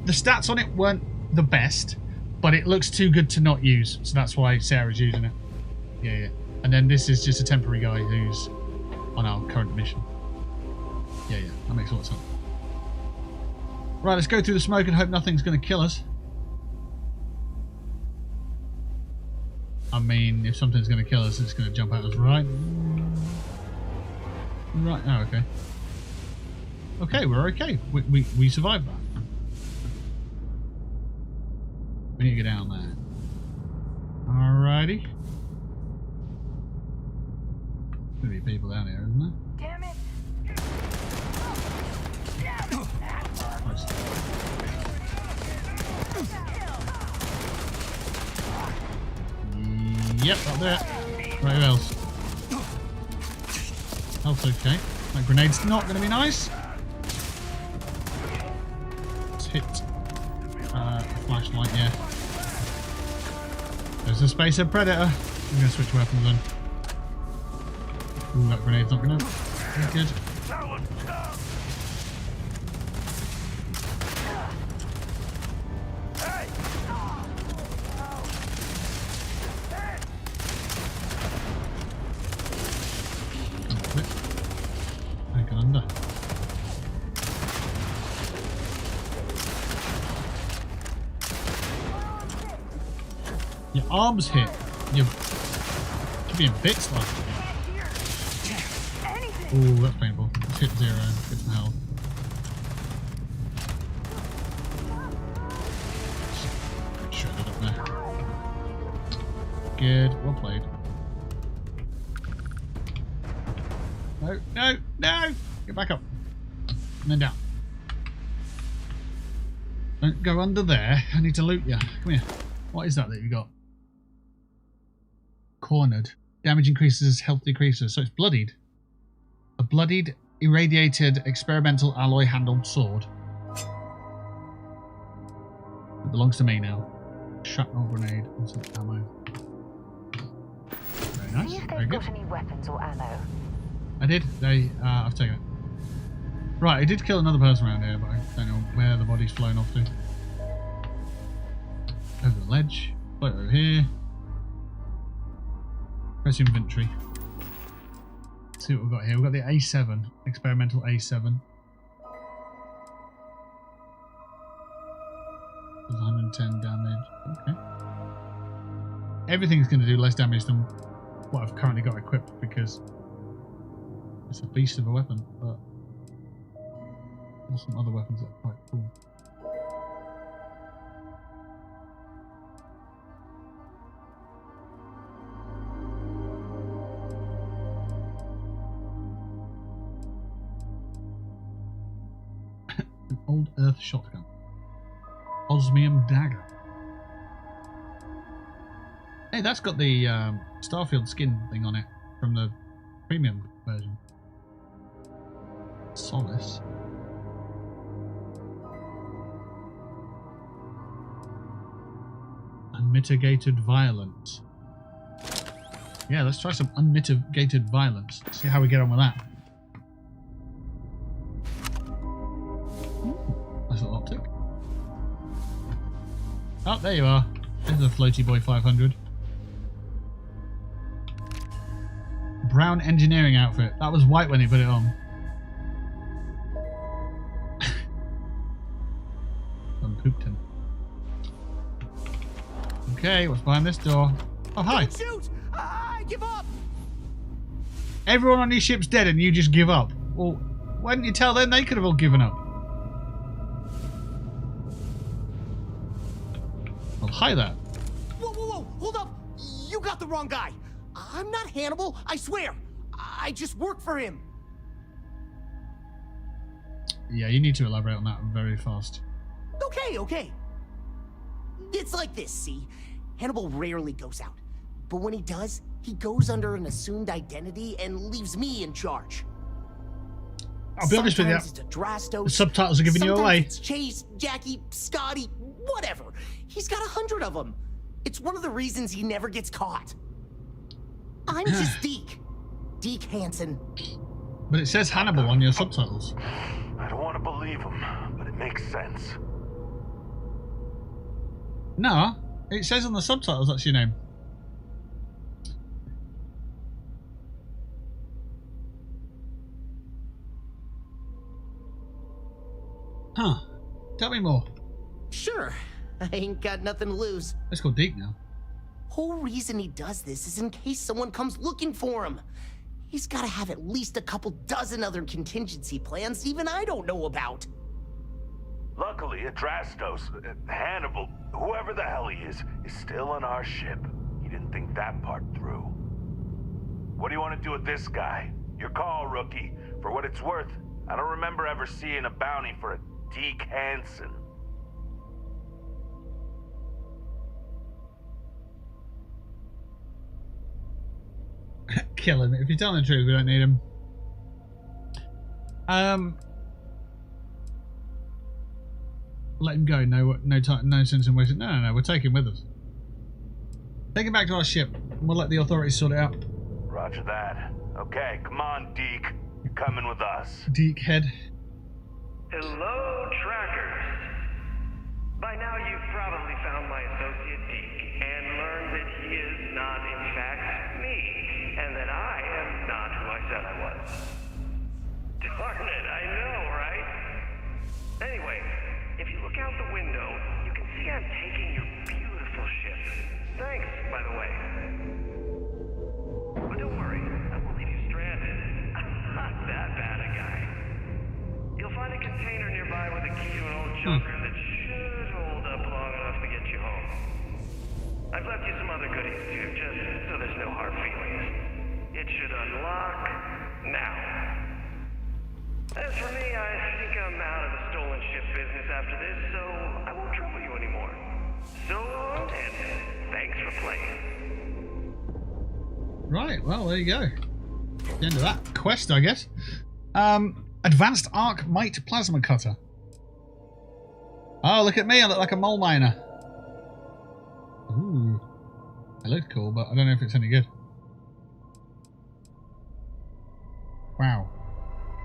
The stats on it weren't the best, but it looks too good to not use. So that's why Sarah's using it. Yeah. And then this is just a temporary guy who's on our current mission. Yeah, that makes a lot of sense. Right, let's go through the smoke and hope nothing's going to kill us. I mean, if something's going to kill us, it's going to jump at us, right? Right, oh, okay. Okay, we're okay. We survived that. We need to get down there. Alrighty. There's going to be people down here, isn't there? Damn it! Yep, up there. Right, who else? Health's okay. That grenade's not going to be nice. Let's hit flashlight, yeah. There's a spacer predator. I'm going to switch weapons then. Ooh, that grenade's not going to be good. Your arms hit. You're being bits like. Ooh, that's painful. Let's hit 0. Get some health. Shredded up there. Good. Well played. No! Get back up. And then down. Don't go under there. I need to loot you. Come here. What is that you got? Cornered. Damage increases, health decreases. So it's bloodied. A bloodied, irradiated, experimental alloy handled sword. It belongs to me now. Shrapnel grenade and some ammo. Very nice. Very good. Got any weapons or ammo? I did. I've taken it. Right, I did kill another person around here, but I don't know where the body's flown off to. Over the ledge. Float over here. Press inventory. Let's see what we've got here. We've got the A7. Experimental A7. Does 110 damage. Okay. Everything's going to do less damage than what I've currently got equipped because it's a beast of a weapon, but there's some other weapons that are quite cool. An old earth shotgun. Osmium dagger. Hey, that's got the Starfield skin thing on it from the premium version. Solace. Unmitigated violence. Yeah, let's try some unmitigated violence. See how we get on with that. Nice little optic. Oh, there you are. There's the Floaty Boy 500. Brown engineering outfit. That was white when he put it on. Unpooped him. Okay, what's behind this door? Oh, hi. Don't shoot! I give up! Everyone on your ship's dead and you just give up. Well, why didn't you tell them they could have all given up? Well, hi there. Whoa, hold up! You got the wrong guy. I'm not Hannibal, I swear. I just work for him. Yeah, you need to elaborate on that very fast. Okay. It's like this, see? Hannibal rarely goes out. But when he does, he goes under an assumed identity and leaves me in charge. I'll be honest with you. It's a Drastos, the subtitles are giving you away. It's Chase, Jackie, Scotty, whatever. He's got 100 of them. It's one of the reasons he never gets caught. I'm just Deke. Deke Hansen. But it says Hannibal on your subtitles. I don't want to believe him, but it makes sense. No, it says on the subtitles that's your name. Huh. Tell me more. Sure. I ain't got nothing to lose. Let's go deep now. Whole reason he does this is in case someone comes looking for him. He's got to have at least a couple dozen other contingency plans even I don't know about. Luckily, Adrastos, Hannibal, whoever the hell he is still on our ship. He didn't think that part through. What do you want to do with this guy? Your call, rookie. For what it's worth, I don't remember ever seeing a bounty for a Deke Hansen. Kill him. If you're telling the truth, we don't need him. Let him go. No sense in wasting. No. We'll take him with us. Take him back to our ship. And we'll let the authorities sort it out. Roger that. Okay, come on, Deke. You're coming with us. Deke head. Hello, trackers. By now you've probably found my associate Deke and learned that he is not, in fact, me, and that I am not who I said I was. Darn it, I know, right? Anyway, if you look out the window, you can see I'm taking your beautiful ship. Thanks, by the way. But don't worry, I won't leave you stranded. I'm not that bad a guy. You'll find a container nearby with a key to an old junker that should hold up long enough to get you home. I've left you some other goodies too, just so there's no hard feelings. It should unlock now. As for me, I think I'm out of the stolen ship business after this, so I won't trouble you anymore. So long, and thanks for playing. Right, well, there you go. The end of that quest, I guess. Advanced Arc Might Plasma Cutter. Oh, look at me, I look like a mole miner. Ooh. It looks cool, but I don't know if it's any good. Wow.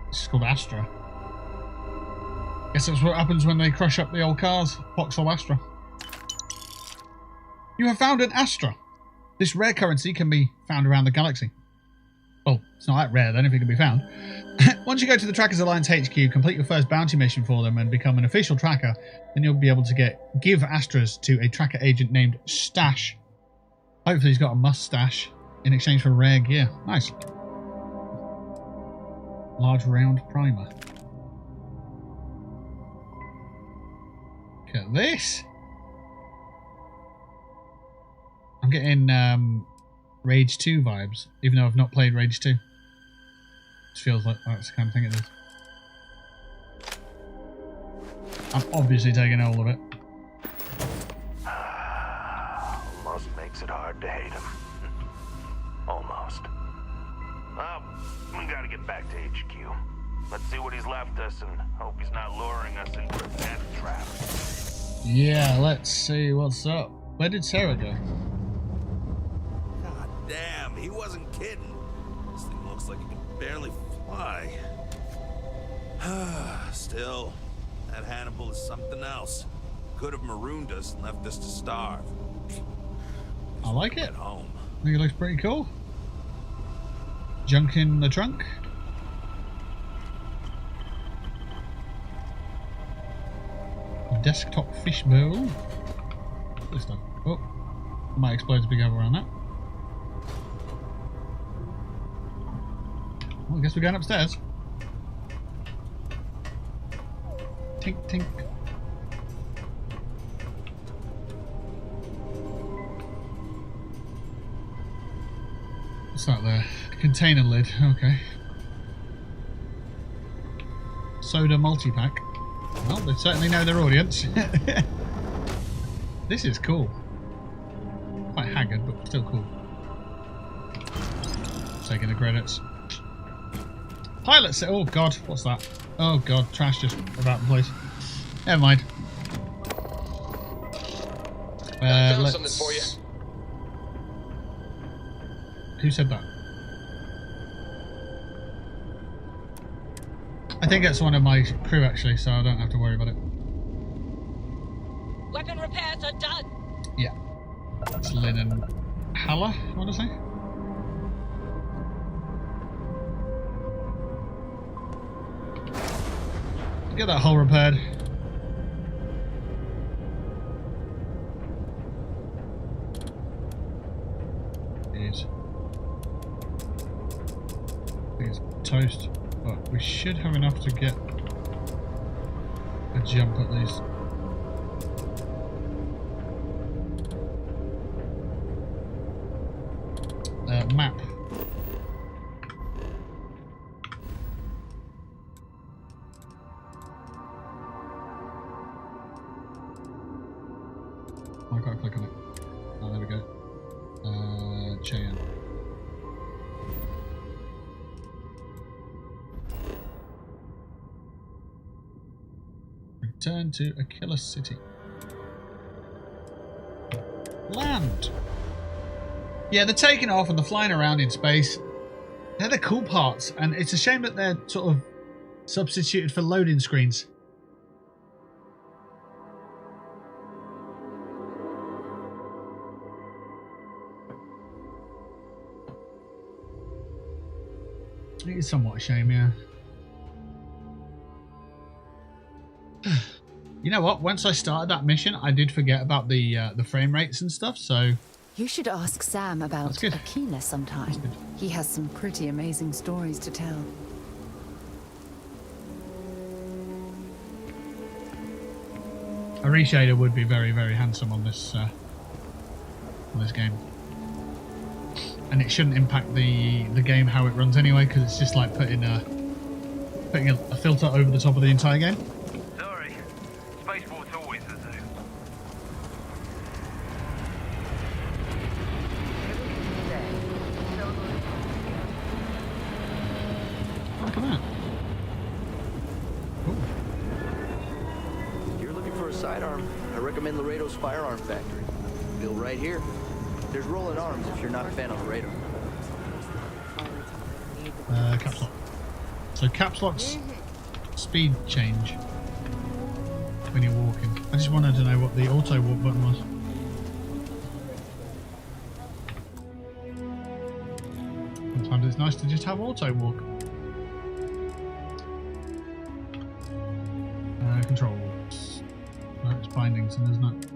This is called Astra. Guess that's what happens when they crush up the old cars. Voxel Astra. You have found an Astra. This rare currency can be found around the galaxy. Well, it's not that rare then if it can be found. Once you go to the Trackers Alliance HQ, complete your first bounty mission for them and become an official tracker, then you'll be able to give Astras to a tracker agent named Stash. Hopefully he's got a mustache in exchange for rare gear. Nice. Large round primer. Look at this. I'm getting Rage 2 vibes, even though I've not played Rage 2. It feels like that's the kind of thing it is. I'm obviously taking all of it. Almost makes it hard to hate him. Almost. Well, we gotta get back to HQ. Let's see what he's left us and hope he's not luring us into a death trap. Yeah, let's see what's up. Where did Sarah go? God damn, he wasn't kidding. This thing looks like it can barely fly. Still, that Hannibal is something else. Could have marooned us and left us to starve. I like it. Home. I think it looks pretty cool. Junk in the trunk. Desktop fish bowl. This stuff. Oh, might explode a big over around that. Well, I guess we're going upstairs. Tink, tink. What's that there? Container lid. Okay. Soda multi-pack. Well, they certainly know their audience. This is cool. Quite haggard, but still cool. Taking the credits. Pilot set. Oh god, what's that? Oh god, trash just about the place. Never mind. Let's... something for you. Who said that? I think that's one of my crew actually, so I don't have to worry about it. Weapon repairs are done. Yeah. It's Lynn and Halla, I want to say. Get that hull repaired. is. I think it's toast, but we should have enough to get a jump at least. Map. I gotta click on it. Oh, there we go. Cheyenne. Return to a killer city. Land! Yeah, they're taking off and they're flying around in space. They're the cool parts, and it's a shame that they're sort of substituted for loading screens. It is somewhat a shame, yeah. You know what? Once I started that mission, I did forget about the frame rates and stuff, so... You should ask Sam about Aquila sometime. He has some pretty amazing stories to tell. A reshader would be very, very handsome on this game, and it shouldn't impact the game how it runs anyway, because it's just like putting a filter over the top of the entire game. Sorry, spaceport's always the zoo. Look at that. If you're looking for a sidearm, I recommend Laredo's Firearm Factory. Built right here. There's rolling arms if you're not a fan of Laredo. Caps lock. So caps lock's speed change when you're walking. I just wanted to know what the auto walk button was. Sometimes it's nice to just have auto walk. Controls. No, it's bindings, and isn't it?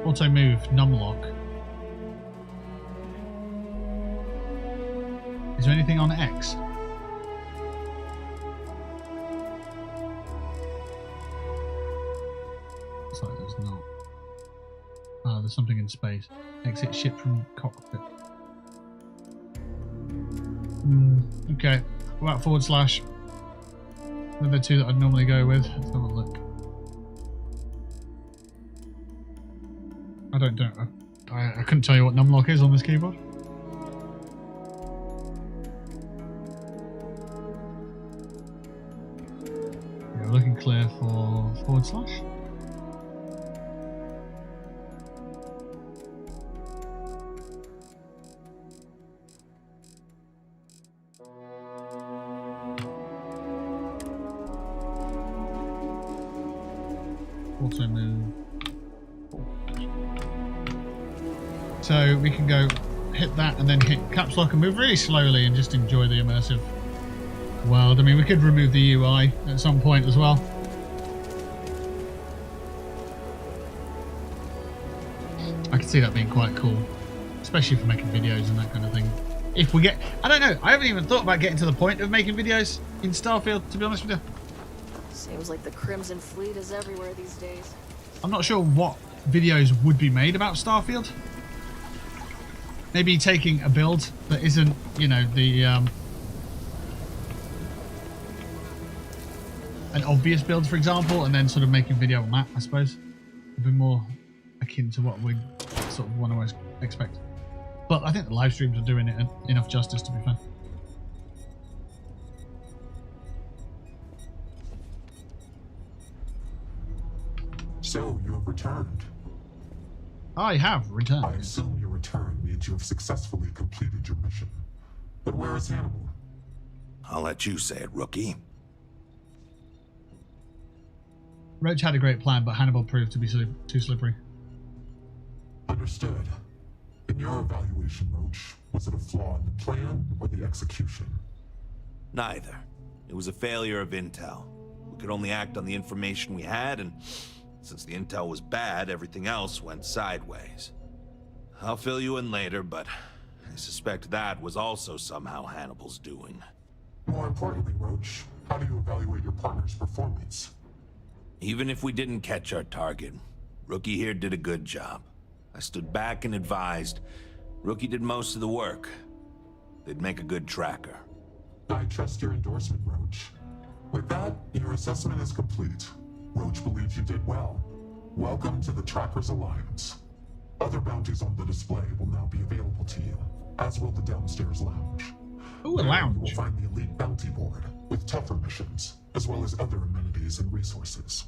Auto move, numlock. Is there anything on X? Looks like there's not. Ah, there's something in space. Exit ship from cockpit. Okay. What about forward slash? They're the two that I'd normally go with. Let's have a look. I couldn't tell you what numlock is on this keyboard. Yeah, we're looking clear for forward slash. Auto move. So we can go hit that and then hit caps lock and move really slowly and just enjoy the immersive world. I mean, we could remove the UI at some point as well. I could see that being quite cool, especially for making videos and that kind of thing. If we get, I don't know, I haven't even thought about getting to the point of making videos in Starfield, to be honest with you. Seems like the Crimson Fleet is everywhere these days. I'm not sure what videos would be made about Starfield. Maybe taking a build that isn't, you know, the an obvious build, for example, and then sort of making a video on that, I suppose. Would be more akin to what we sort of want to expect. But I think the live streams are doing it enough justice, to be fair. So, you have returned. I have returned. I assume your return means you have successfully completed your mission. But where is Hannibal? I'll let you say it, rookie. Roach had a great plan, but Hannibal proved to be too slippery. Understood. In your evaluation, Roach, was it a flaw in the plan or the execution? Neither. It was a failure of intel. We could only act on the information we had, and Since the intel was bad, everything else went sideways. I'll fill you in later, but I suspect that was also somehow Hannibal's doing. More importantly, Roach, how do you evaluate your partner's performance? Even if we didn't catch our target, Rookie here did a good job. I stood back and advised. Rookie did most of the work. They'd make a good tracker. I trust your endorsement, Roach. With that, your assessment is complete. Roach believes you did well. Welcome to the Trackers Alliance. Other bounties on the display will now be available to you, as will the downstairs lounge. Ooh, a lounge. You will find the elite bounty board with tougher missions, as well as other amenities and resources.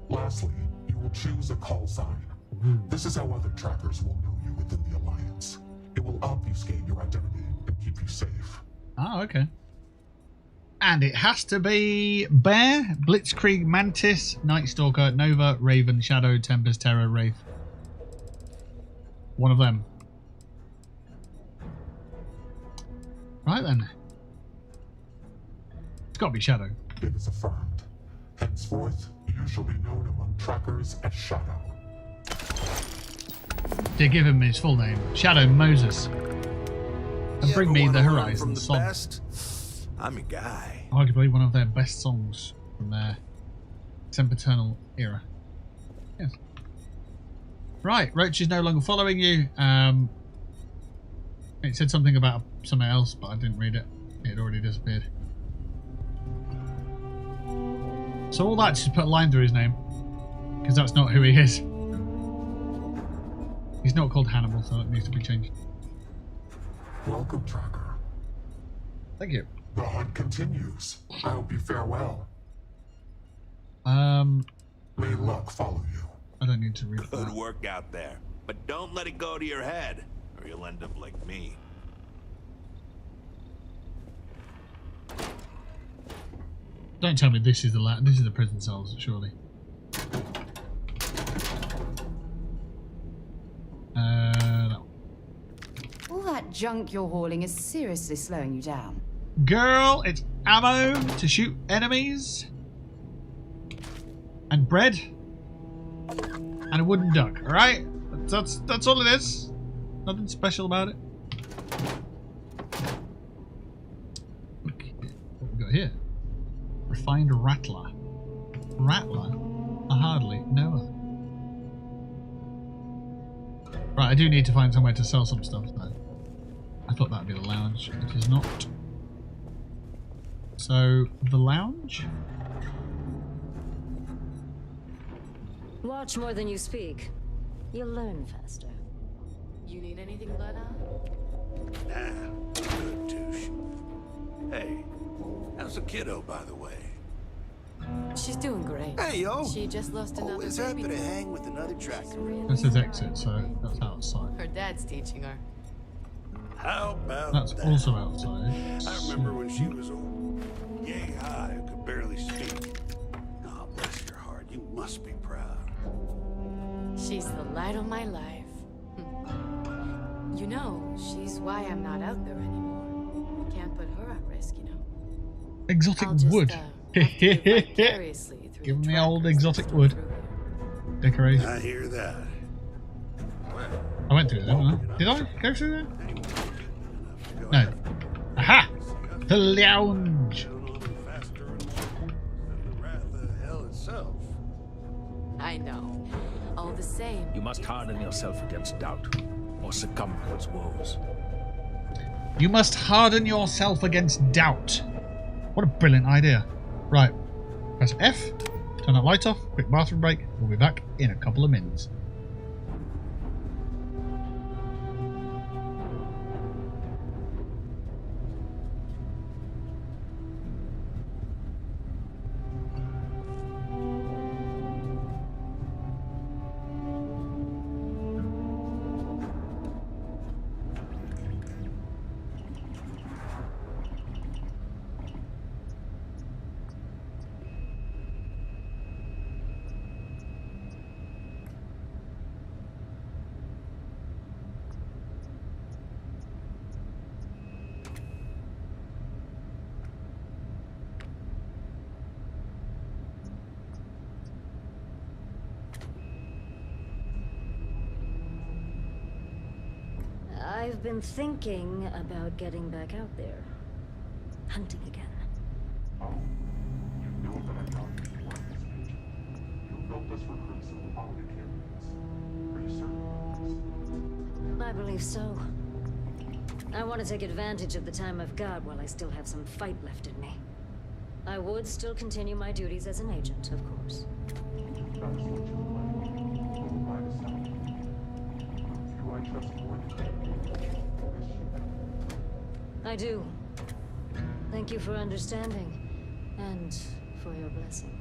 Lastly, you will choose a call sign. This is how other trackers will know you within the Alliance. It will obfuscate your identity and keep you safe. Oh, okay. And it has to be Bear, Blitzkrieg, Mantis, Night Stalker, Nova, Raven, Shadow, Tempest, Terror, Wraith. One of them. Right then. It's got to be Shadow. It is affirmed. Henceforth, you shall be known among trackers as Shadow. To give him his full name, Shadow Moses. And bring me the Horizon song. Best? I'm your guy. Arguably one of their best songs from their Sempiternal era. Yes. Right, Roach is no longer following you. It said something about something else, but I didn't read it. It had already disappeared. So all that just put a line through his name, because that's not who he is. He's not called Hannibal, so it needs to be changed. Welcome, Tracker. Thank you. The hunt continues. I hope you fare well. May luck follow you. I don't need to read that. Good work out there. But don't let it go to your head, or you'll end up like me. Don't tell me this is the prison cells, surely. No. All that junk you're hauling is seriously slowing you down. Girl, it's ammo to shoot enemies. And bread. And a wooden duck, alright? That's all it is. Nothing special about it. Okay, what we got here? Refined rattler. Rattler? I hardly know. Right, I do need to find somewhere to sell some stuff though. I thought that'd be the lounge. It is not. So, the lounge? Watch more than you speak. You'll learn faster. You need anything, Lena? Nah, good douche. Hey, how's the kiddo, by the way? She's doing great. Hey, yo. She just lost another Always baby. happy to hang with another tracker. This is exit, so that's outside. Her dad's teaching her. How about That's that? also outside. I remember when she was old, yay high, and could barely speak. Oh, bless your heart. You must be proud. She's the light of my life. You know, she's why I'm not out there anymore. Can't put her at risk, you know. Exotic I'll just, wood. vicariously through Give the me old trackers exotic that's wood. through here. Decoration. I hear that. I went through there, didn't I? Did I go through there? No. Aha! The lounge! I know. All the same. You must harden yourself against doubt, or succumb to its woes. You must harden yourself against doubt. What a brilliant idea. Right. Press F. Turn that light off. Quick bathroom break. We'll be back in a couple of minutes. I've been thinking about getting back out there. Hunting again. Oh, you know that I got you twice. You helped us recruit some quality candidates. Are you certain of this? I believe so. I want to take advantage of the time I've got while I still have some fight left in me. I would still continue my duties as an agent, of course. That's what you like. Go by the sound. You I trust more than you. I do. Thank you for understanding, and for your blessing.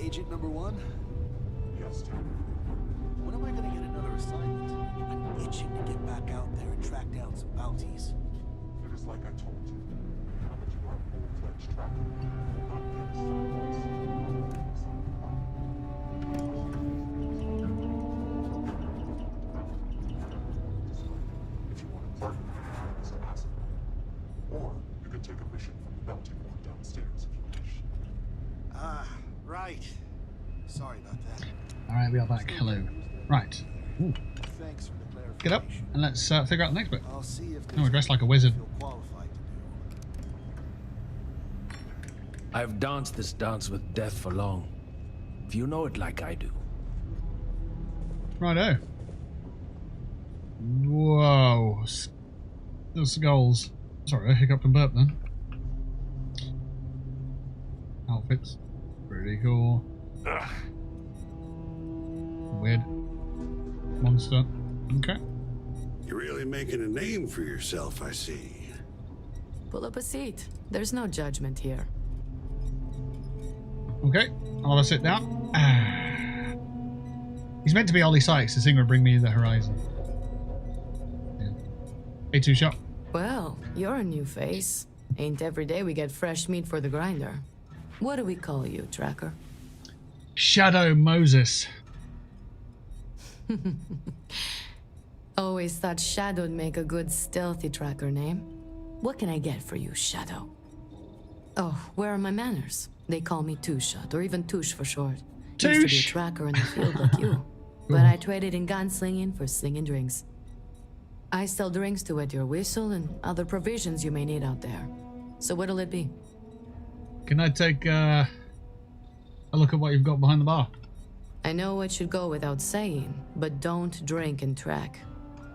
Agent number one? Yes, Tim. When am I gonna get another assignment? I'm itching to get back out there and track down some bounties. It is like I told you. Now that you are a full-fledged tracker, you will not get assignments. If you want to partner with me as a passenger, or you can take a mission from the bounty board downstairs if you wish. Ah, right. Sorry about that. Alright, we are back. Hello. Right. Ooh. Thanks for the clarification. Get up and let's figure out the next bit. I'll see if Oh, we're dressed like a wizard. I've danced this dance with death for long. If you know it like I do. Righto. Whoa. The skulls. Sorry, I hiccuped and burped then. Outfits. Pretty cool. Ugh. Weird. Monster. Okay. You're really making a name for yourself, I see. Pull up a seat. There's no judgment here. Okay. I'll have a sit down. He's meant to be Ollie Sykes, the singer Bring Me the Horizon. Yeah. Hey, Two Shot. Well, you're a new face. Ain't every day we get fresh meat for the grinder. What do we call you, Tracker? Shadow Moses. Always thought Shadow'd make a good stealthy tracker name. What can I get for you, Shadow? Oh, where are my manners? They call me Two-Shot, or even Touche for short. Used to be a tracker in the field like you. But I traded in gunslinging for slinging drinks. I sell drinks to wet your whistle and other provisions you may need out there. So what'll it be? Can I take a look at what you've got behind the bar? I know it should go without saying, but don't drink and track.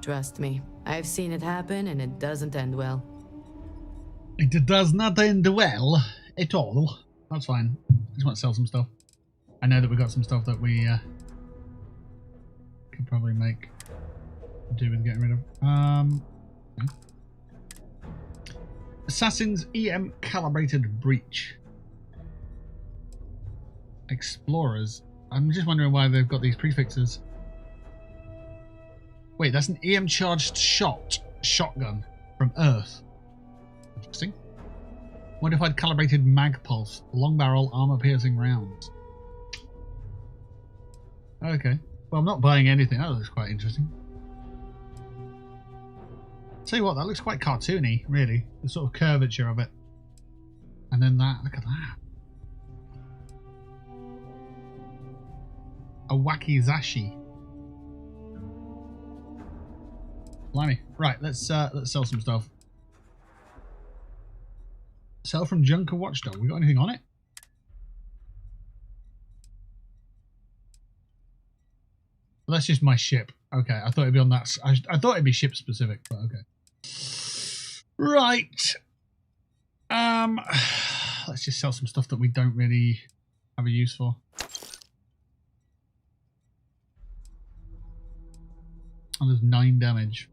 Trust me, I've seen it happen and it doesn't end well. It does not end well at all. That's fine. I just want to sell some stuff. I know that we've got some stuff that we could probably make do with getting rid of. Okay. Assassin's EM Calibrated Breach. Explorers. I'm just wondering why they've got these prefixes. Wait, that's an EM charged shotgun from Earth. Interesting. Modified calibrated mag pulse, long barrel, armor piercing rounds. Okay. Well, I'm not buying anything. That looks quite interesting. Tell you what, that looks quite cartoony, really. The sort of curvature of it. And then that, look at that. A wakizashi. Blimey. Right, let's sell some stuff. Sell from Junker Watchdog. We got anything on it? Well, that's just my ship. Okay, I thought it'd be on that. I thought it'd be ship specific, but okay. Right. Let's just sell some stuff that we don't really have a use for. And there's 9 damage.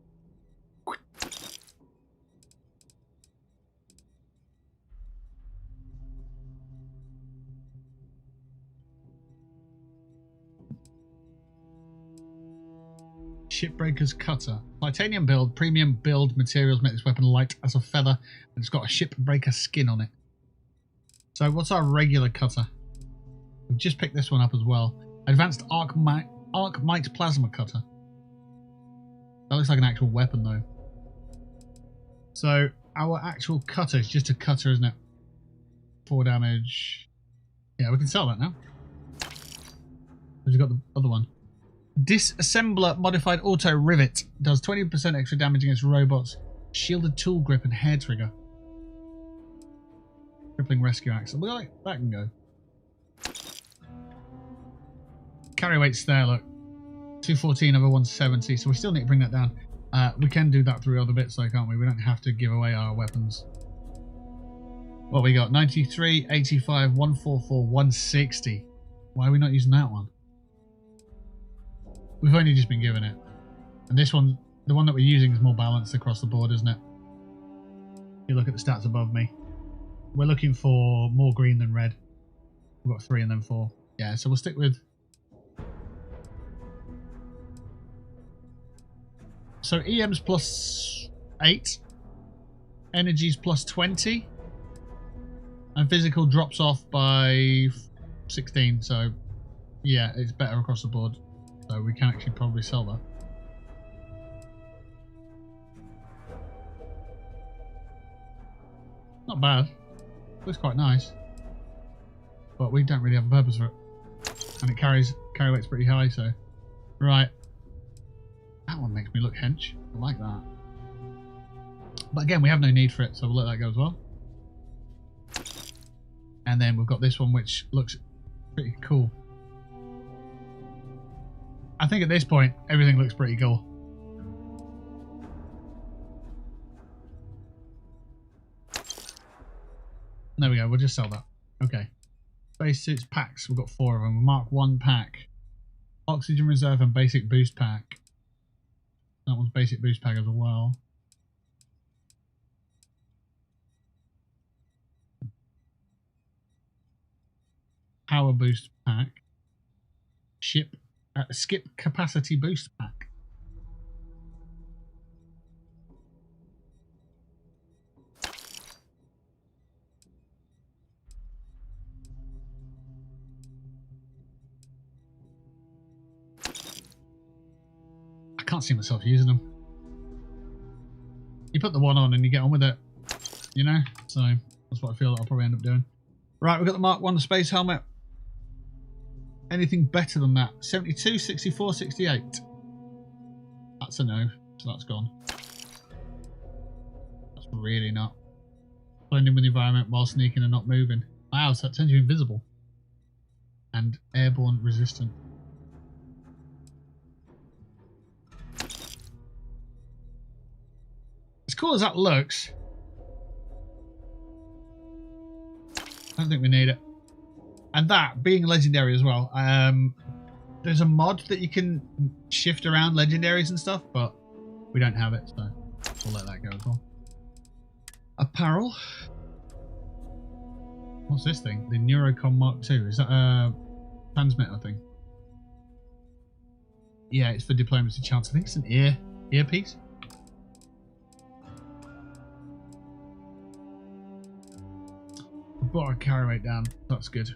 Shipbreaker's Cutter. Titanium build, premium build materials make this weapon light as a feather, and it's got a shipbreaker skin on it. So what's our regular cutter? We've just picked this one up as well. Advanced Arcmite Plasma Cutter. That looks like an actual weapon though. So our actual cutter is just a cutter, isn't it? 4 damage. Yeah, we can sell that now. We've got the other one. Disassembler Modified Auto Rivet. Does 20% extra damage against robots. Shielded Tool Grip and Hair Trigger. Crippling Rescue Axe. Look like that can go. Carry weight's there, look. 214 over 170, so we still need to bring that down. We can do that through other bits though, can't we? We don't have to give away our weapons. What we got? 93, 85, 144, 160. Why are we not using that one? We've only just been given it. And this one, the one that we're using is more balanced across the board, isn't it? You look at the stats above me. We're looking for more green than red. We've got 3 and then 4. Yeah, so we'll stick with... So EM's plus 8. Energy's plus 20. And physical drops off by 16. So, yeah, it's better across the board. So we can actually probably sell that. Not bad. Looks quite nice. But we don't really have a purpose for it. And it carry weight's pretty high, so... Right. That one makes me look hench. I like that. But again, we have no need for it, so we'll let that go as well. And then we've got this one, which looks pretty cool. I think at this point, everything looks pretty cool. There we go, we'll just sell that. Okay. Spacesuits packs, we've got 4 of them. Mark 1 pack. Oxygen reserve and basic boost pack. That one's basic boost pack as well. Power boost pack. Skip capacity boost pack. I can't see myself using them. You put the one on and you get on with it, you know? So that's what I feel that I'll probably end up doing. Right, we've got the Mark 1 space helmet. Anything better than that? 72, 64, 68. That's a no, so that's gone. That's really not. Blending with the environment while sneaking and not moving. Wow, so that turns you invisible. And airborne resistant. As cool as that looks, I don't think we need it. And that being legendary as well. There's a mod that you can shift around legendaries and stuff, but we don't have it, so we'll let that go as well. Apparel. What's this thing? The Neurocom Mark II. Is that a transmitter thing? Yeah, it's for diplomacy chance. I think it's an earpiece. Brought our carry weight down. That's good.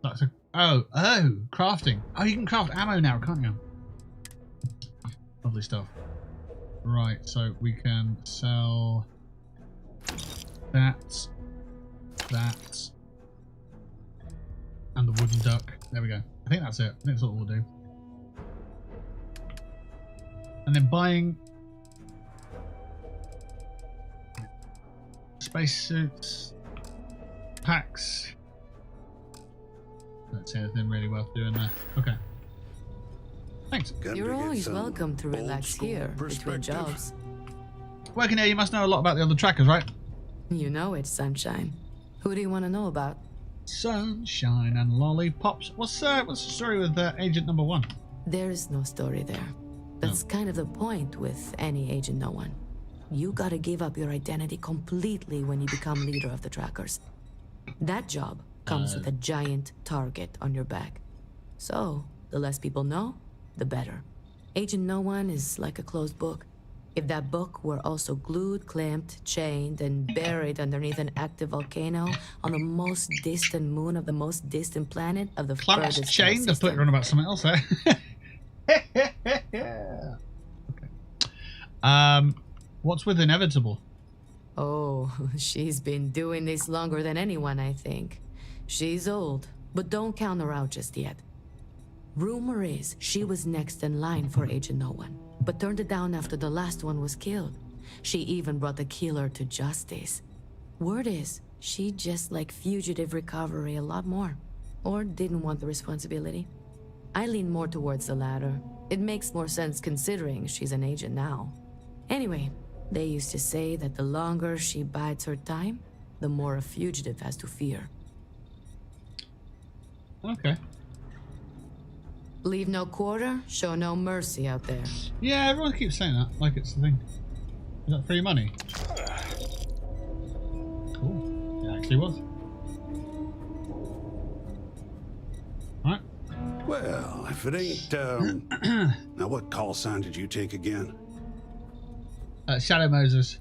That's a crafting. Oh, you can craft ammo now, can't you? Lovely stuff. Right, so we can sell that, and the wooden duck. There we go. I think that's it. I think that's what we'll do. And then buying spacesuits, packs. Don't see anything really worth doing there. Okay. Thanks. You're always welcome to relax here between jobs. Working here, you must know a lot about the other trackers, right? You know it, Sunshine. Who do you want to know about? Sunshine and lollipops. What's the story with Agent Number 1? There is no story there. That's kind of the point with any Agent No One. You gotta give up your identity completely when you become leader of the trackers. That job comes with a giant target on your back. So, the less people know, the better. Agent No One is like a closed book. If that book were also glued, clamped, chained, and buried underneath an active volcano on the most distant moon of the most distant planet of the furthest chained? I thought you were on about something else there. Okay. What's with Inevitable? Oh, she's been doing this longer than anyone, I think. She's old, but don't count her out just yet. Rumor is she was next in line for Agent No One, but turned it down after the last one was killed. She even brought the killer to justice. Word is, she just liked fugitive recovery a lot more, or didn't want the responsibility. I lean more towards the latter. It makes more sense considering she's an agent now. Anyway, they used to say that the longer she bides her time, the more a fugitive has to fear. Okay. Leave no quarter, show no mercy out there. Yeah, everyone keeps saying that, like it's the thing. Is that free money? Cool. It actually was. Alright. Well, if it ain't, now what call sign did you take again? Shadow Moses.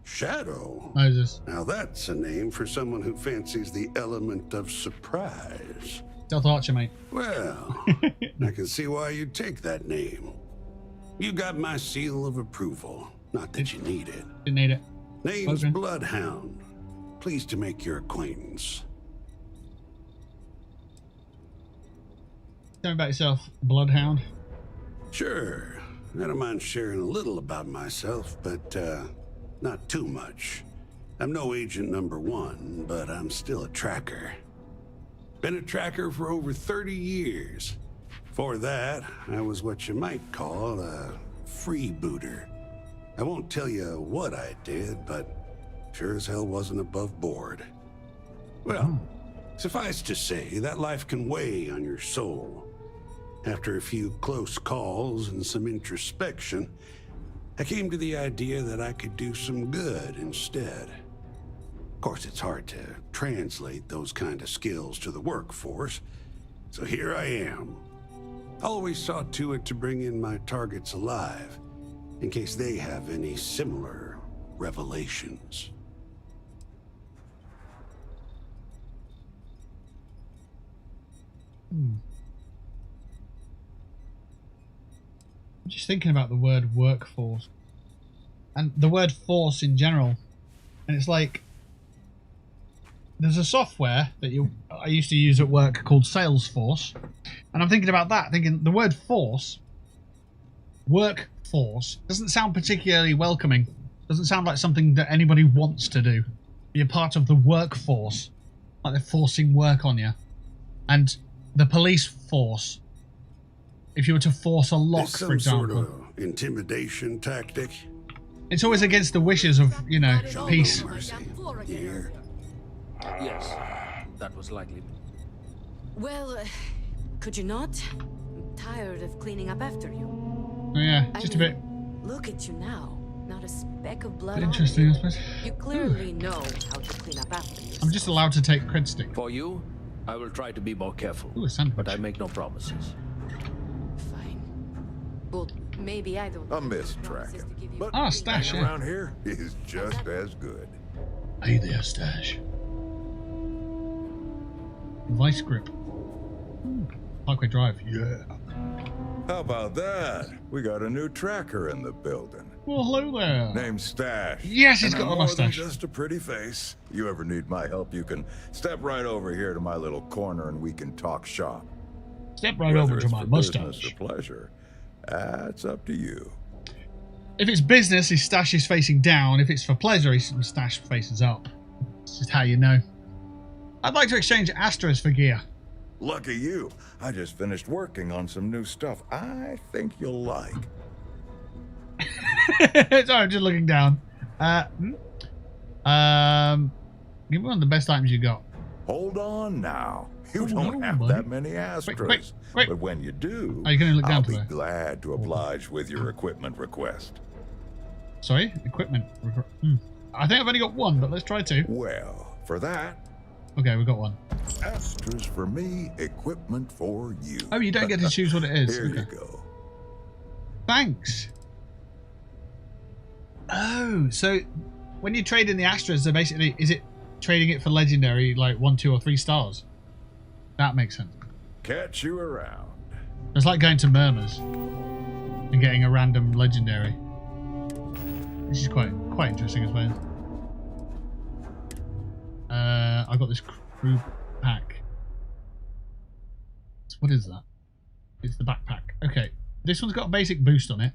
Shadow? Moses. Now that's a name for someone who fancies the element of surprise. Stealth Archer, mate. Well, I can see why you'd take that name. You got my seal of approval. Not that you need it. Didn't need it. Name's Bloodhound. Pleased to make your acquaintance. Tell me about yourself, Bloodhound. Sure. I don't mind sharing a little about myself, but not too much. I'm no Agent Number 1, but I'm still a tracker. Been a tracker for over 30 years. Before that, I was what you might call a freebooter. I won't tell you what I did, but sure as hell wasn't above board. Well, suffice to say, that life can weigh on your soul. After a few close calls and some introspection, I came to the idea that I could do some good instead. Of course, it's hard to translate those kind of skills to the workforce, so here I am. I always saw to it to bring in my targets alive, in case they have any similar revelations. I'm just thinking about the word workforce and the word force in general, and it's like there's a software that I used to use at work called Salesforce, and I'm thinking about that, thinking the word force, workforce, doesn't sound particularly welcoming. Doesn't sound like something that anybody wants to do. Be a part of the workforce, like they're forcing work on you. And the police force, if you were to force a lock, for example, sort of intimidation tactic. It's always against the wishes of, you know, peace. Here. Yes, that was likely. Well, could you not? I'm tired of cleaning up after you. Oh yeah, just a bit. Look at you now. Not a speck of blood. Interesting, I suppose. You clearly know how to clean up after you. I'm just allowed to take crit stick. For you, I will try to be more careful. Ooh, a sandwich. But I make no promises. Fine. Well, maybe I don't. I miss tracking. But Stash around here is just as good. Hey there, Stash. Vice grip. Parkway Drive. Yeah. How about that? We got a new tracker in the building. Well, hello there. Name's Stash. Yes, he's and got a more than mustache. just a pretty face. You ever need my help, you can step right over here to my little corner and we can talk shop. Step right over to my Business mustache. or pleasure, that's up to you. If it's business, his stash is facing down. If it's for pleasure, his stash faces up. It's just how you know. I'd like to exchange Astras for gear. Lucky you. I just finished working on some new stuff I think you'll like. Sorry, I'm just looking down. Give me one of the best items you got. Hold on now. You don't have that many Astras. But when you do, Are you going to look down I'll to be there? glad to oblige with your equipment request. Sorry? Equipment. I think I've only got one, but let's try two. Well, for that... Okay, we've got one. Astras for me, equipment for you. Oh, you don't get to choose what it is. Here Okay. you go. Thanks. Oh, so when you trade in the Astras, so basically, is it trading it for legendary, like 1, 2, or 3 stars? That makes sense. Catch you around. It's like going to Murmurs and getting a random legendary. This is quite interesting as well. I got this crew pack. So what is that? It's the backpack. Okay, this one's got a basic boost on it.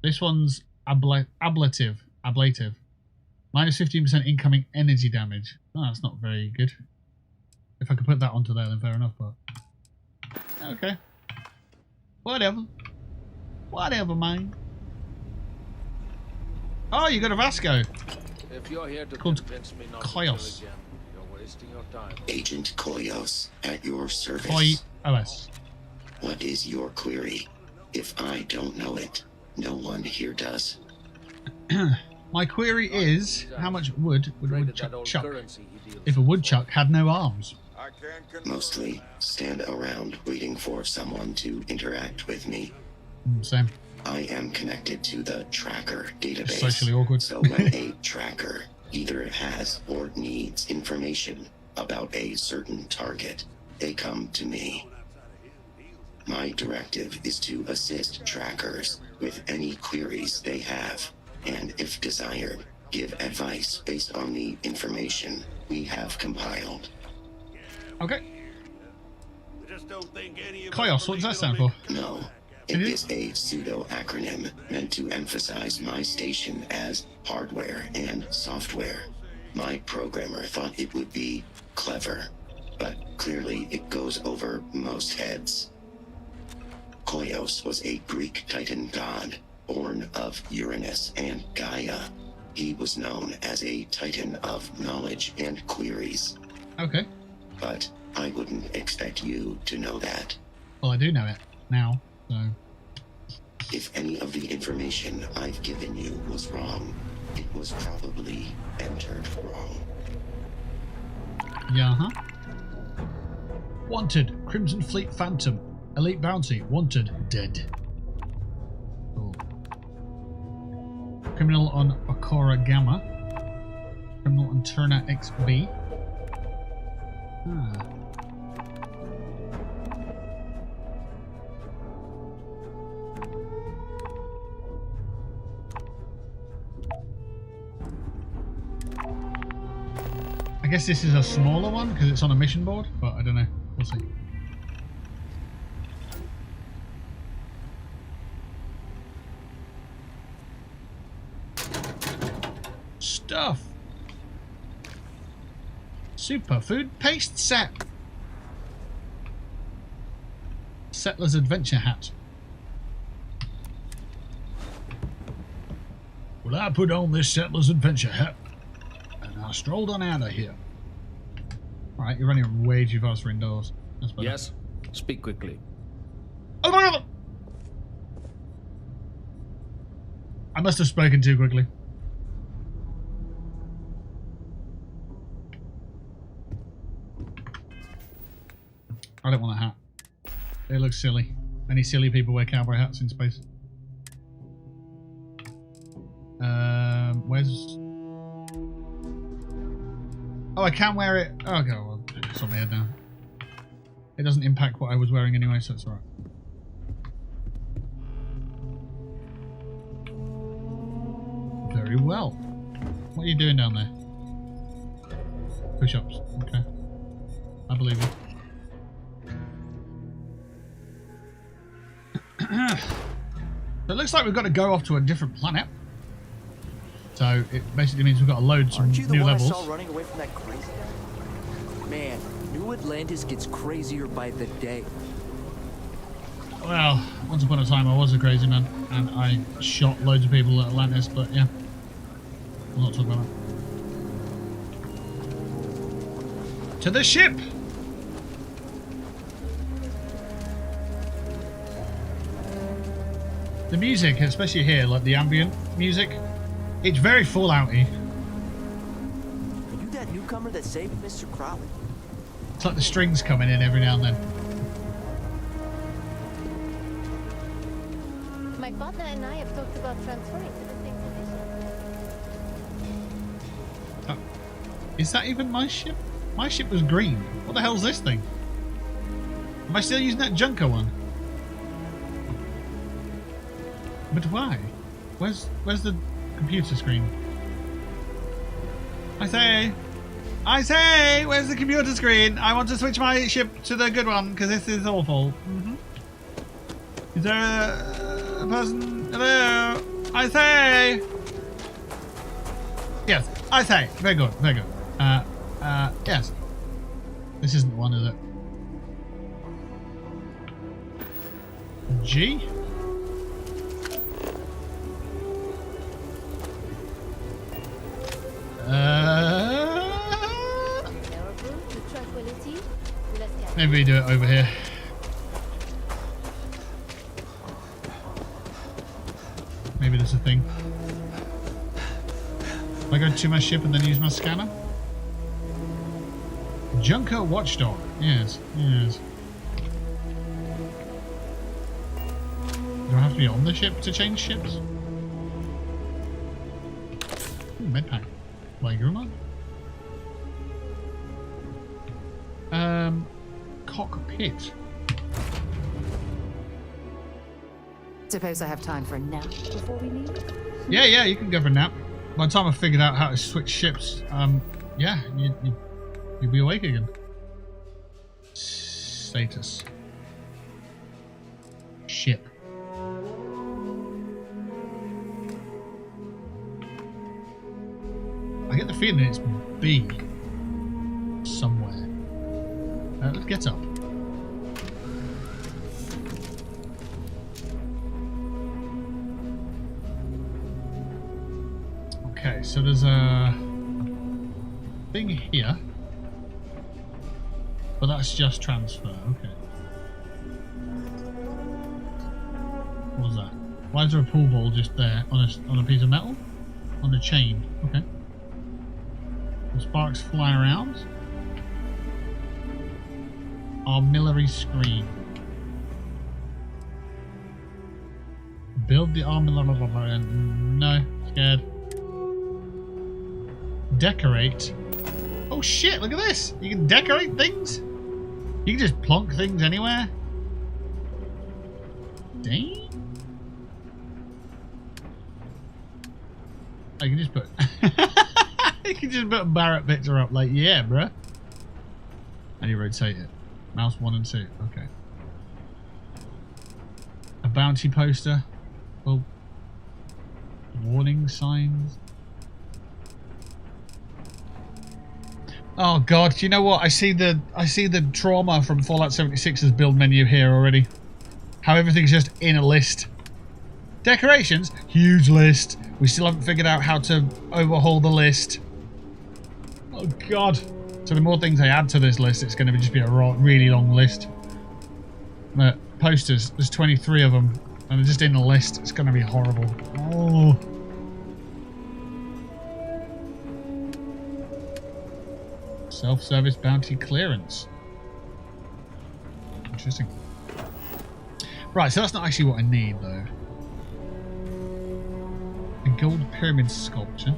This one's ablative. Minus 15% incoming energy damage. Oh, that's not very good. If I could put that onto there, then fair enough, but... Okay. Whatever. Whatever, man. Oh, you got a Vasco. If you're here to Called convince me not Koyos. to kill again, you're wasting your time. Agent Koyos, at your service. Koyos. What is your query? If I don't know it, no one here does. My query is, how much wood would a woodchuck chuck if a woodchuck had no arms? Mostly stand around waiting for someone to interact with me. Same. I am connected to the tracker database. Socially awkward. So when a tracker either has or needs information about a certain target, they come to me. My directive is to assist trackers with any queries they have, and if desired, give advice based on the information we have compiled. Okay. Koyos, what does that stand for? No. It is a pseudo-acronym meant to emphasize my station as hardware and software. My programmer thought it would be clever, but clearly it goes over most heads. Koyos was a Greek Titan god, born of Uranus and Gaia. He was known as a Titan of knowledge and queries. Okay. But I wouldn't expect you to know that. Well, I do know it now, so... If any of the information I've given you was wrong, it was probably entered wrong. Yeah, Wanted, Crimson Fleet Phantom. Elite Bounty, wanted, dead. Cool. Criminal on Okora Gamma. Criminal on Turner XB. I guess this is a smaller one because it's on a mission board, but I don't know. We'll see. Stuff. Superfood paste set. Settler's Adventure hat. Well, I put on this Settler's Adventure hat and I strolled on out of here. Alright, you're running way too fast for indoors. That's better. Yes? Speak quickly. Oh my God! I must have spoken too quickly. I don't want a hat. It looks silly. Any silly people wear cowboy hats in space. Where's... Oh, I can wear it. Oh, okay, well, it's on my head now. It doesn't impact what I was wearing anyway, so it's alright. Very well. What are you doing down there? Push-ups. Okay. I believe you. So it looks like we've got to go off to a different planet. So it basically means we've got to load some Aren't you the new one levels. I saw running away from that crazy guy? Man, New Atlantis gets crazier by the day. Well, once upon a time I was a crazy man, and I shot loads of people at Atlantis, but yeah. We'll not talk about that. To the ship! The music, especially here, like the ambient music, it's very Fallout-y. Are you that newcomer that saved Mr. Crowley? It's like the strings coming in every now and then. My partner and I have talked about transferring to the same position. Is that even my ship? My ship was green. What the hell's this thing? Am I still using that Junker one? But why? Where's the computer screen? I say, where's the computer screen? I want to switch my ship to the good one because this is awful. Is there a person? Hello? I say. Yes, I say. Very good, very good. Yes. This isn't the one, is it? G? Maybe we do it over here. Maybe there's a thing. If I go to my ship and then use my scanner? Junker Watchdog. Yes, yes. Do I have to be on the ship to change ships? Medpack. Legruma? Cockpit. Suppose I have time for a nap before we leave? Yeah, you can go for a nap. By the time I figured out how to switch ships, yeah, you'll be awake again. Status. Ship. I get the feeling it's B somewhere. Let's get up. Okay, so there's a thing here, but that's just transfer. Okay. What was that? Why is there a pool ball just there on a piece of metal? On a chain. Okay. The sparks fly around. Armillary screen. Build the armillary. No, scared. Decorate. Oh shit, look at this. You can decorate things? You can just plonk things anywhere? Dang. I can just put... you can just put a Barrett picture up like, yeah, bruh. And you rotate it. Mouse 1 and 2. Okay. A bounty poster. Well, warning signs. Oh god, you know what? I see the trauma from Fallout 76's build menu here already. How everything's just in a list. Decorations, huge list. We still haven't figured out how to overhaul the list. Oh god. So the more things I add to this list, it's going to just be a really long list. Posters, there's 23 of them, and they're just in a list. It's going to be horrible. Oh. Self-service bounty clearance. Interesting. Right, so that's not actually what I need, though. A gold pyramid sculpture.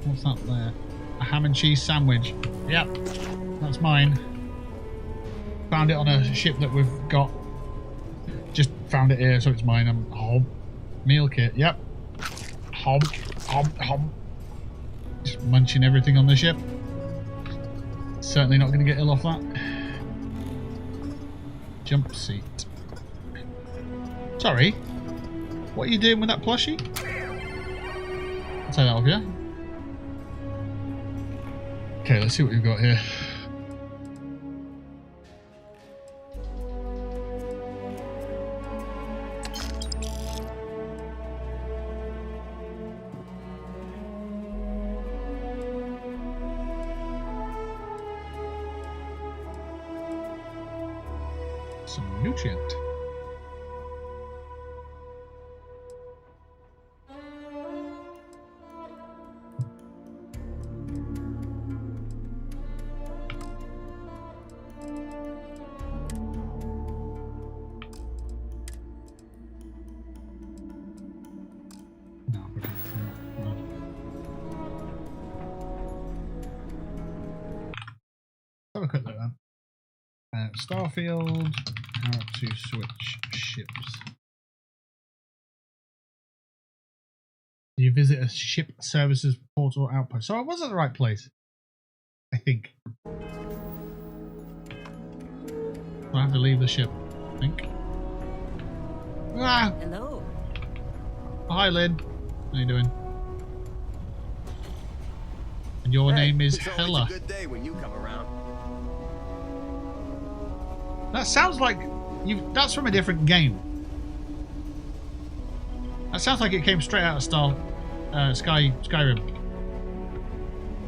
What's that there? A ham and cheese sandwich. Yep, that's mine. Found it on a ship that we've got. Just found it here, so it's mine. Hob. Meal kit. Yep. Hob. Just munching everything on the ship. Certainly not going to get ill off that. Jump seat. Sorry. What are you doing with that plushie? I'll take that off, yeah? Okay, let's see what we've got here. Some nutrient. Have a quick look then. Starfield, how to switch ships. You visit a ship services portal outpost. So I was at the right place, I think. I have to leave the ship, I think. Ah! Hello. Hi, Lynn. How you doing? And your name is Hella. It's a good day when you come around. That sounds like that's from a different game. That sounds like it came straight out of Skyrim.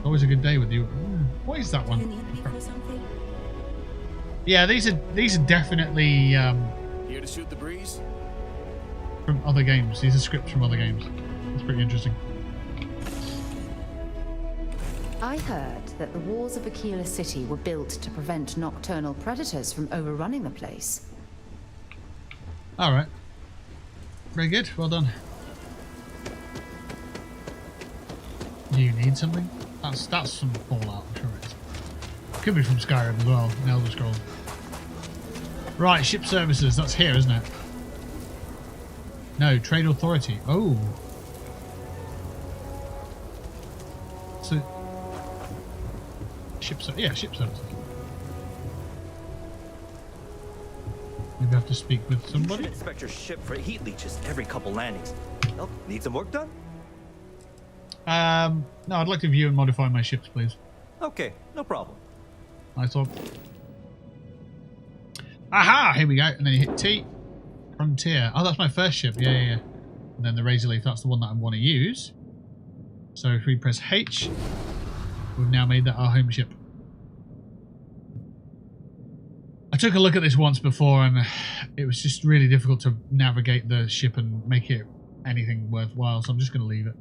Always a good day with you. What is that one? Yeah, these are definitely Here to shoot the breeze? from other games. These are scripts from other games. It's pretty interesting. I heard that the walls of Aquila City were built to prevent nocturnal predators from overrunning the place. Alright. Very good, well done. Do you need something? That's some Fallout, I'm sure it is. Could be from Skyrim as well, an Elder Scrolls. Right, ship services, that's here, isn't it? No, Trade Authority. Oh. So ship services. Maybe I have to speak with You somebody. should inspect your ship for heat leeches every couple landings. Oh, need some work done? No, I'd like to view and modify my ships, please. Okay, no problem. I thought. Aha! Here we go. And then you hit T. Frontier. Oh, that's my first ship. Yeah. And then the Razor Leaf, that's the one that I want to use. So if we press H, we've now made that our home ship. I took a look at this once before and it was just really difficult to navigate the ship and make it anything worthwhile, so I'm just going to leave it.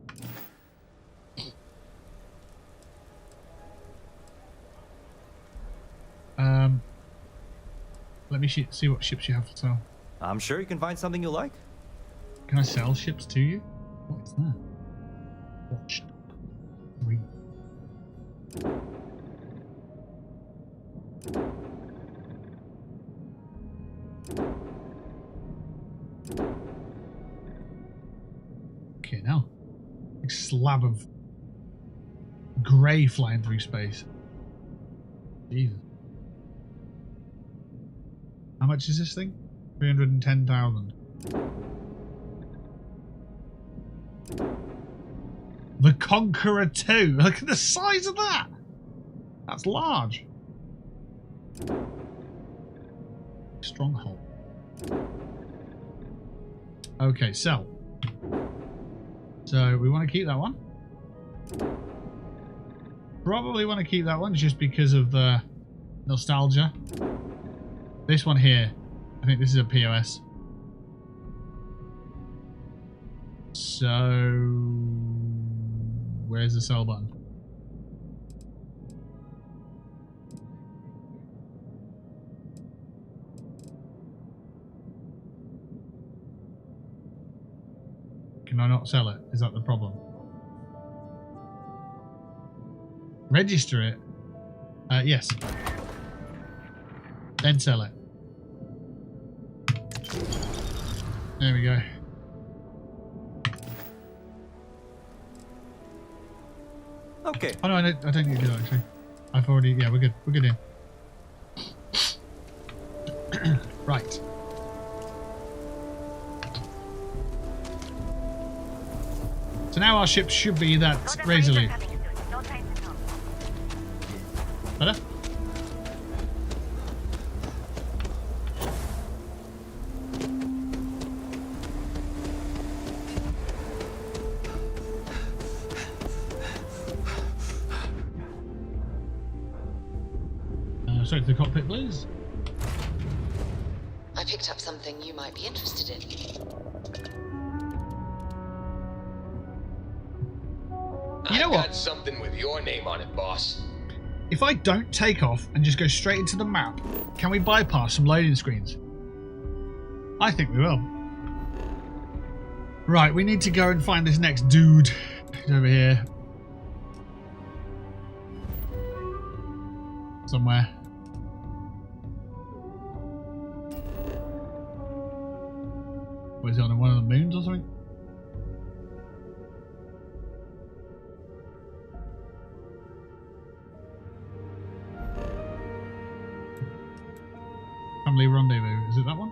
Let me see what ships you have to sell. I'm sure you can find something you like. Can I sell ships to you? What is that? Watch. 3. Okay, now. Big slab of grey flying through space. Jesus. How much is this thing? 310,000. The Conqueror 2. Look at the size of that. That's large. Stronghold. Okay, sell. So we want to keep that one. Probably want to keep that one just because of the nostalgia. This one here, I think this is a POS. So, where's the sell button? Can I not sell it? Is that the problem? Register it? Yes. Then sell it. There we go. Okay. Oh no, I don't need to do that actually. I've already, yeah, we're good. We're good in. Right. So now our ship should be that Razor Leaf. Better? Straight to the cockpit, please. I picked up something you might be interested in. You know what? Got something with your name on it, boss. If I don't take off and just go straight into the map, can we bypass some loading screens? I think we will. Right, we need to go and find this next dude. He's over here. Somewhere. Was he on one of the moons or something? Family rendezvous. Is it that one?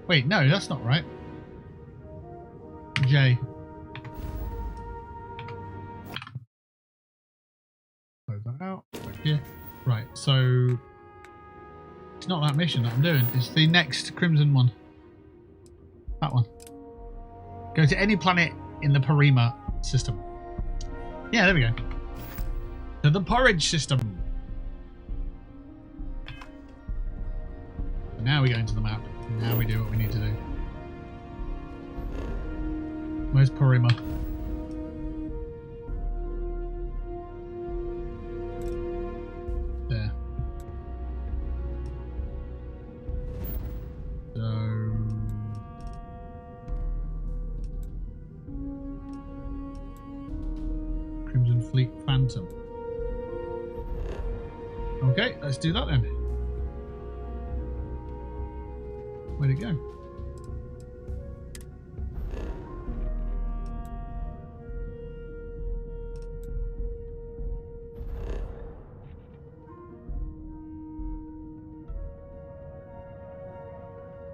Wait, no, that's not right. J. Close that out. Back here. Right, so it's not that mission that I'm doing. It's the next Crimson one. That one. Go to any planet in the Parima system. Yeah, there we go. To the porridge system. Now we go into the map. Now we do what we need to do. Where's Parima? There. So... Crimson Fleet Phantom. Okay, let's do that then. Where'd it go?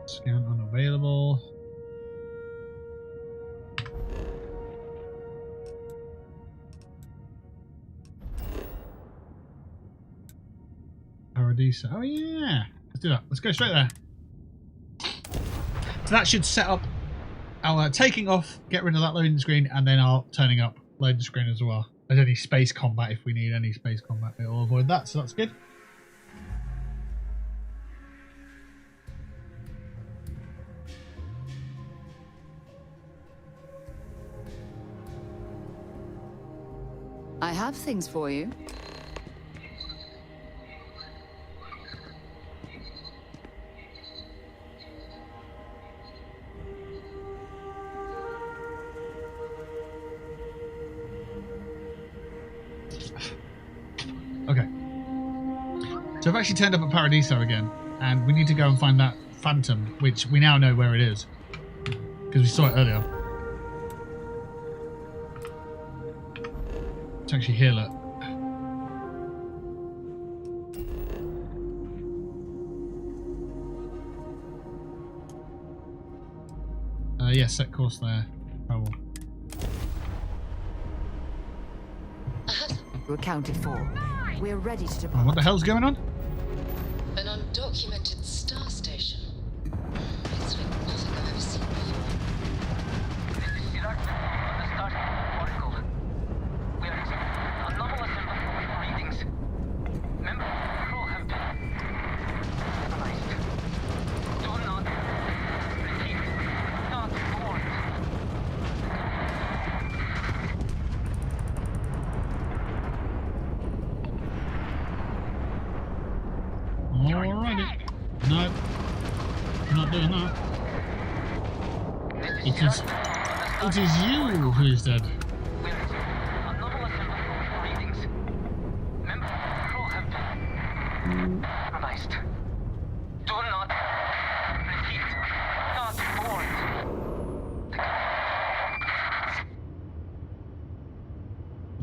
Scan unavailable. Paradisa. Oh yeah. Let's do that. Let's go straight there. So that should set up our taking off, get rid of that loading screen, and then our turning up loading screen as well. There's any space combat if we need any space combat. It'll avoid that, so that's good. I have things for you. Okay. So I've actually turned up at Paradiso again, and we need to go and find that Phantom, which we now know where it is, because we saw it earlier. It's actually here, look. Yeah, set course there. Travel. You accounted for. We're ready to depart. What the hell's going on? An undocumented star station. It's like nothing I've ever seen before. We are anomalous readings. Member crew have been analyzed. Do not repeat. Not board. Alrighty. No. I'm not doing that. It is you who is dead. Anomalous readings. Member crew have been analyzed. Do not repeat. Not board.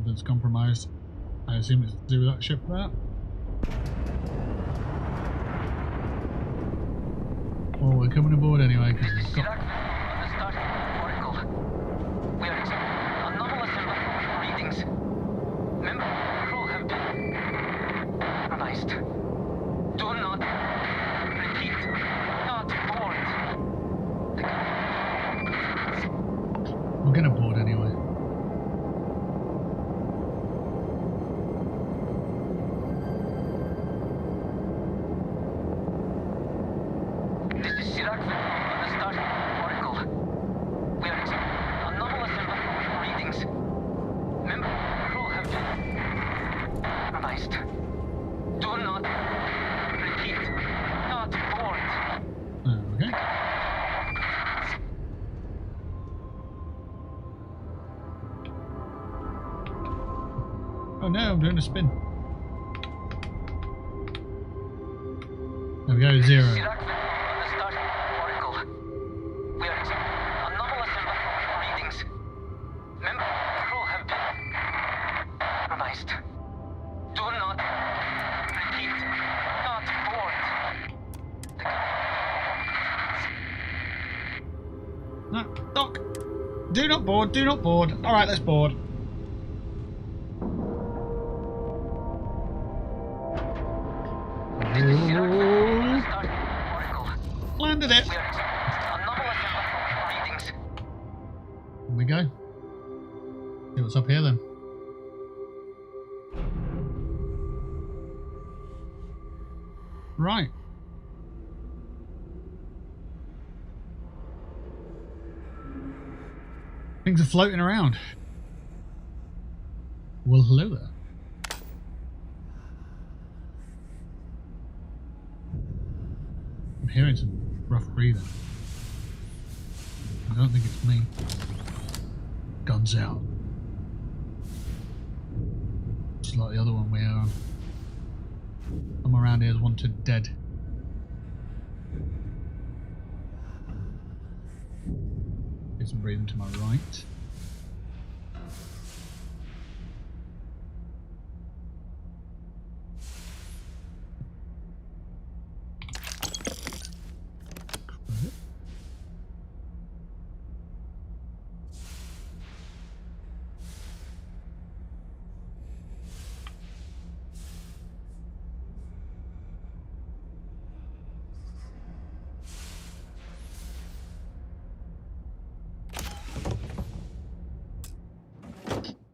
That's compromised. I assume it's to do with that ship there. Well, we're coming aboard anyway because we've got... compromised. Do not repeat. Not board. Okay. Oh no, I'm doing a spin. There we go, 0. We are anomalous readings. Member crew have been compromised. Do not repeat. Not board. No, Doc. Do not board, do not board. Alright, let's board. Landed it. Here we go. See what's up here then. Right. Things are floating around. Well, hello there. I'm hearing some rough breathing. I don't think it's me. Guns out. Just like the other one we are on. Someone around here is wanted dead. Get some breathing to my right.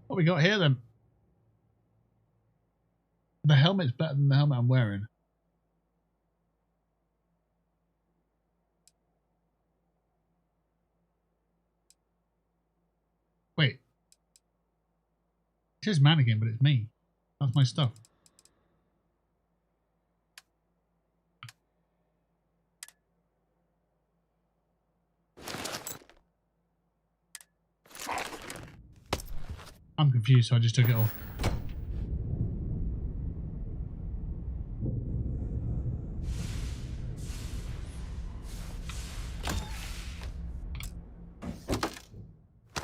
What we got here then? The helmet's better than the helmet I'm wearing. Wait. It says mannequin, but it's me. That's my stuff. I'm confused, so I just took it off.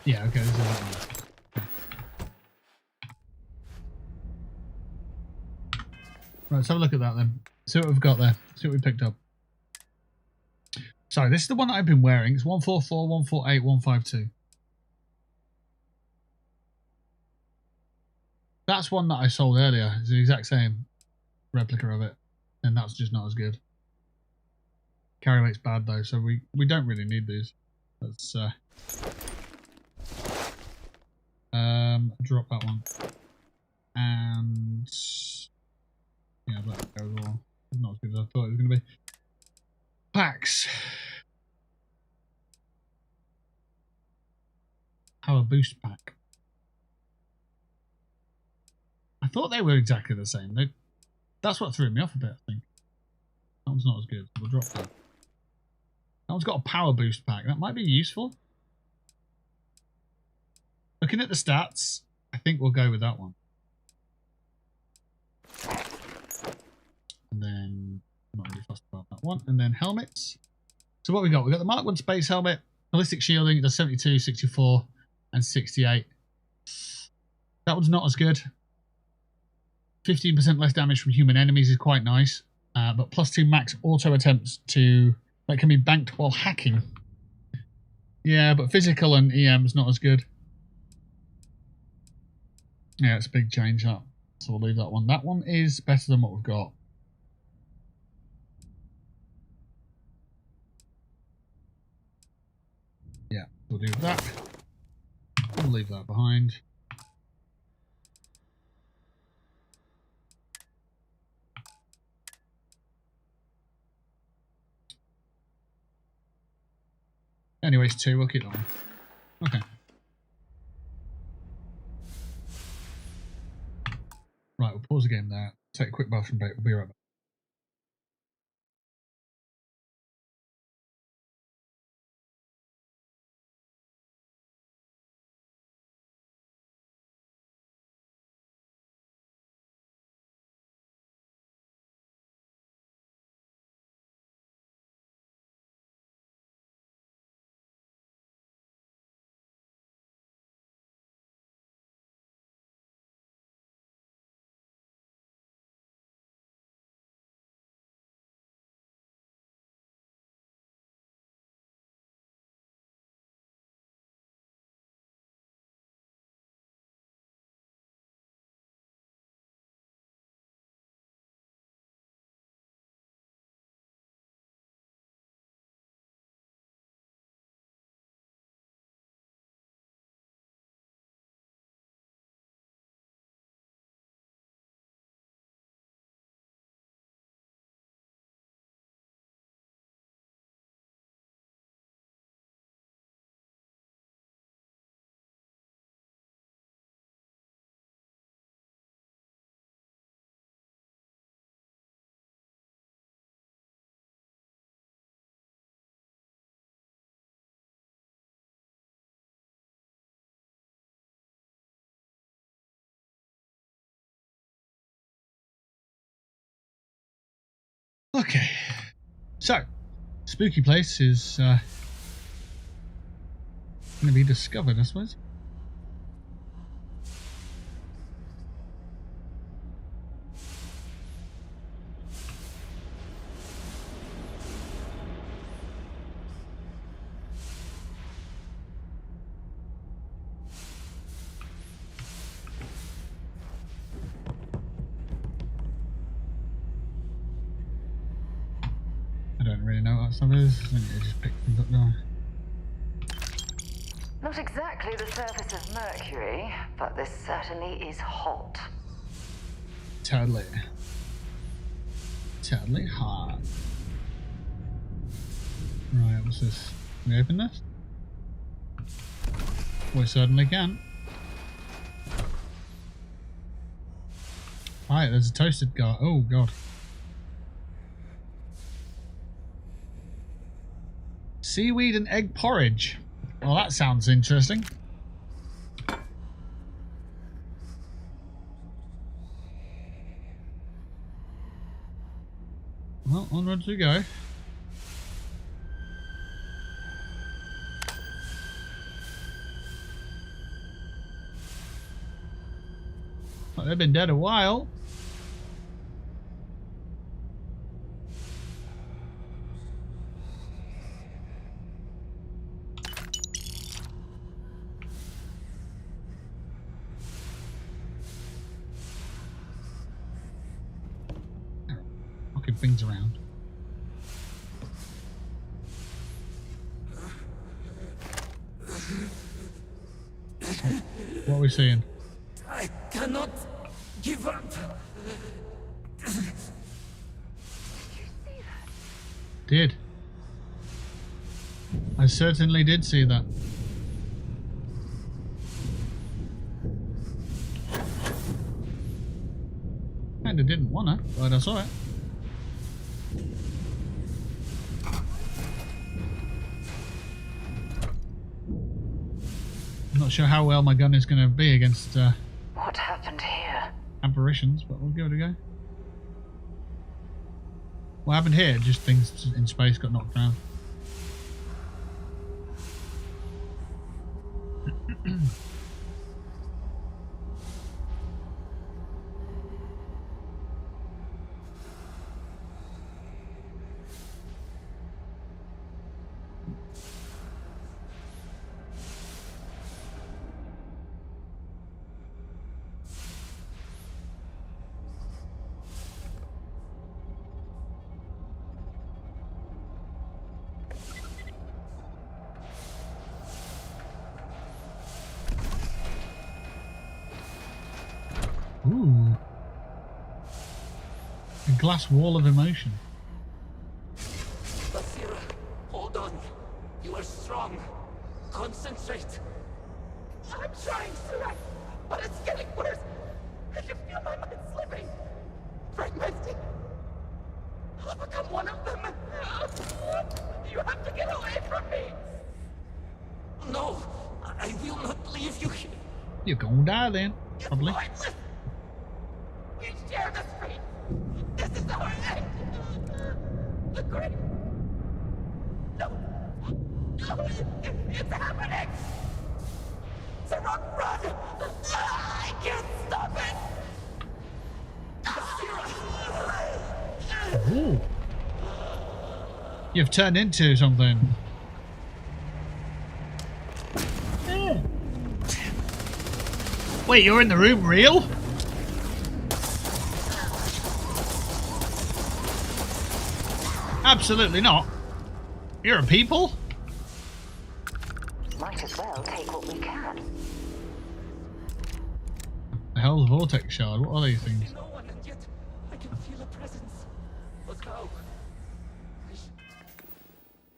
Yeah, okay, this is that one. Right, let's have a look at that then. See what we've got there. See what we picked up. Sorry, this is the one that I've been wearing. It's 144, 148, 152. That's one that I sold earlier. It's the exact same replica of it. And that's just not as good. Carry weight's bad though, so we don't really need these. Let's drop that one. And yeah, that goes well. It's not as good as I thought it was gonna be. Packs. Power boost pack. I thought they were exactly the same. That's what threw me off a bit, I think. That one's not as good. We'll drop that. That one's got a power boost pack. That might be useful. Looking at the stats, I think we'll go with that one. And then, I'm not really fussed about that one. And then helmets. So what we got? We got the Mark 1 space helmet. Ballistic shielding. It does 72, 64, and 68. That one's not as good. 15% less damage from human enemies is quite nice, but +2 max auto attempts that can be banked while hacking. Yeah, but physical and EM's not as good. Yeah, it's a big change up, so we'll leave that one. That one is better than what we've got. Yeah, we'll do that. We'll leave that behind. Anyways, 2, we'll keep that one. Okay. Right, we'll pause the game there. Take a quick bathroom break. We'll be right back. Okay, so spooky place is going to be discovered, I suppose. I don't really know what stuff is. I need to just pick things up now. Not exactly the surface of Mercury, but this certainly is hot. Totally. Totally hot. Right, what's this? Can we open this? We certainly can. Right, there's a toasted guy. Oh, God. Seaweed and egg porridge. Well, that sounds interesting. Well, onwards we go. Well, they've been dead a while. Things around. What are we seeing? I cannot give up. Did. I certainly did see that. Kinda didn't wanna, but I saw it. I'm not sure how well my gun is going to be against What happened here? apparitions, but we'll give it a go. What happened here? Just things in space got knocked around. Ooh. A glass wall of emotion. Basira, hold on. You are strong. Concentrate. I'm trying, Surak, but it's getting worse. I can feel my mind You're gonna die then, probably. We share the street. This is our end. Agree? No. No. It's happening. Sarok, run! I can't stop it. Ooh. You've turned into something. Yeah. Wait, you're in the room, real? Absolutely not. You're a people? Might as well take what we can. The hell's a vortex shard? What are these things? No one, and yet I can feel a presence. But how?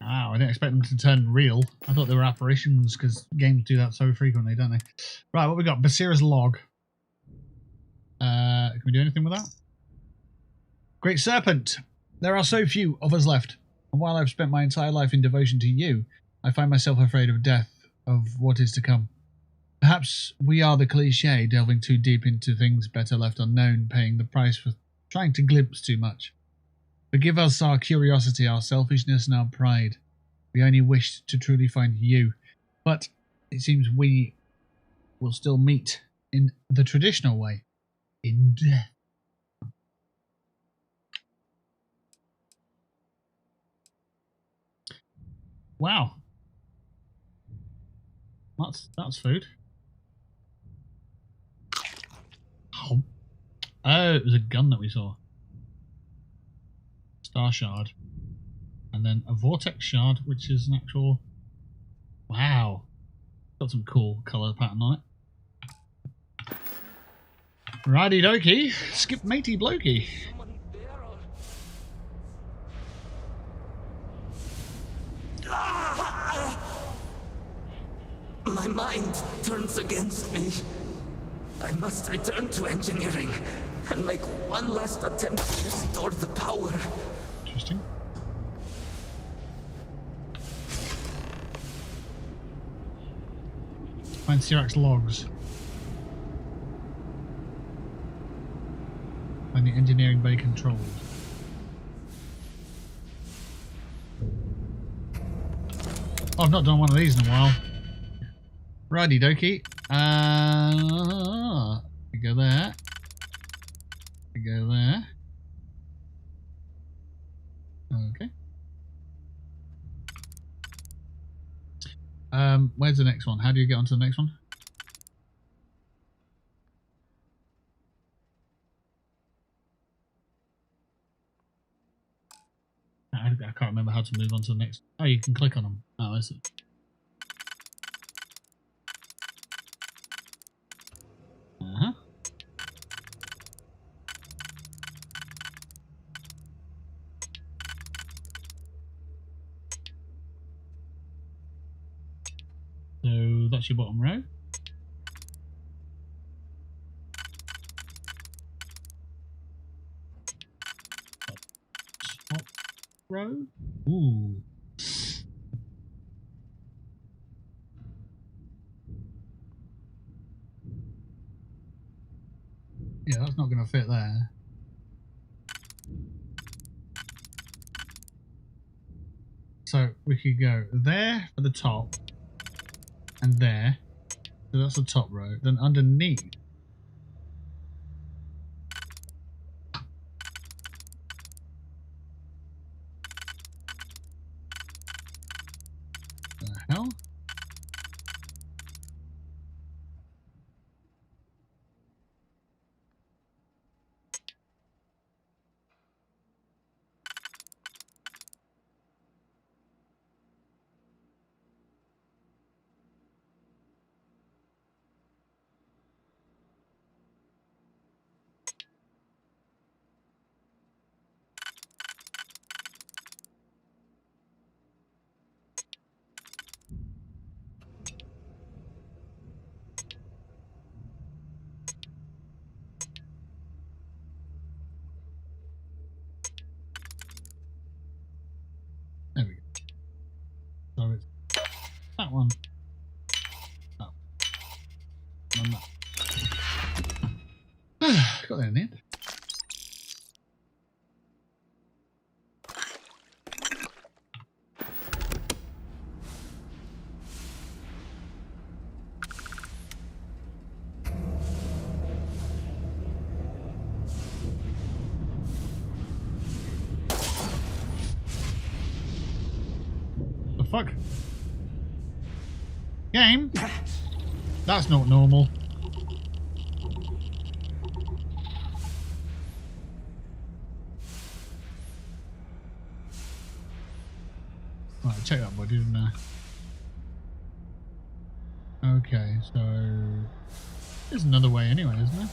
Wow, I didn't expect them to turn real. I thought they were apparitions because games do that so frequently, don't they? Right, what we got? Basira's log. Can we do anything with that? Great Serpent. There are so few of us left. And while I've spent my entire life in devotion to you, I find myself afraid of death, of what is to come. Perhaps we are the cliché, delving too deep into things better left unknown, paying the price for trying to glimpse too much. Forgive us our curiosity, our selfishness and our pride. We only wished to truly find you. But it seems we will still meet in the traditional way. In death. Wow. That's food. Oh, it was a gun that we saw. Star shard. And then a vortex shard, which is an actual... Wow. Got some cool colour pattern on it. Righty dokey. Skip matey blokey. My mind turns against me. I must return to engineering and make one last attempt to restore the power. Interesting. Find Sirac's logs. Find the engineering bay controls. Oh, I've not done one of these in a while. Righty dokey. We go there. We go there. Okay. Where's the next one? How do you get onto the next one? I can't remember how to move on to the next. Oh, you can click on them. Oh, I see. Uh-huh. So that's your bottom row. Top row. Ooh. Yeah, that's not going to fit there. So we could go there for the top and there. So that's the top row. Then underneath. The hell? There we go. So it's that one. That one. And that. got there in the end. The fuck? Game? That's not normal. Right, check that body, didn't I? Okay, so there's another way anyway, isn't there?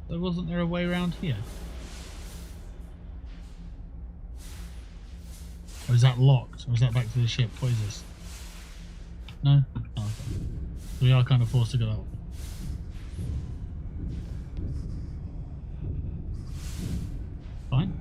So wasn't there a way around here? Or is that locked? Or is that back to the ship? What is this? No? Oh, okay. So we are kind of forced to go that way. Fine.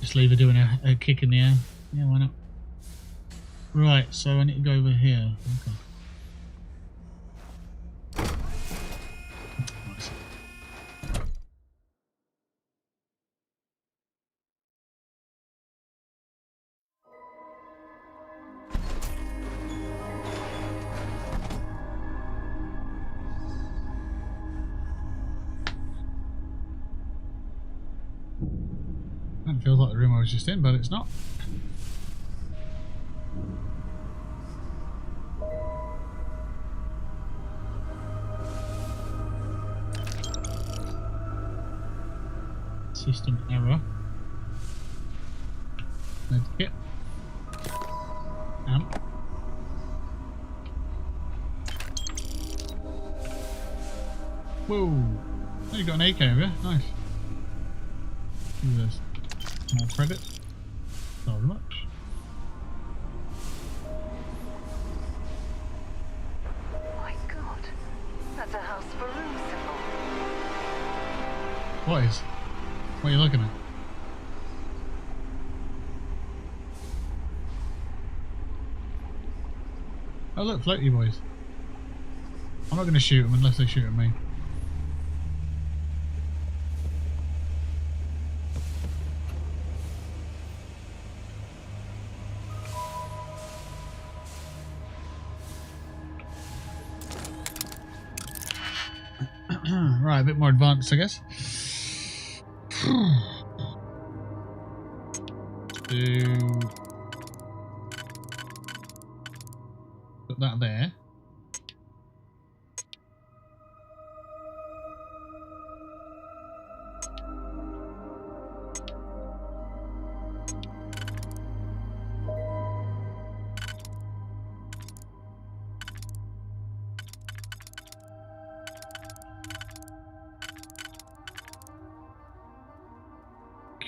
Just leave her doing a kick in the air. Yeah, why not? Right, so I need to go over here. Okay. Nice. It feels like the room I was just in, but it's not. System error. Medkit. Amp. Whoa! Oh, you got an AK over here. Nice. Do this. More credit. Not very much. My God, that's a house for room symbol. What is? What are you looking at? Oh look, floaty boys. I'm not going to shoot them unless they shoot at me. Right, a bit more advanced, I guess. Put that there.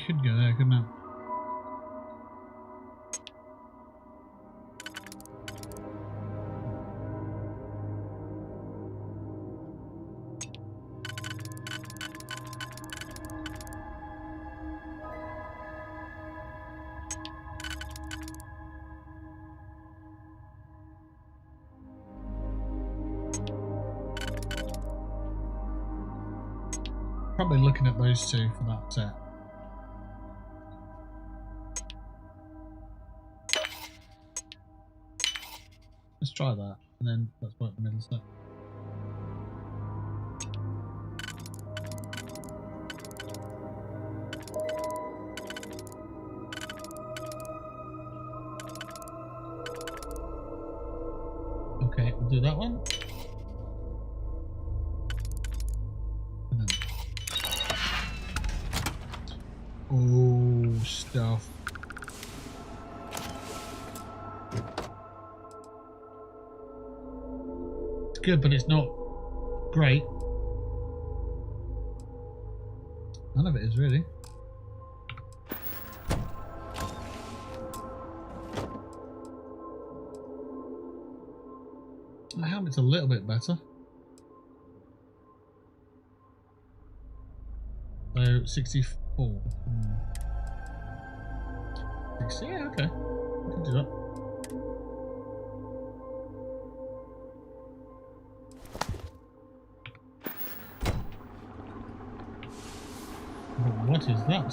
Could go there, couldn't it? Probably looking at those two for that set. Let's try that, and then let's work the middle step. Okay, we'll do that one. And then... Oh, stuff. It's good, but it's not great. None of it is really. The helmet's a little bit better. So 64. 60, yeah, okay. I can do that. But what is that?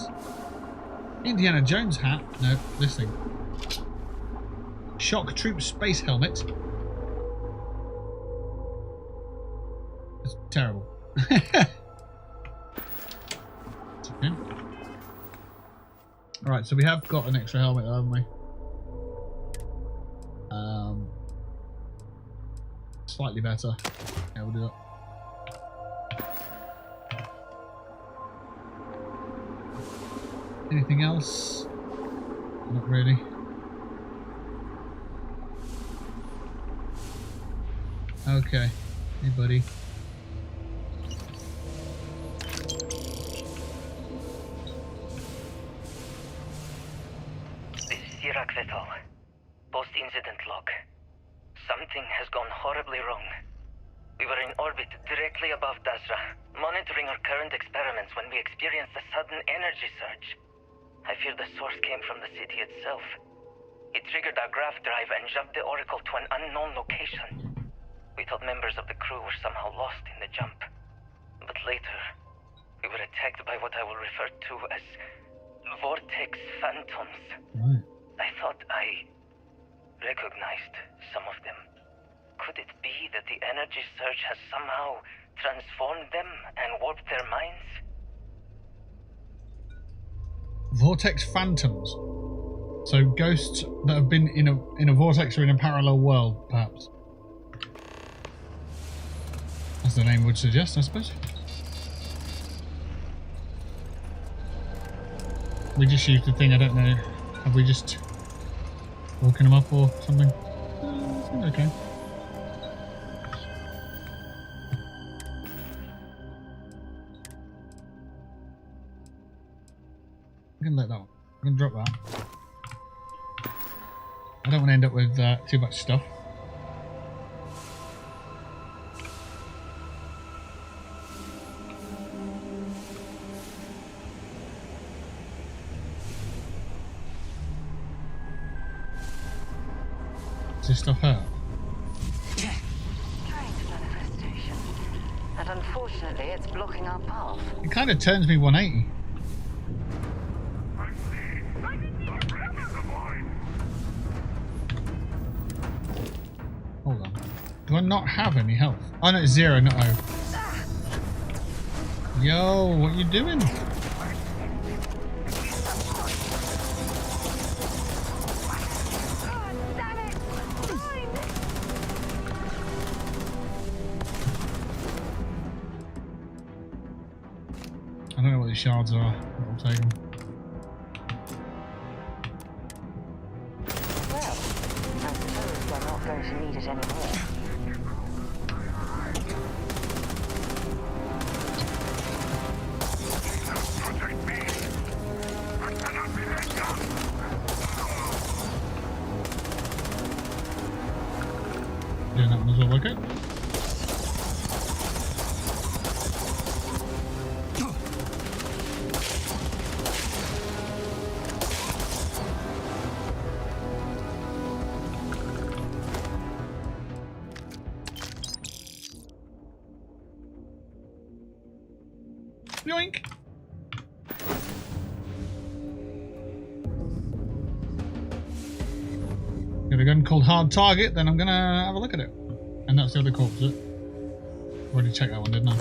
Indiana Jones hat? No, this thing. Shock Troop Space Helmet. It's terrible. Okay. Alright, so we have got an extra helmet, haven't we? Slightly better. Yeah, we'll do that. Anything else? Not really. Okay. Hey, buddy. Post-incident log. Something has gone horribly wrong. We were in orbit directly above Dazra, monitoring our current experiments when we experienced a sudden energy surge. I fear the source came from the city itself. It triggered our grav drive and jumped the Oracle to an unknown location. We thought members of the crew were somehow lost in the jump. But later, we were attacked by what I will refer to as vortex phantoms. Right. I thought I recognized some of them. Could it be that the energy surge has somehow transformed them and warped their minds? Vortex phantoms. So ghosts that have been in a vortex or in a parallel world, perhaps. As the name would suggest, I suppose. We just used the thing, I don't know. Have we just woken them up or something? Okay. I'm gonna let that one. I'm gonna drop that. I don't want to end up with too much stuff. Does this stuff hurt? Strange manifestation. And unfortunately, it's blocking our path. It kind of turns me 180. Hold on. Do I not have any health? Oh no, it's 0, not O. Yo, what are you doing? I don't know what these shards are, but I'll take them. Well, I suppose we're not going to need it anymore. Doing that one as well, okay? Yoink! Got a gun called Hard Target, then I'm gonna have a look at it. And that's the other corpse, is it? Already checked that one, didn't I?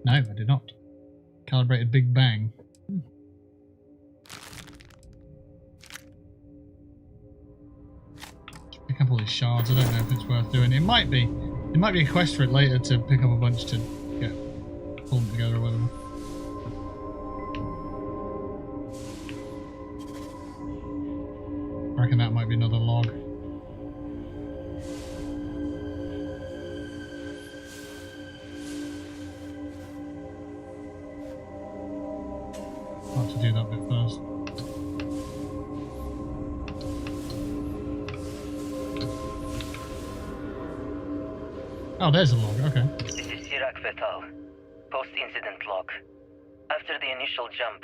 No, I did not. Calibrated Big Bang. Pick up all these shards, I don't know if it's worth doing. It might be. It might be a quest for it later to pick up a bunch to get pull them together or whatever. I reckon that might be another log. I'll have to do that bit first. Oh, there's a log, okay. This is Sirac Vital. Post-incident log. After the initial jump,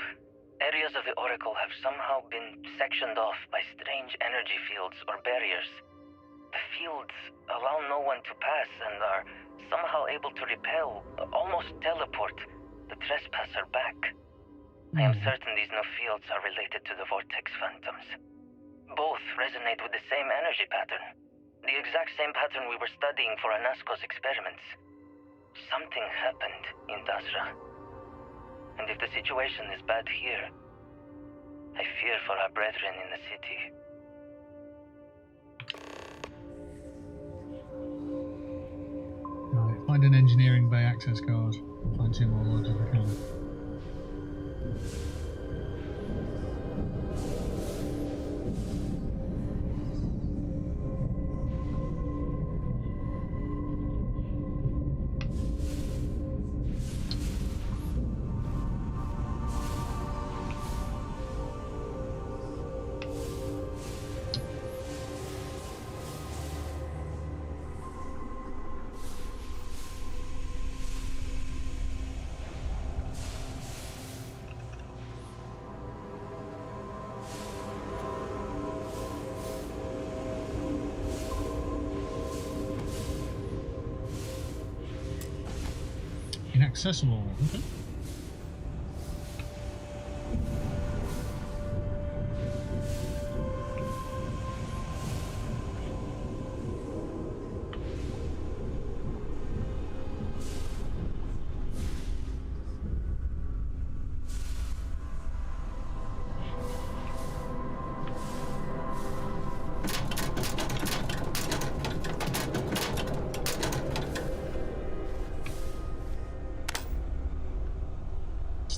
areas of the Oracle have somehow been sectioned off by strange energy fields or barriers. The fields allow no one to pass and are somehow able to repel, almost teleport, the trespasser back. I am certain these new fields are related to the Vortex Phantoms. Both resonate with the same energy pattern. The exact same pattern we were studying for Anasco's experiments. Something happened in Dasra. And if the situation is bad here, I fear for our brethren in the city. Right, find an engineering bay access card. Find 2 more logs if I can. Inaccessible, okay.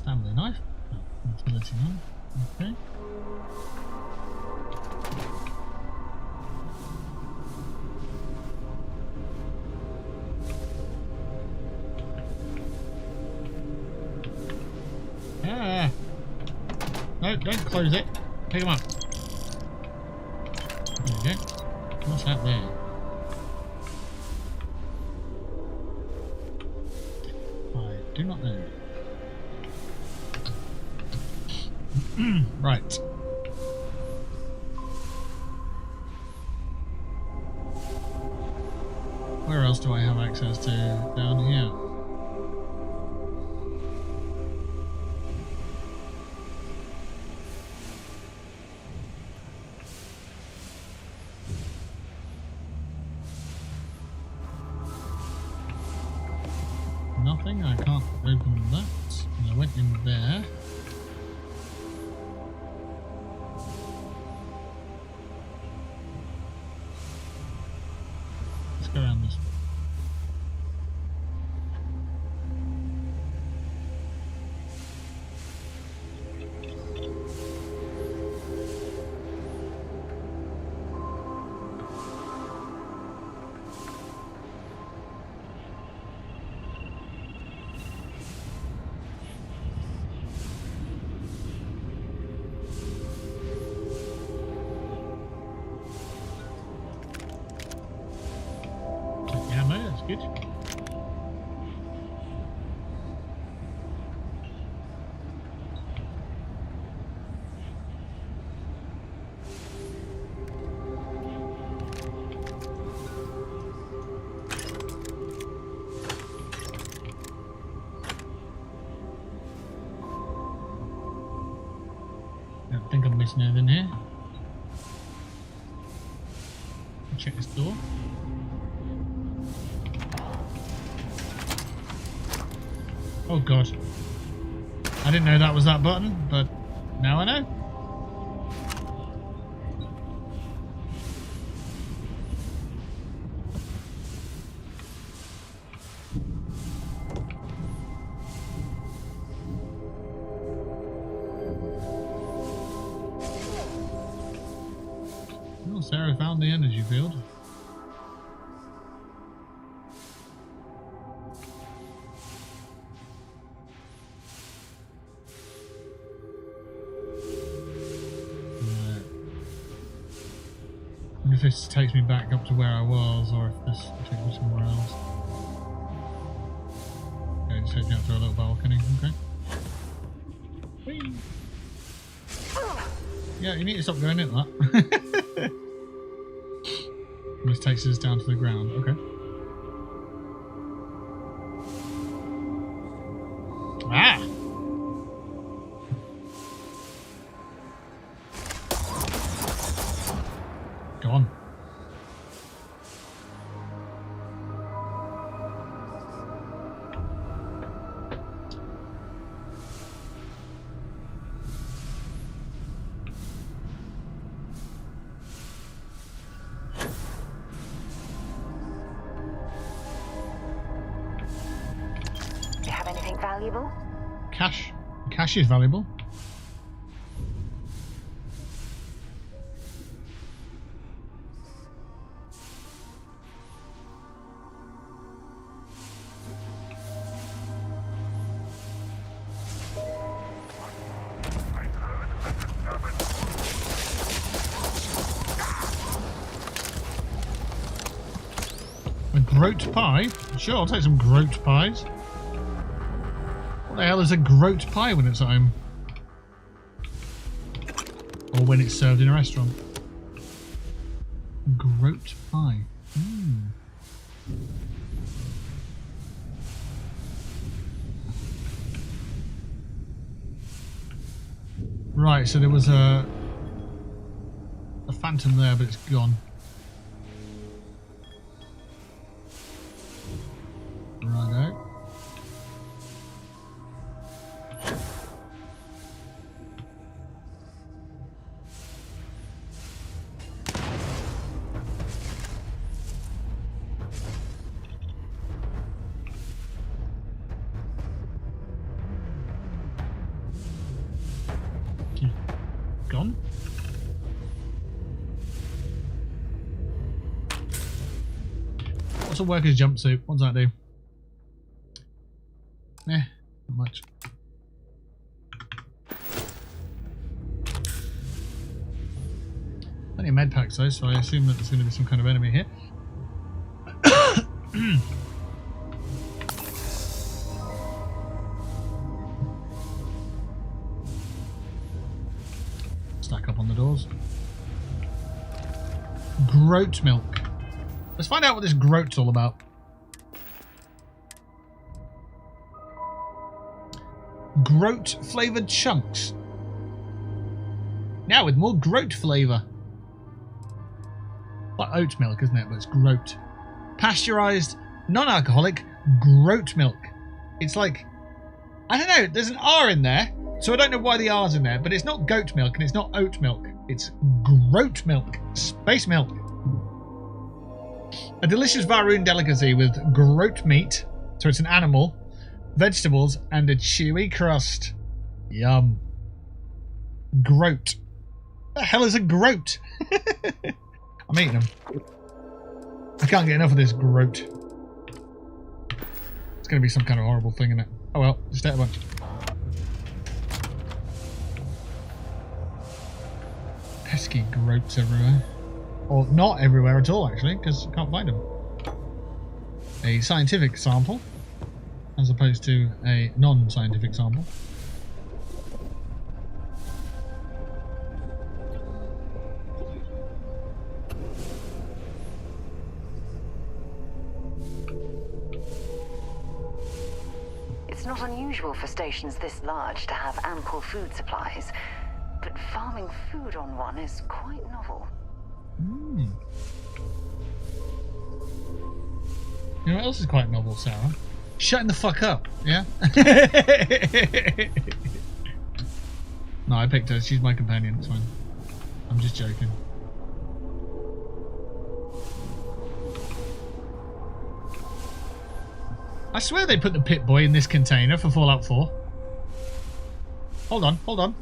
Family knife. Oh, utility knife. Okay. Ah! No, don't close it. Pick them up. There we go. What's that there? I do not know. Right. Where else do I have access to? Down here. Nothing, I can't open that. And I went in there. Go around this. Good. I don't think I'm missing anything here. Check this door. Oh god. I didn't know that was that button, but now I know. Oh, Sarah found the energy field. I wonder if this takes me back up to where I was, or if this takes me somewhere else. Okay, just heading out through a little balcony. Okay. Whee! Yeah, you need to stop going into that. This takes us down to the ground. Okay. Ah! Go on. Do you have anything valuable? Cash. Cash is valuable. A groat pie? Sure, I'll take some groat pies. What the hell is a groat pie when it's at home? Or when it's served in a restaurant? Groat pie. Right, so there was a phantom there, but it's gone. Righto. Gone. What's a worker's jumpsuit? What does that do? Not much. Plenty of med packs though, so I assume that there's going to be some kind of enemy here. Stack up on the doors. Groat milk. Let's find out what this groat's all about. Groat flavoured chunks. Now with more groat flavour. Like oat milk, isn't it? But it's groat. Pasteurised, non-alcoholic groat milk. It's like, I don't know, there's an R in there, so I don't know why the R's in there, but it's not goat milk and it's not oat milk. It's groat milk. Space milk. A delicious Varun delicacy with groat meat, so it's an animal, vegetables, and a chewy crust. Yum. Groat. The hell is a groat? I'm eating them. I can't get enough of this groat. It's going to be some kind of horrible thing, isn't it? Oh well, just ate a bunch. Pesky groats everywhere. Or not everywhere at all, actually, because I can't find them. A scientific sample, as opposed to a non-scientific sample. It's not unusual for stations this large to have ample food supplies, but farming food on one is quite novel. Mm. You know what else is quite novel, Sarah? Shutting the fuck up, yeah? No, I picked her. She's my companion, it's fine. I'm just joking. I swear they put the Pip-Boy in this container for Fallout 4. Hold on, hold on.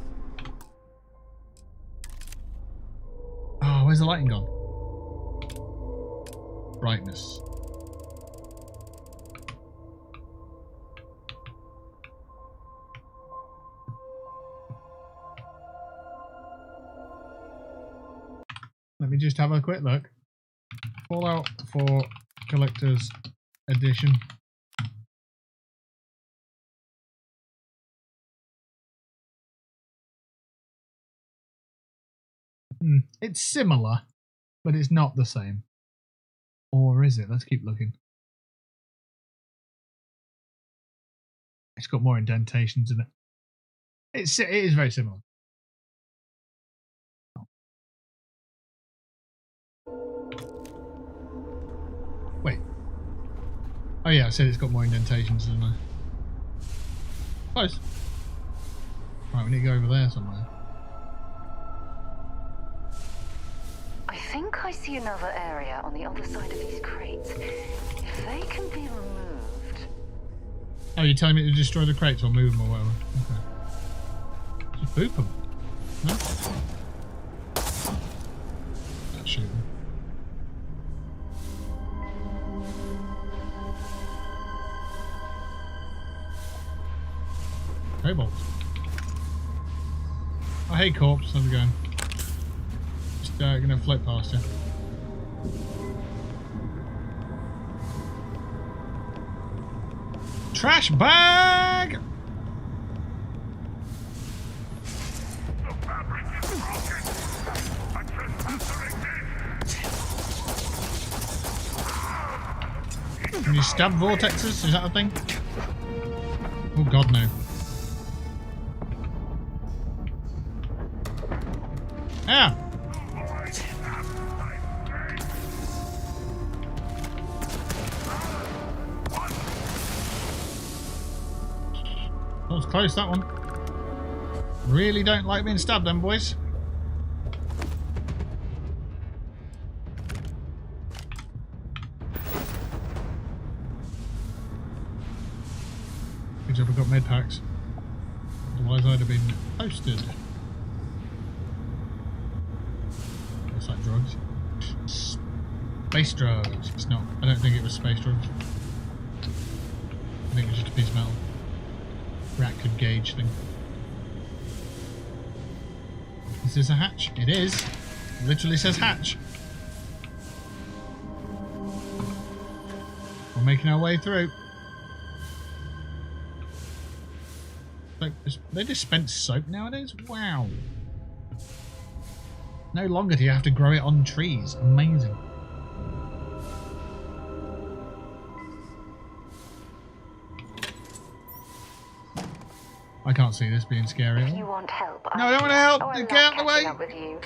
Oh, Where's the lighting gone? Brightness. Let me just have a quick look. Fallout 4 Collector's Edition. It's similar, but it's not the same. Or is it? Let's keep looking. It's got more indentations in it. It is very similar. Wait. Oh yeah, I said it's got more indentations, didn't I? Close. Right, we need to go over there somewhere. I think I see another area on the other side of these crates. If they can be removed... Oh, you're telling me to destroy the crates or move them or whatever? Okay. Just boop them. No? Let's shoot them. Cobalt. Oh, hey, corpse. How's it going? Just gonna float past you. Trash bag! Can you stab vortexes? Is that a thing? Oh god, no. Ah! That was close, that one. Really don't like being stabbed then, boys. Good job I got med packs. Otherwise I'd have been toasted. What's that, drugs? Space drugs. It's not. I don't think it was space drugs. I think it was just a piece of metal. Rat could gauge thing. Is this a hatch? It is. It literally says hatch. We're making our way through. Like, they dispense soap nowadays? Wow. No longer do you have to grow it on trees. Amazing. I can't see this being scary. If you want help, No, I don't want to help. I Get out of the way. up with you.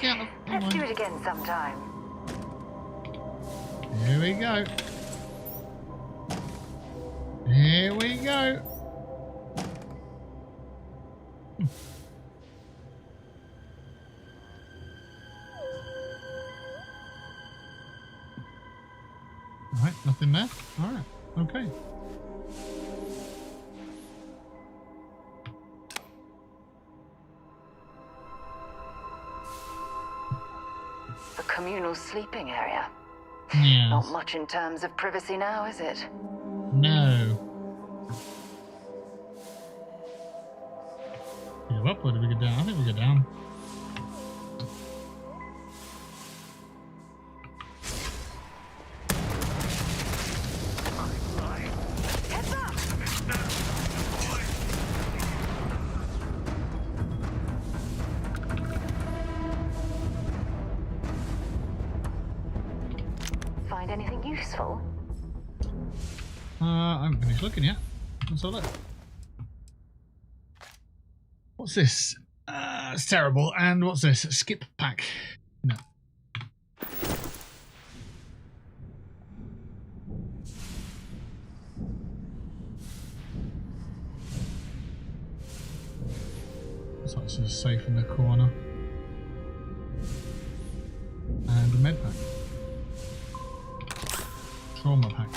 Let's do it again sometime. Here we go. Here we go. Alright, nothing there. Alright, okay. The communal sleeping area. Yes. Not much in terms of privacy now, is it? No. Go up or do we go down? I think we go down. Find anything useful? I haven't finished looking yet. Let's have a look. What's this? It's terrible. And what's this? Skip pack. No. Looks like this is safe in the corner. And a med pack. Trauma pack.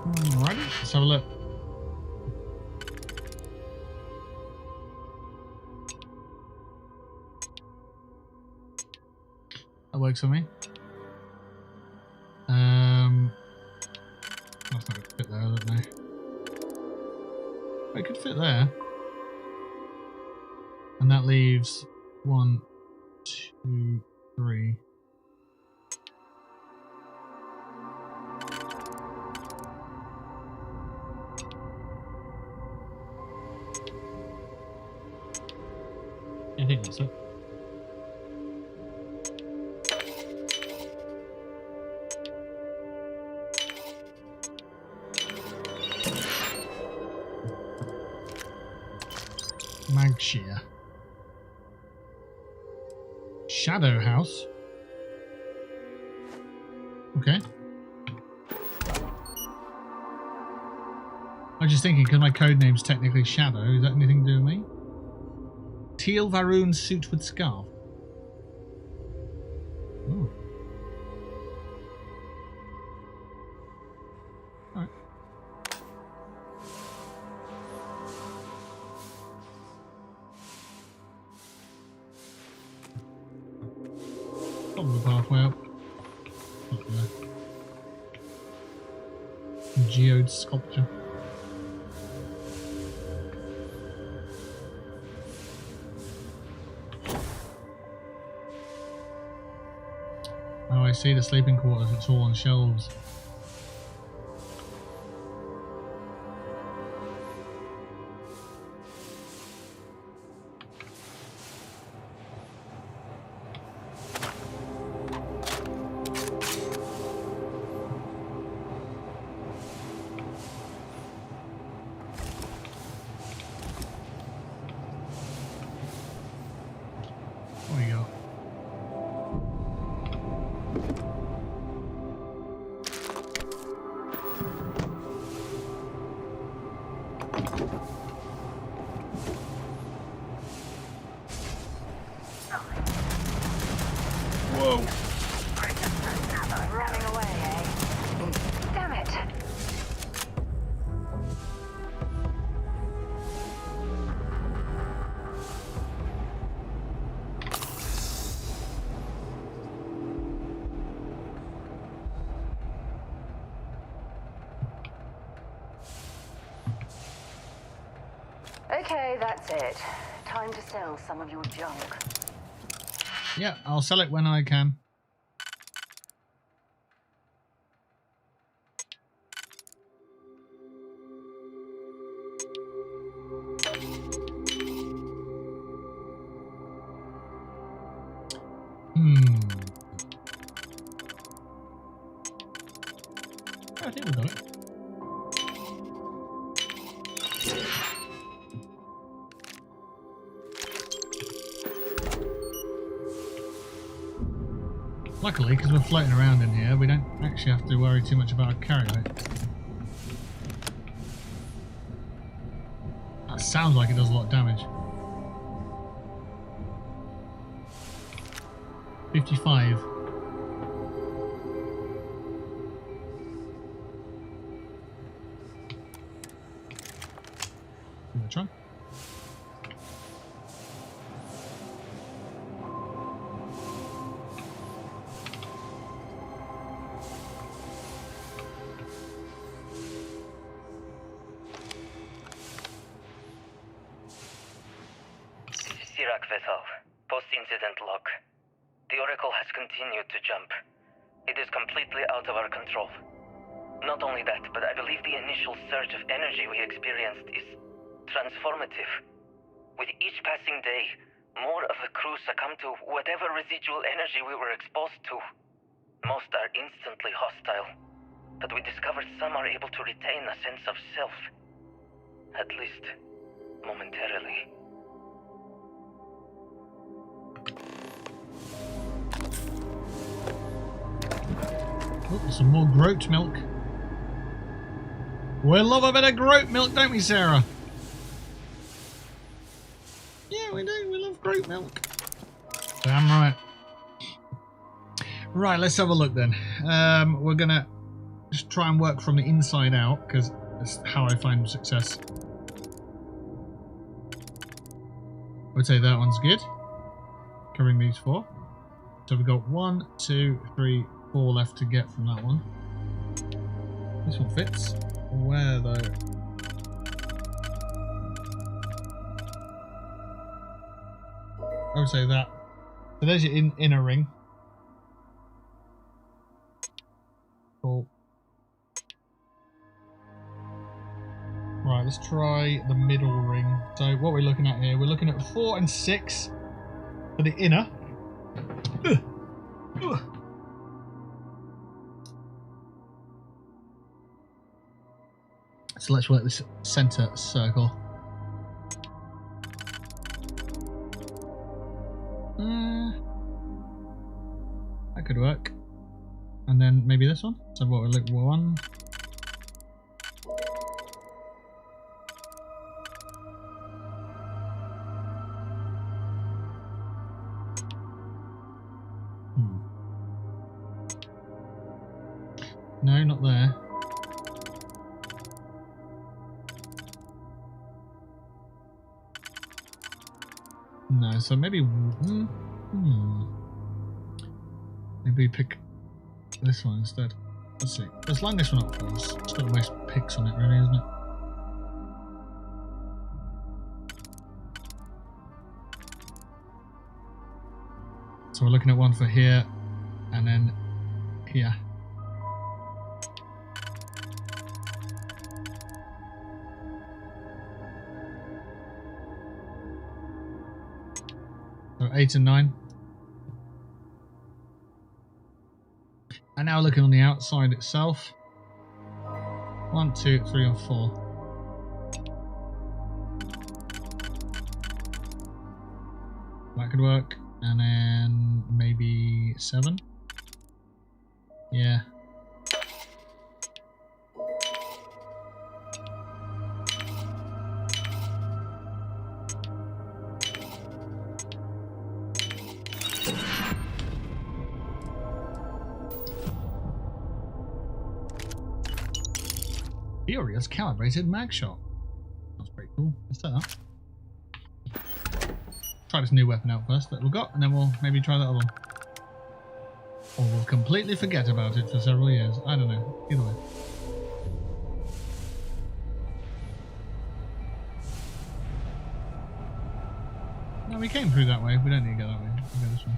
Alrighty, let's have a look. That works for me. That's not going to fit there, I don't know. It could fit there. And that leaves 1, 2, 3. I think that's it. Magshire. Shadow House. Okay. I was just thinking, because my code name's technically Shadow, is that anything to do with me? Teal Varoon suit with scarf. Oh. Alright. Probably halfway up. Not there. Geode sculpture. Oh, I see the sleeping quarters, it's all on shelves. What do you got? Whoa. Running away, eh? Damn it. Okay, that's it. Time to sell some of your junk. Yeah, I'll sell it when I can. I think we got it. Luckily, because we're floating around in here, we don't actually have to worry too much about our carry weight. That sounds like it does a lot of damage. 55. Give it a try. Vessel. Post-incident log. The Oracle has continued to jump. It is completely out of our control. Not only that, but I believe the initial surge of energy we experienced is transformative. With each passing day, more of the crew succumb to whatever residual energy we were exposed to. Most are instantly hostile, but we discovered some are able to retain a sense of self. At least, momentarily. Oh, some more groat milk. We love a bit of groat milk, don't we, Sarah? Yeah, we do. We love groat milk. Damn right. Right, let's have a look then. We're gonna just try and work from the inside out, because that's how I find success. I would say that one's good. Covering these 4. So we've got 1, 2, 3, 4 left to get from that one. This one fits. Where though? I would say that. So there's your inner ring. Cool. Right, let's try the middle ring. So what we're looking at here, we're looking at 4 and 6 for the inner. So let's work this center circle. That could work. And then maybe this one. So what, we'll look 1. No, not there. No, so maybe maybe pick this one instead. Let's see. Let's line this one up first. It's got the most picks on it, really, isn't it? So we're looking at one for here and then here. So 8 and 9. And now looking on the outside itself. 1, 2, 3 and 4. That could work. And then maybe 7. Yeah. Furious calibrated mag shot. That's pretty cool. Let's take that. Try this new weapon out first that we've got, and then we'll maybe try that other one. Or we'll completely forget about it for several years. I don't know. Either way. No, we came through that way. We don't need to go that way. We'll go this way.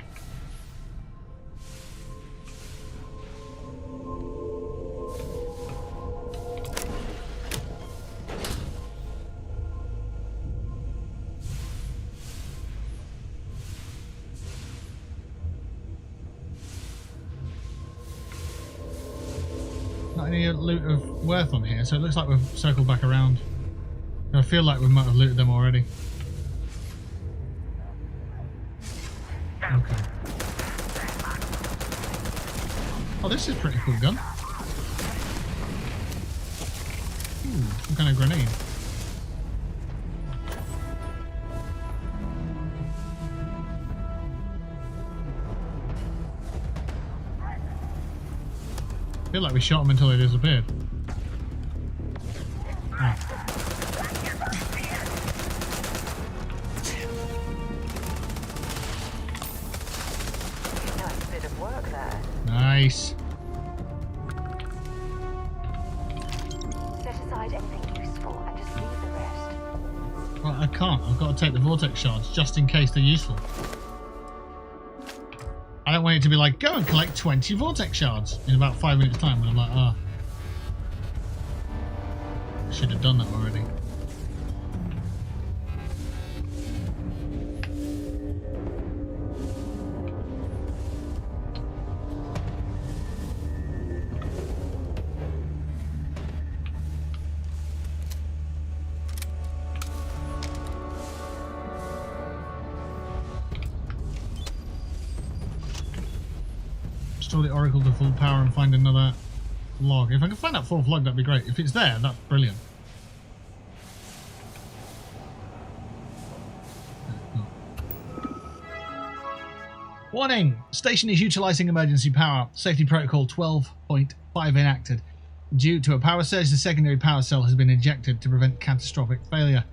Not any loot of worth on here, so it looks like we've circled back around. I feel like we might have looted them already. Okay. Oh, this is a pretty cool gun. Ooh, some kind of grenade. I feel like we shot them until they disappeared. Oh. Nice bit of work there. Nice. Set aside anything useful and just leave the rest. Well, I can't. I've got to take the vortex shards just in case they're useful. I don't want it to be like, go and collect 20 vortex shards in about 5 minutes time. And I'm like, ah. I should have done that already. Restore the oracle to full power and find another log. If I can find that fourth log, that'd be great. If it's there, that's brilliant. Warning! Station is utilizing emergency power. Safety protocol 12.5 enacted. Due to a power surge, the secondary power cell has been ejected to prevent catastrophic failure.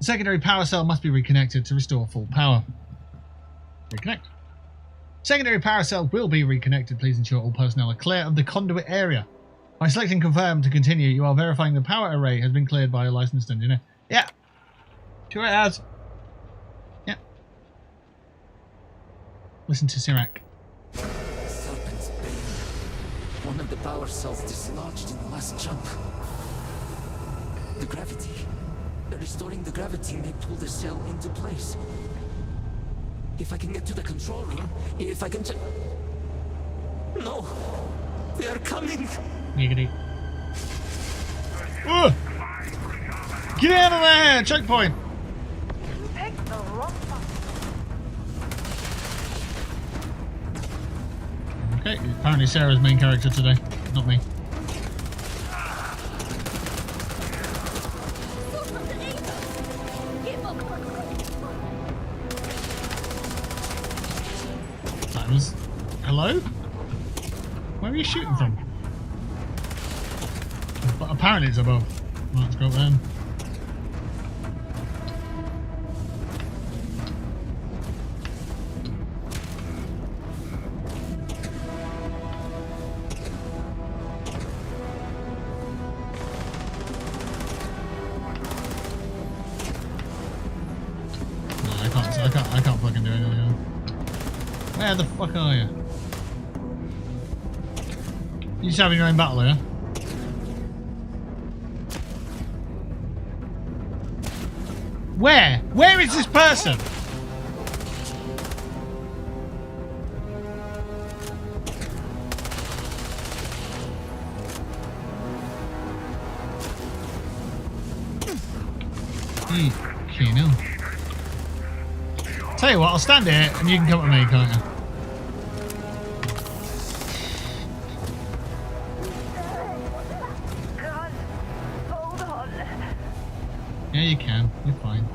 The secondary power cell must be reconnected to restore full power. Reconnect. Secondary power cells will be reconnected. Please ensure all personnel are clear of the conduit area. By selecting confirm to continue, you are verifying the power array has been cleared by a licensed engineer. Yeah. Sure it has. Yeah. Listen to Sirac. Serpent's Bane. One of the power cells dislodged in the last jump. The gravity. Restoring the gravity may pull the cell into place. If I can get to the control room, if I can No! They are coming! Giggity. Ugh! Get out of there! Checkpoint! Okay, apparently Sarah's main character today, not me. That was... Hello? Where are you shooting from? But apparently it's above. Well, let's go up then. I can't fucking do anything. Where the fuck are you? You just having your own battle here? Where? Where is this person? Okay, no. Tell you what, I'll stand here and you can come with me, can't you? God, hold on. Yeah, you can. You're fine.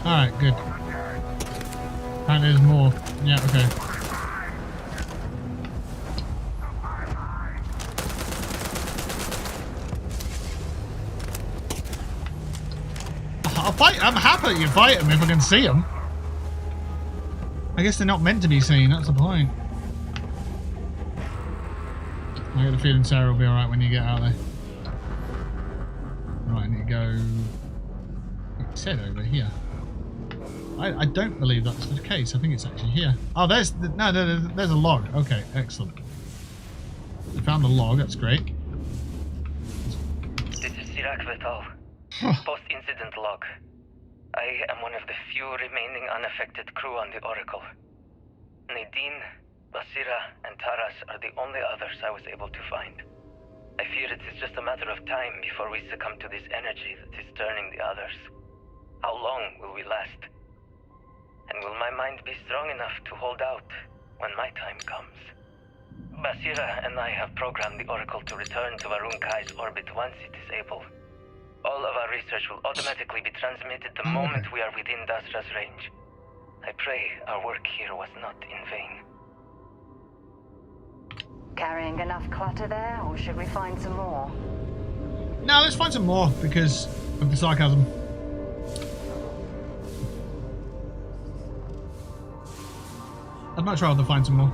Alright, good. And there's more. Yeah, okay. I'll fight. I'm happy you fight them if I can see them. I guess they're not meant to be seen, that's the point. I get the feeling Sarah will be alright when you get out there. Right, I need to go... It said over here. I don't believe that's the case. I think it's actually here. Oh, there's a log. Okay, excellent. I found the log. That's great. This is Sirac Vital. Post-incident log. I am one of the few remaining unaffected crew on the Oracle. Nadine, Basira, and Taras are the only others I was able to find. I fear it is just a matter of time before we succumb to this energy that is turning the others. How long will we last? And will my mind be strong enough to hold out when my time comes? Basira and I have programmed the Oracle to return to Varun Kai's orbit once it is able. All of our research will automatically be transmitted the moment we are within Dasra's range. I pray our work here was not in vain. Carrying enough clutter there, or should we find some more? No, let's find some more because of the sarcasm. I'd much rather find some more.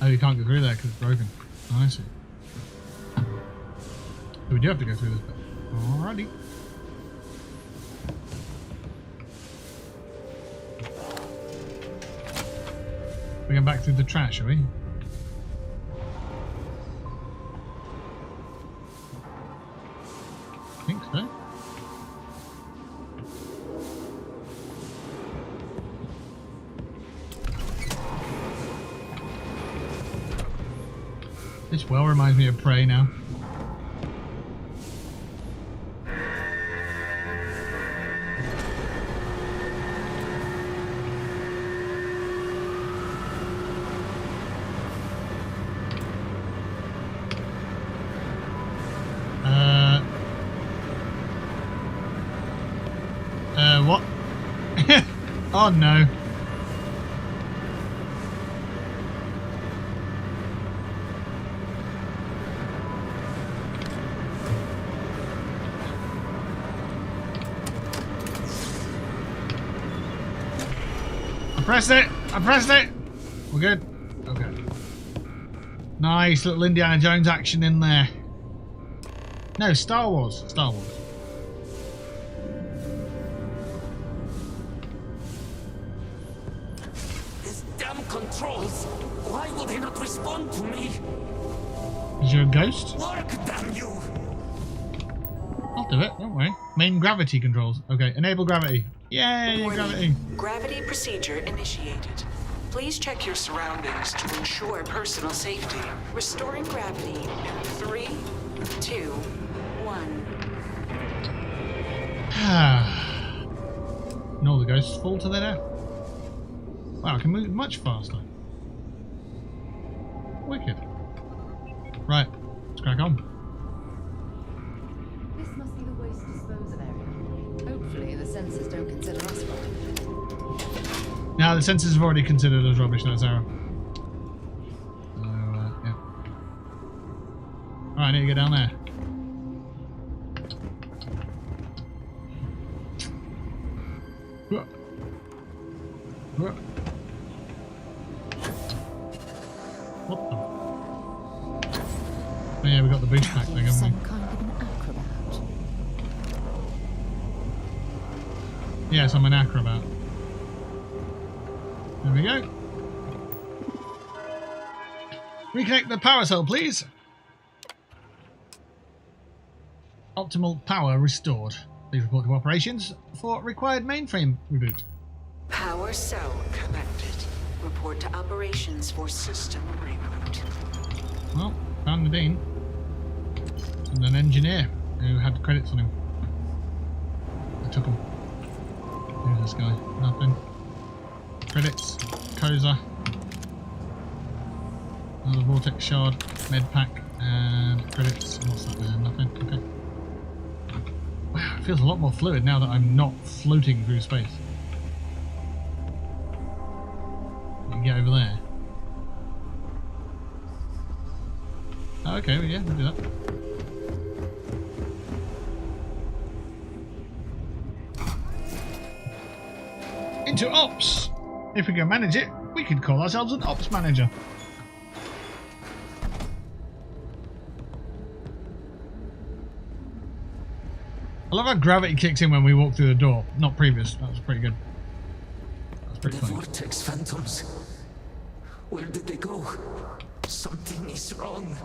Oh, you can't go through there because it's broken. Oh, I see. So we do have to go through this bit. Alrighty. We're going back through the trash, are we? I think so. This well reminds me of Prey now. What? Oh no. I pressed it! I pressed it! We're good? Okay. Nice little Indiana Jones action in there. No, Star Wars. Star Wars. These damn controls! Why will they not respond to me? Is you a ghost? Work, damn you! I'll do it, don't worry. Main gravity controls. Okay, enable gravity. Yay, Warning. gravity. Gravity procedure initiated. Please check your surroundings to ensure personal safety. Restoring gravity in 3, 2, 1. And all the ghosts fall to their death. Wow, I can move much faster. Wicked. Right, let's crack on. This must be the waste disposal area. Hopefully the sensors don't consider us rubbish. Now the sensors have already considered us rubbish, that's Sarah. So, yeah. Alright, I need to get down there. What the? Oh yeah, we got the boost pack thing, haven't Some we? kind of an acrobat. Yes, I'm an acrobat. There we go. Reconnect the power cell, please. Optimal power restored. Please report to operations for required mainframe reboot. Power cell connected. Report to operations for system reboot. Well, found the Dean. And an engineer who had credits on him. I took him. Who's this guy? Nothing. Credits. Koza. Another vortex shard. Med pack. And credits. What's that there? Nothing. Okay. Wow, it feels a lot more fluid now that I'm not floating through space. You can get over there. Oh, okay, well, yeah, we'll do that. Into ops! If we can manage it, we could call ourselves an ops manager. I love how gravity kicks in when we walk through the door. Not previous, that was pretty good. That's pretty The funny. vortex phantoms. Where did they go? Something is wrong.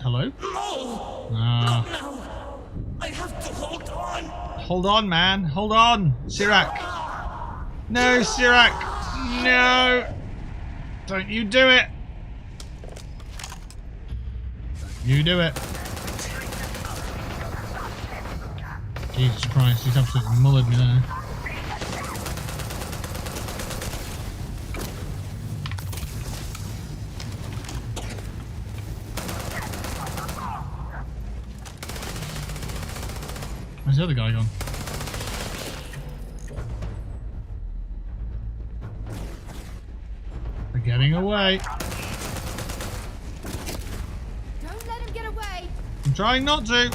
Hello? No! Ah. No! I have to hold on! Hold on, man. Hold on. Sirac. No, Sirac. No. Don't you do it. You do it. Jesus Christ, he's absolutely mullered me there. Where's the other guy gone? They're getting away. Don't let him get away. I'm trying not to.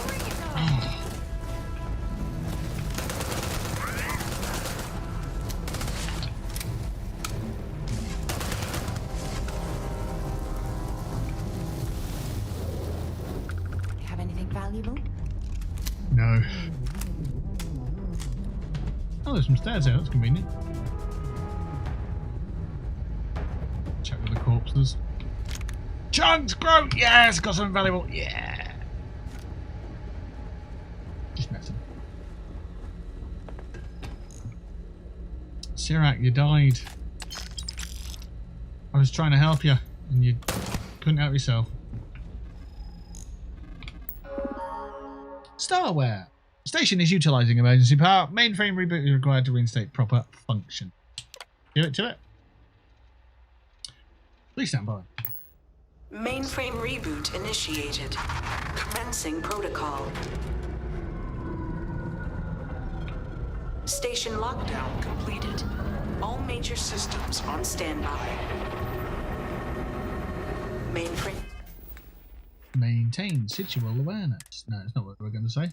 Have anything valuable? No. Oh, there's some stairs here. That's convenient. Check with the corpses. Chunks, growth. Yes, got something valuable. Yeah. Just messing. Sirac, you died. I was trying to help you, and you couldn't help yourself. Starware. Station is utilizing emergency power. Mainframe reboot is required to reinstate proper function. Give it to it. Please stand by. Mainframe reboot initiated. Commencing protocol. Station lockdown completed. All major systems on standby. Mainframe. Maintain situal awareness. No, it's not what we're going to say.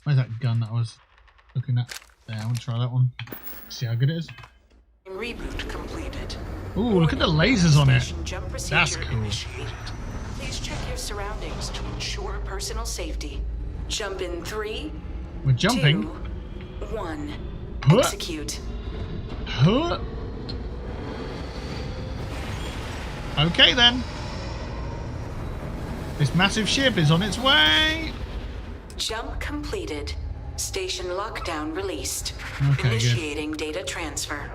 Where's that gun that I was looking at? There, I want to try that one. See how good it is. Reboot completed. Ooh, look at the lasers on it. Jump That's cool. Initiated. Please check your surroundings to ensure personal safety. Jump in 3. We're jumping. 2, 1. Huh? Execute. Huh? Okay then. This massive ship is on its way. Jump completed. Station lockdown released. Okay, Initiating data transfer.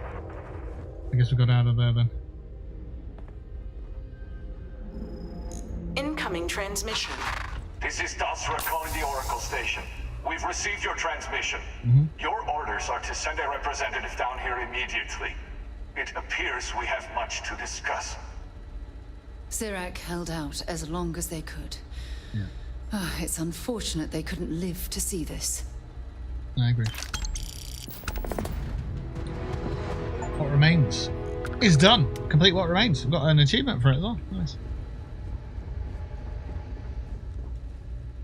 I guess we got out of there then. Incoming transmission. This is Dasra calling the Oracle station. We've received your transmission. Your orders are to send a representative down here immediately. It appears we have much to discuss. Sirac held out as long as they could. Yeah. It's unfortunate they couldn't live to see this. I agree. What remains is done. Complete what remains. We've got an achievement for it as well. Nice.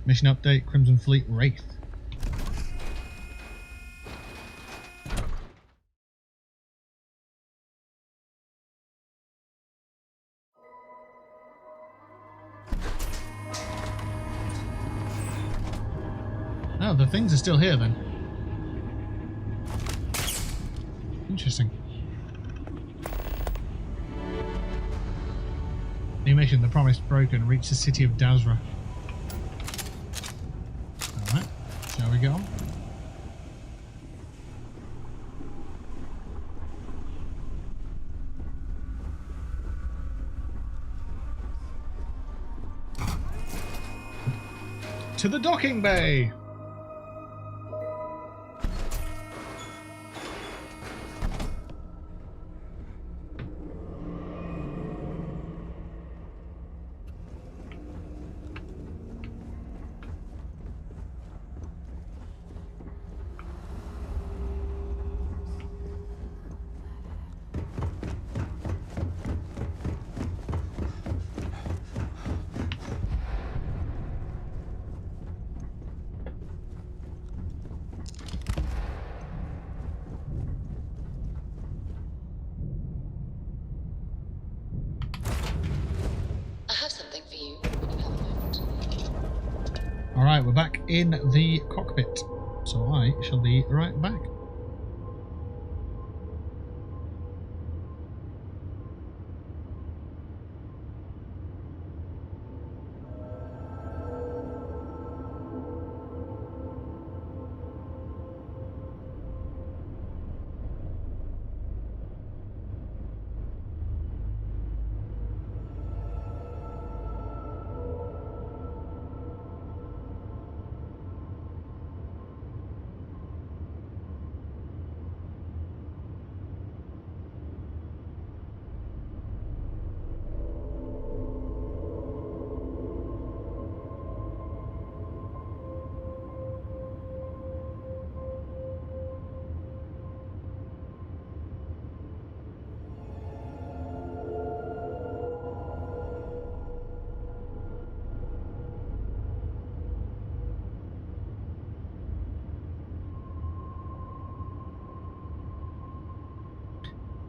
Mission update, Crimson Fleet Wraith. Oh, the things are still here then. Interesting. New mission, the promise broken, reach the city of Dasra. Alright, shall we go? To the docking bay! Alright, we're back in the cockpit, so I shall be right back.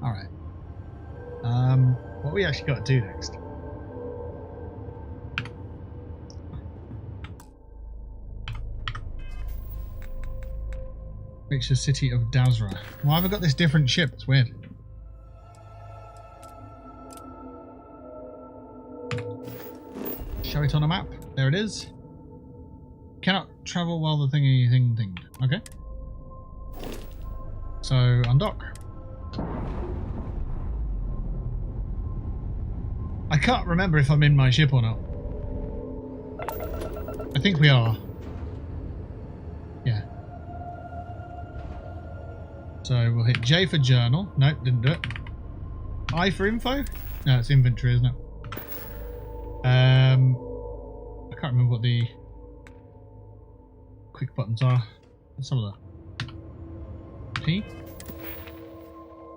Alright. What we actually got to do next? Reach the city of Dasra. Why have I got this different ship? It's weird. Show it on a map. There it is. Cannot travel while the thingy thinged. Okay. So, undock. I can't remember if I'm in my ship or not. I think we are. Yeah. So we'll hit J for journal. Nope, didn't do it. I for info? No, it's inventory, isn't it? I can't remember what the quick buttons are. Some of the P.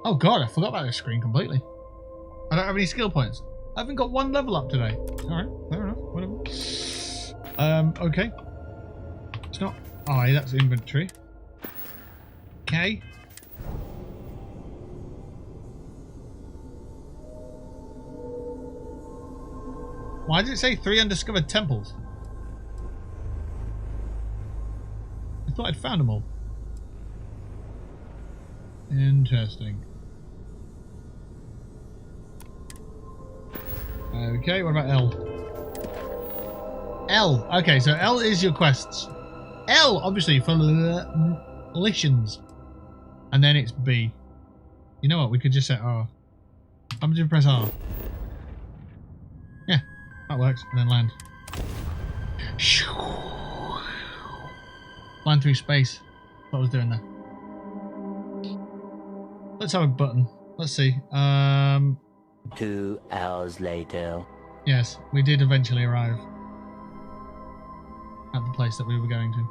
Oh god, I forgot about this screen completely. I don't have any skill points. I haven't got one level up today. Alright, fair enough, whatever. Okay. It's not I, that's inventory. Okay. Why did it say 3 undiscovered temples? I thought I'd found them all. Interesting. Okay, what about L? L. Okay, so L is your quests. L, obviously, for missions. And then it's B. You know what? We could just say R. How much do you press R? Yeah, that works. And then land. Land through space. What I was doing there. Let's have a button. Let's see. 2 hours later. Yes, we did eventually arrive at the place that we were going to.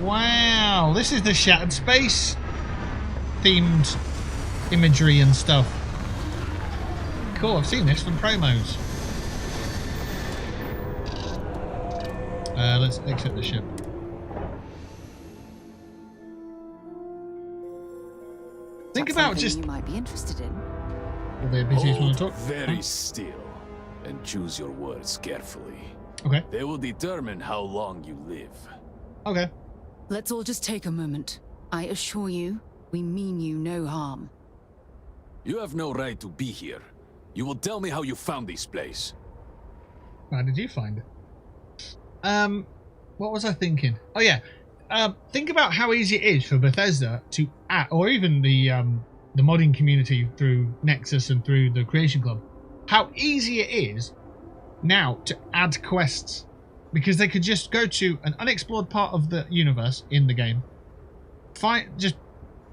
Wow, this is the Shattered Space themed imagery and stuff. Cool, I've seen this from promos. Let's exit the ship. Think about just. You might be interested in. Will the NPCs want to talk? Very still, and choose your words carefully. Okay. They will determine how long you live. Okay. Let's all just take a moment. I assure you, we mean you no harm. You have no right to be here. You will tell me how you found this place. How did you find it? What was I thinking? Oh yeah. Think about how easy it is for Bethesda to add, or even the modding community through Nexus and through the Creation Club, how easy it is now to add quests, because they could just go to an unexplored part of the universe in the game, just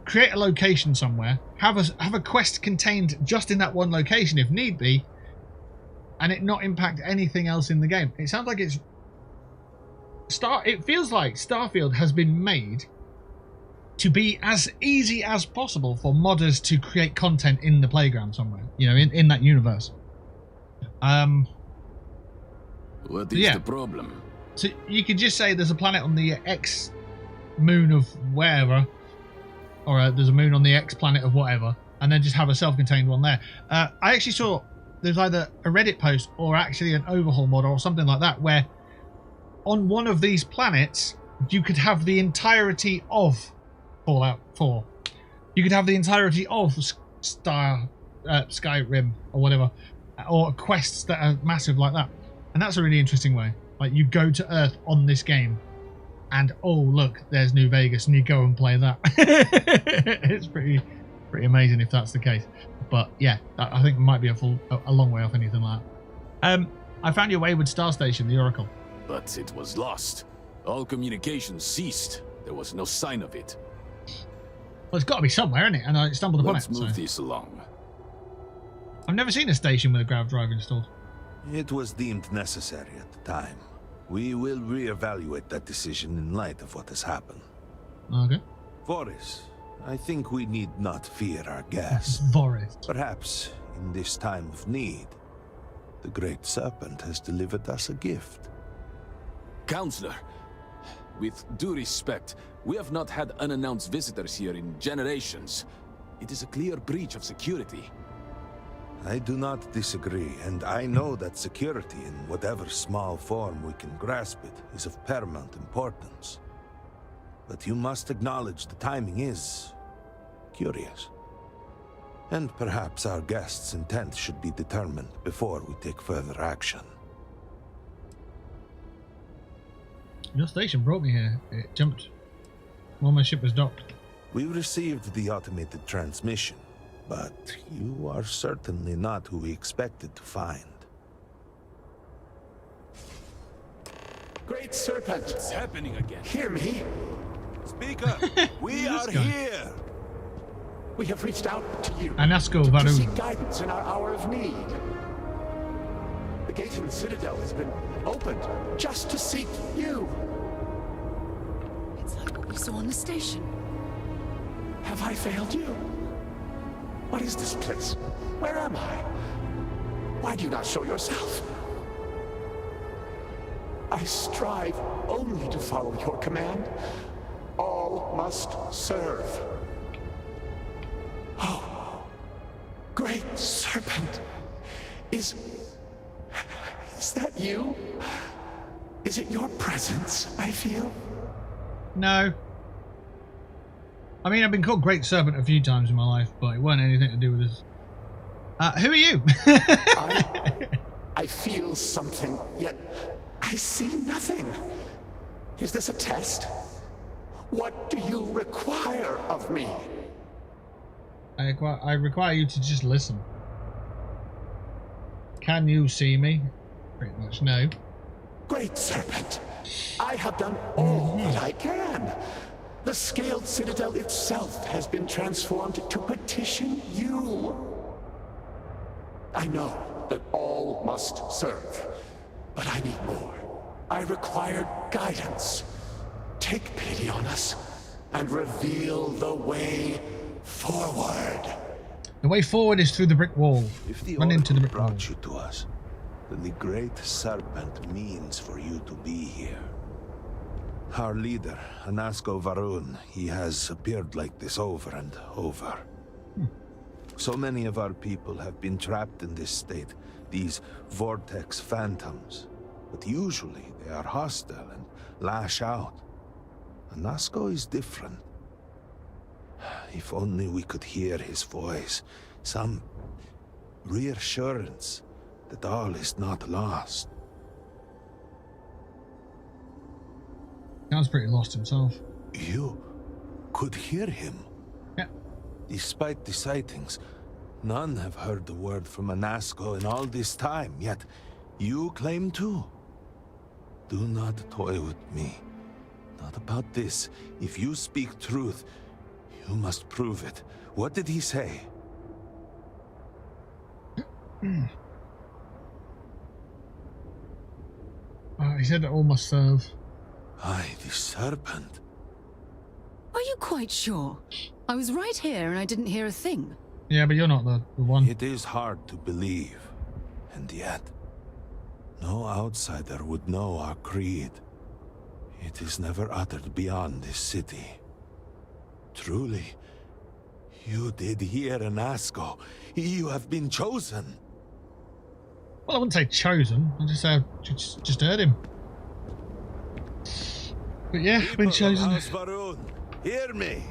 create a location somewhere, have a quest contained just in that one location if need be, and it not impact anything else in the game. It sounds like it feels like Starfield has been made to be as easy as possible for modders to create content in the playground somewhere, you know, in that universe. What is the problem? So you could just say there's a planet on the X moon of wherever, or there's a moon on the X planet of whatever, and then just have a self-contained one there. I actually saw there's either a Reddit post or actually an overhaul mod or something like that, where on one of these planets you could have the entirety of Fallout 4. You could have the entirety of Skyrim or whatever, or quests that are massive like that. And that's a really interesting way. Like, you go to Earth on this game and, oh look, there's New Vegas, and you go and play that. It's pretty amazing if that's the case. But yeah, I think it might be a long way off anything like that. I found your wayward star station, the Oracle. But it was lost. All communication ceased. There was no sign of it. Well, it's got to be somewhere, isn't it? And I stumbled upon it. Let's move this along. I've never seen a station with a grav drive installed. It was deemed necessary at the time. We will reevaluate that decision in light of what has happened. Okay. Voris, I think we need not fear our guest. Voris. Perhaps, in this time of need, the Great Serpent has delivered us a gift. Counselor, with due respect, we have not had unannounced visitors here in generations. It is a clear breach of security. I do not disagree, and I know that security, in whatever small form we can grasp it, is of paramount importance. But you must acknowledge the timing is curious. And perhaps our guest's intent should be determined before we take further action. Your station brought me here. It jumped while my ship was docked. We received the automated transmission, but you are certainly not who we expected to find. Great Serpent! What's happening again? Hear me? Speak up! We are guy? here! We have reached out to you Anasco to Varun. seek guidance in our hour of need. The gate in the Citadel has been opened just to seek you. It's like what we saw on the station. Have I failed you? What is this place? Where am I? Why do you not show yourself? I strive only to follow your command. All must serve. Oh, great serpent. Is that you? Is it your presence I feel? No. I mean, I've been called Great Serpent a few times in my life, but it wasn't anything to do with this. Who are you? I feel something, yet I see nothing. Is this a test? What do you require of me? I require you to just listen. Can you see me? Pretty much no. Great Serpent, I have done all that I can. The scaled citadel itself has been transformed to petition you. I know that all must serve, but I need more. I require guidance. Take pity on us and reveal the way forward. The way forward is through the brick wall. If the Run into the brick wall. brought you to us, then the Great Serpent means for you to be here. Our leader, Anasco Varun, he has appeared like this over and over. So many of our people have been trapped in this state, these vortex phantoms. But usually they are hostile and lash out. Anasco is different. If only we could hear his voice, some reassurance that all is not lost. Sounds pretty lost himself. You could hear him? Yeah. Despite the sightings, none have heard the word from Anasco in all this time, yet you claim to. Do not toy with me. Not about this. If you speak truth, you must prove it. What did he say? He said that all must serve. Aye, the serpent. Are you quite sure? I was right here and I didn't hear a thing. Yeah, but you're not the one. It is hard to believe. And yet, no outsider would know our creed. It is never uttered beyond this city. Truly, you did hear Anasco. You have been chosen. Well, I wouldn't say chosen. I just said just heard him. But yeah, I've been chosen. House Varun, hear me.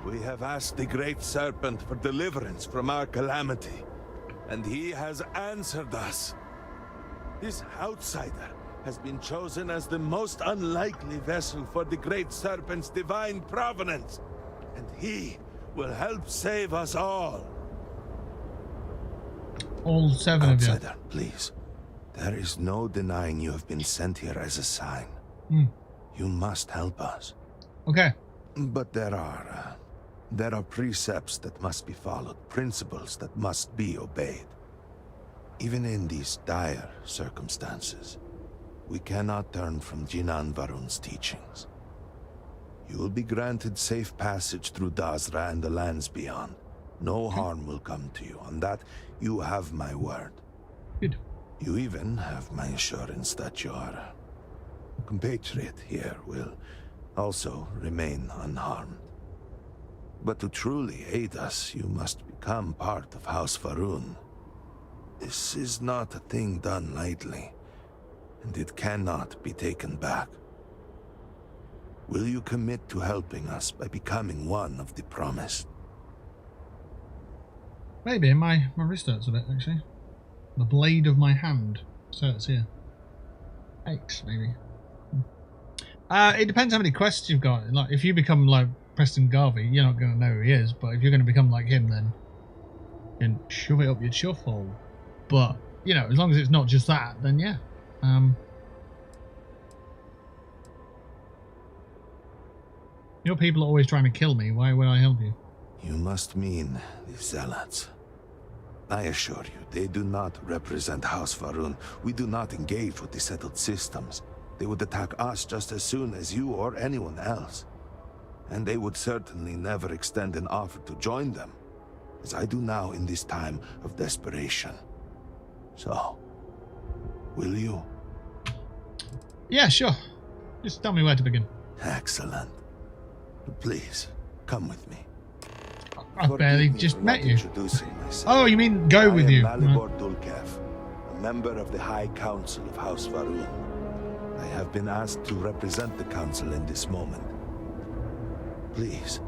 We have asked the Great Serpent for deliverance from our calamity, and he has answered us. This outsider has been chosen as the most unlikely vessel for the Great Serpent's divine providence, and he will help save us all. All seven of you. Outsider, please. There is no denying you have been sent here as a sign. You must help us. Okay. But there are precepts that must be followed, principles that must be obeyed. Even in these dire circumstances, we cannot turn from Jinan Varun's teachings. You will be granted safe passage through Dazra and the lands beyond. No harm will come to you. On that, you have my word. Good. You even have my assurance that your compatriot here will also remain unharmed. But to truly aid us, you must become part of House Varun. This is not a thing done lightly, and it cannot be taken back. Will you commit to helping us by becoming one of the promised? Maybe my wrist hurts a bit actually. The blade of my hand hurts here. Aches maybe. It depends how many quests you've got. Like if you become like Preston Garvey, you're not going to know who he is. But if you're going to become like him, then you can shove it up your chuffle. But you know, as long as it's not just that, then yeah. Your people are always trying to kill me. Why would I help you? You must mean the Zealots. I assure you, they do not represent House Varun. We do not engage with the settled systems. They would attack us just as soon as you or anyone else. And they would certainly never extend an offer to join them, as I do now in this time of desperation. So, will you? Yeah, sure. Just tell me where to begin. Excellent. Please, come with me. I've barely just met you. Introducing myself. Oh, you mean go with you? I am Malibor Dulkev, a member of the High Council of House Varun. I have been asked to represent the Council in this moment. Please,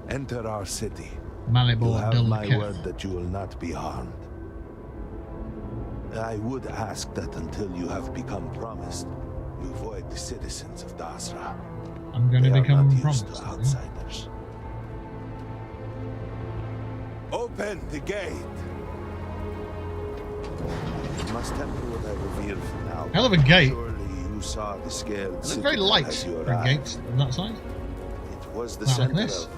enter our city. Malibor You have Dulkev. my word that you will not be harmed. I would ask that until you have become promised, you avoid the citizens of Dasra. I'm going to They are become not promised. used to outsiders. Open the gate! You must temper what I reveal for now. Hell of a gate. Surely you saw the scale. It's very light for a gate of that size. It was the Wow, center like this. of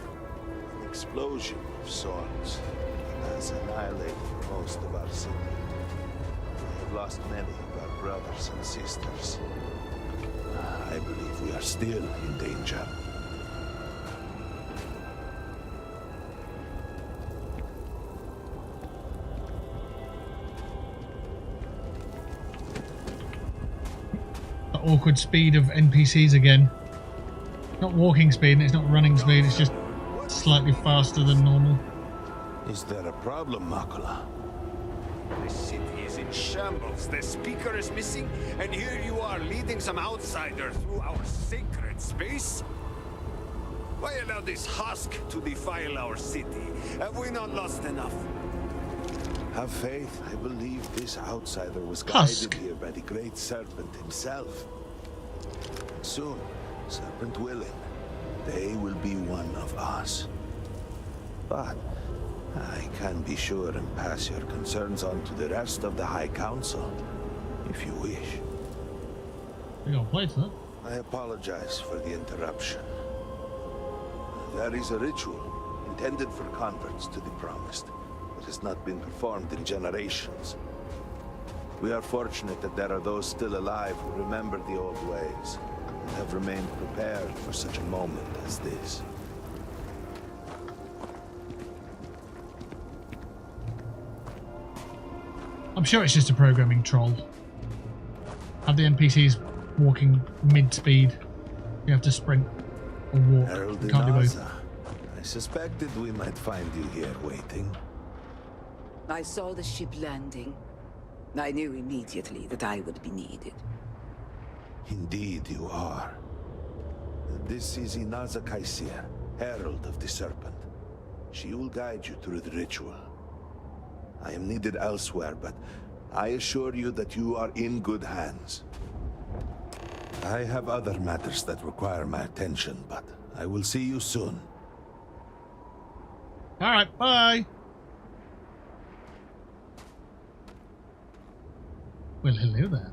an explosion of sorts that has annihilated most of our city. We have lost many of our brothers and sisters. I believe we are still in danger. The awkward speed of NPCs again. Not walking speed, and it's not running speed, it's just slightly faster than normal. Is there a problem, Makula? The city is in shambles. The speaker is missing, and here you are leading some outsider through our sacred space? Why allow this husk to defile our city? Have we not lost enough? Have faith. I believe this outsider was Husk. guided here by the great serpent himself. Soon, serpent willing, they will be one of us. But I can be sure and pass your concerns on to the rest of the High Council, if you wish. We got a place, huh? I apologize for the interruption. There is a ritual intended for converts to the Promised that has not been performed in generations. We are fortunate that there are those still alive who remember the old ways and have remained prepared for such a moment as this. I'm sure it's just a programming troll. Have the NPCs walking mid-speed. You have to sprint or walk. Herald You can't do both. Inaza. I suspected we might find you here waiting. I saw the ship landing. I knew immediately that I would be needed. Indeed you are. This is Inaza Kaisir, Herald of the Serpent. She will guide you through the ritual. I am needed elsewhere, but I assure you that you are in good hands. I have other matters that require my attention, but I will see you soon. Alright, bye! Well, hello there.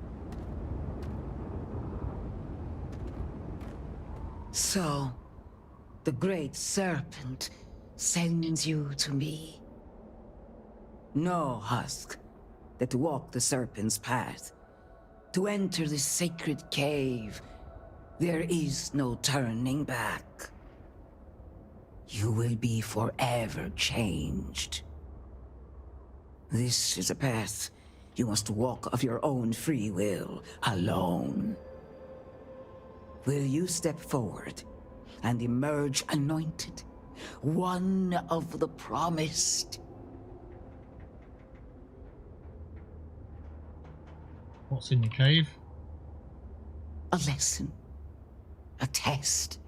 So, the great serpent sends you to me. No husk that walk the serpent's path. To enter the sacred cave, there is no turning back. You will be forever changed. This is a path you must walk of your own free will, alone. Will you step forward and emerge anointed, one of the promised? What's in the cave? A lesson, a test,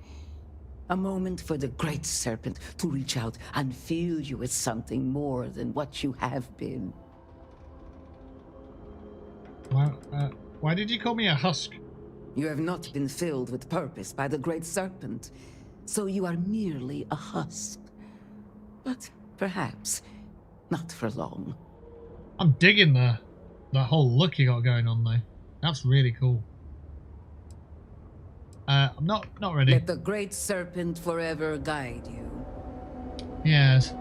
a moment for the great serpent to reach out and fill you with something more than what you have been. Why did you call me a husk? You have not been filled with purpose by the great serpent, so you are merely a husk. But perhaps not for long. I'm digging the whole look you got going on though. That's really cool. I'm not ready. Let the great serpent forever guide you. Yes.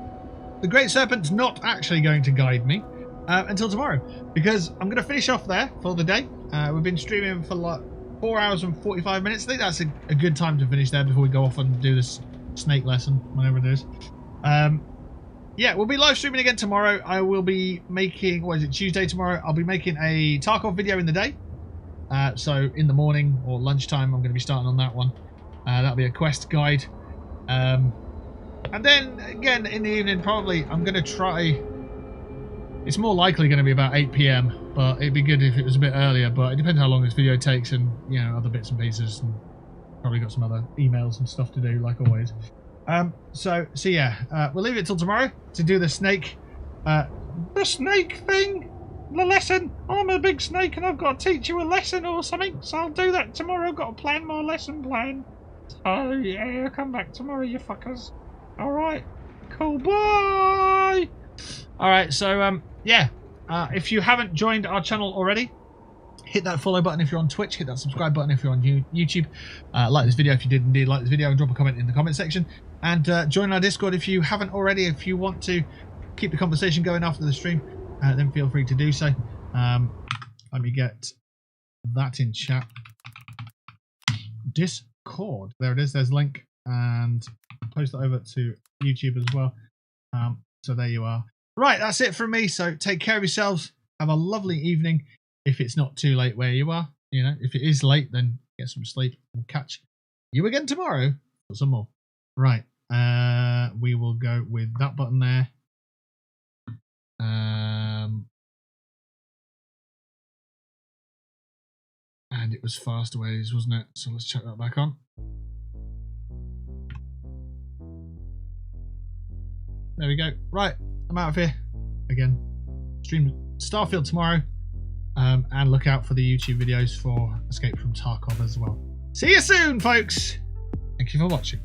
The Great Serpent's not actually going to guide me until tomorrow, because I'm going to finish off there for the day. We've been streaming for like 4 hours and 45 minutes. I think that's a good time to finish there before we go off and do this snake lesson, whenever it is. Yeah, we'll be live streaming again tomorrow. I will be making, what is it, Tuesday tomorrow? I'll be making a Tarkov video in the day. So in the morning or lunchtime, I'm going to be starting on that one. That'll be a quest guide. And then again in the evening, probably I'm going to try. It's more likely going to be about 8 PM, but it'd be good if it was a bit earlier. But it depends how long this video takes, and you know, other bits and pieces, and probably got some other emails and stuff to do, like always. So yeah, we'll leave it till tomorrow to do the snake thing. The lesson. I'm a big snake and I've got to teach you a lesson or something, so I'll do that tomorrow. I've got to plan my lesson plan. Oh yeah, come back tomorrow, you fuckers. Alright, cool, bye! Alright, so yeah, if you haven't joined our channel already, hit that follow button if you're on Twitch, hit that subscribe button if you're on YouTube, like this video if you did indeed like this video, and drop a comment in the comment section, and join our Discord if you haven't already. If you want to keep the conversation going after the stream, then feel free to do so. Let me get that in chat. Discord, there it is, there's a link, and post it over to YouTube as well. So there you are. Right, that's it from me. So take care of yourselves. Have a lovely evening. If it's not too late where you are, you know, if it is late, then get some sleep. We'll catch you again tomorrow for some more. Right, we will go with that button there. And it was Fastaways, wasn't it? So let's check that back on. There we go. Right, I'm out of here. Again, stream Starfield tomorrow. And look out for the YouTube videos for Escape from Tarkov as well. See you soon, folks. Thank you for watching.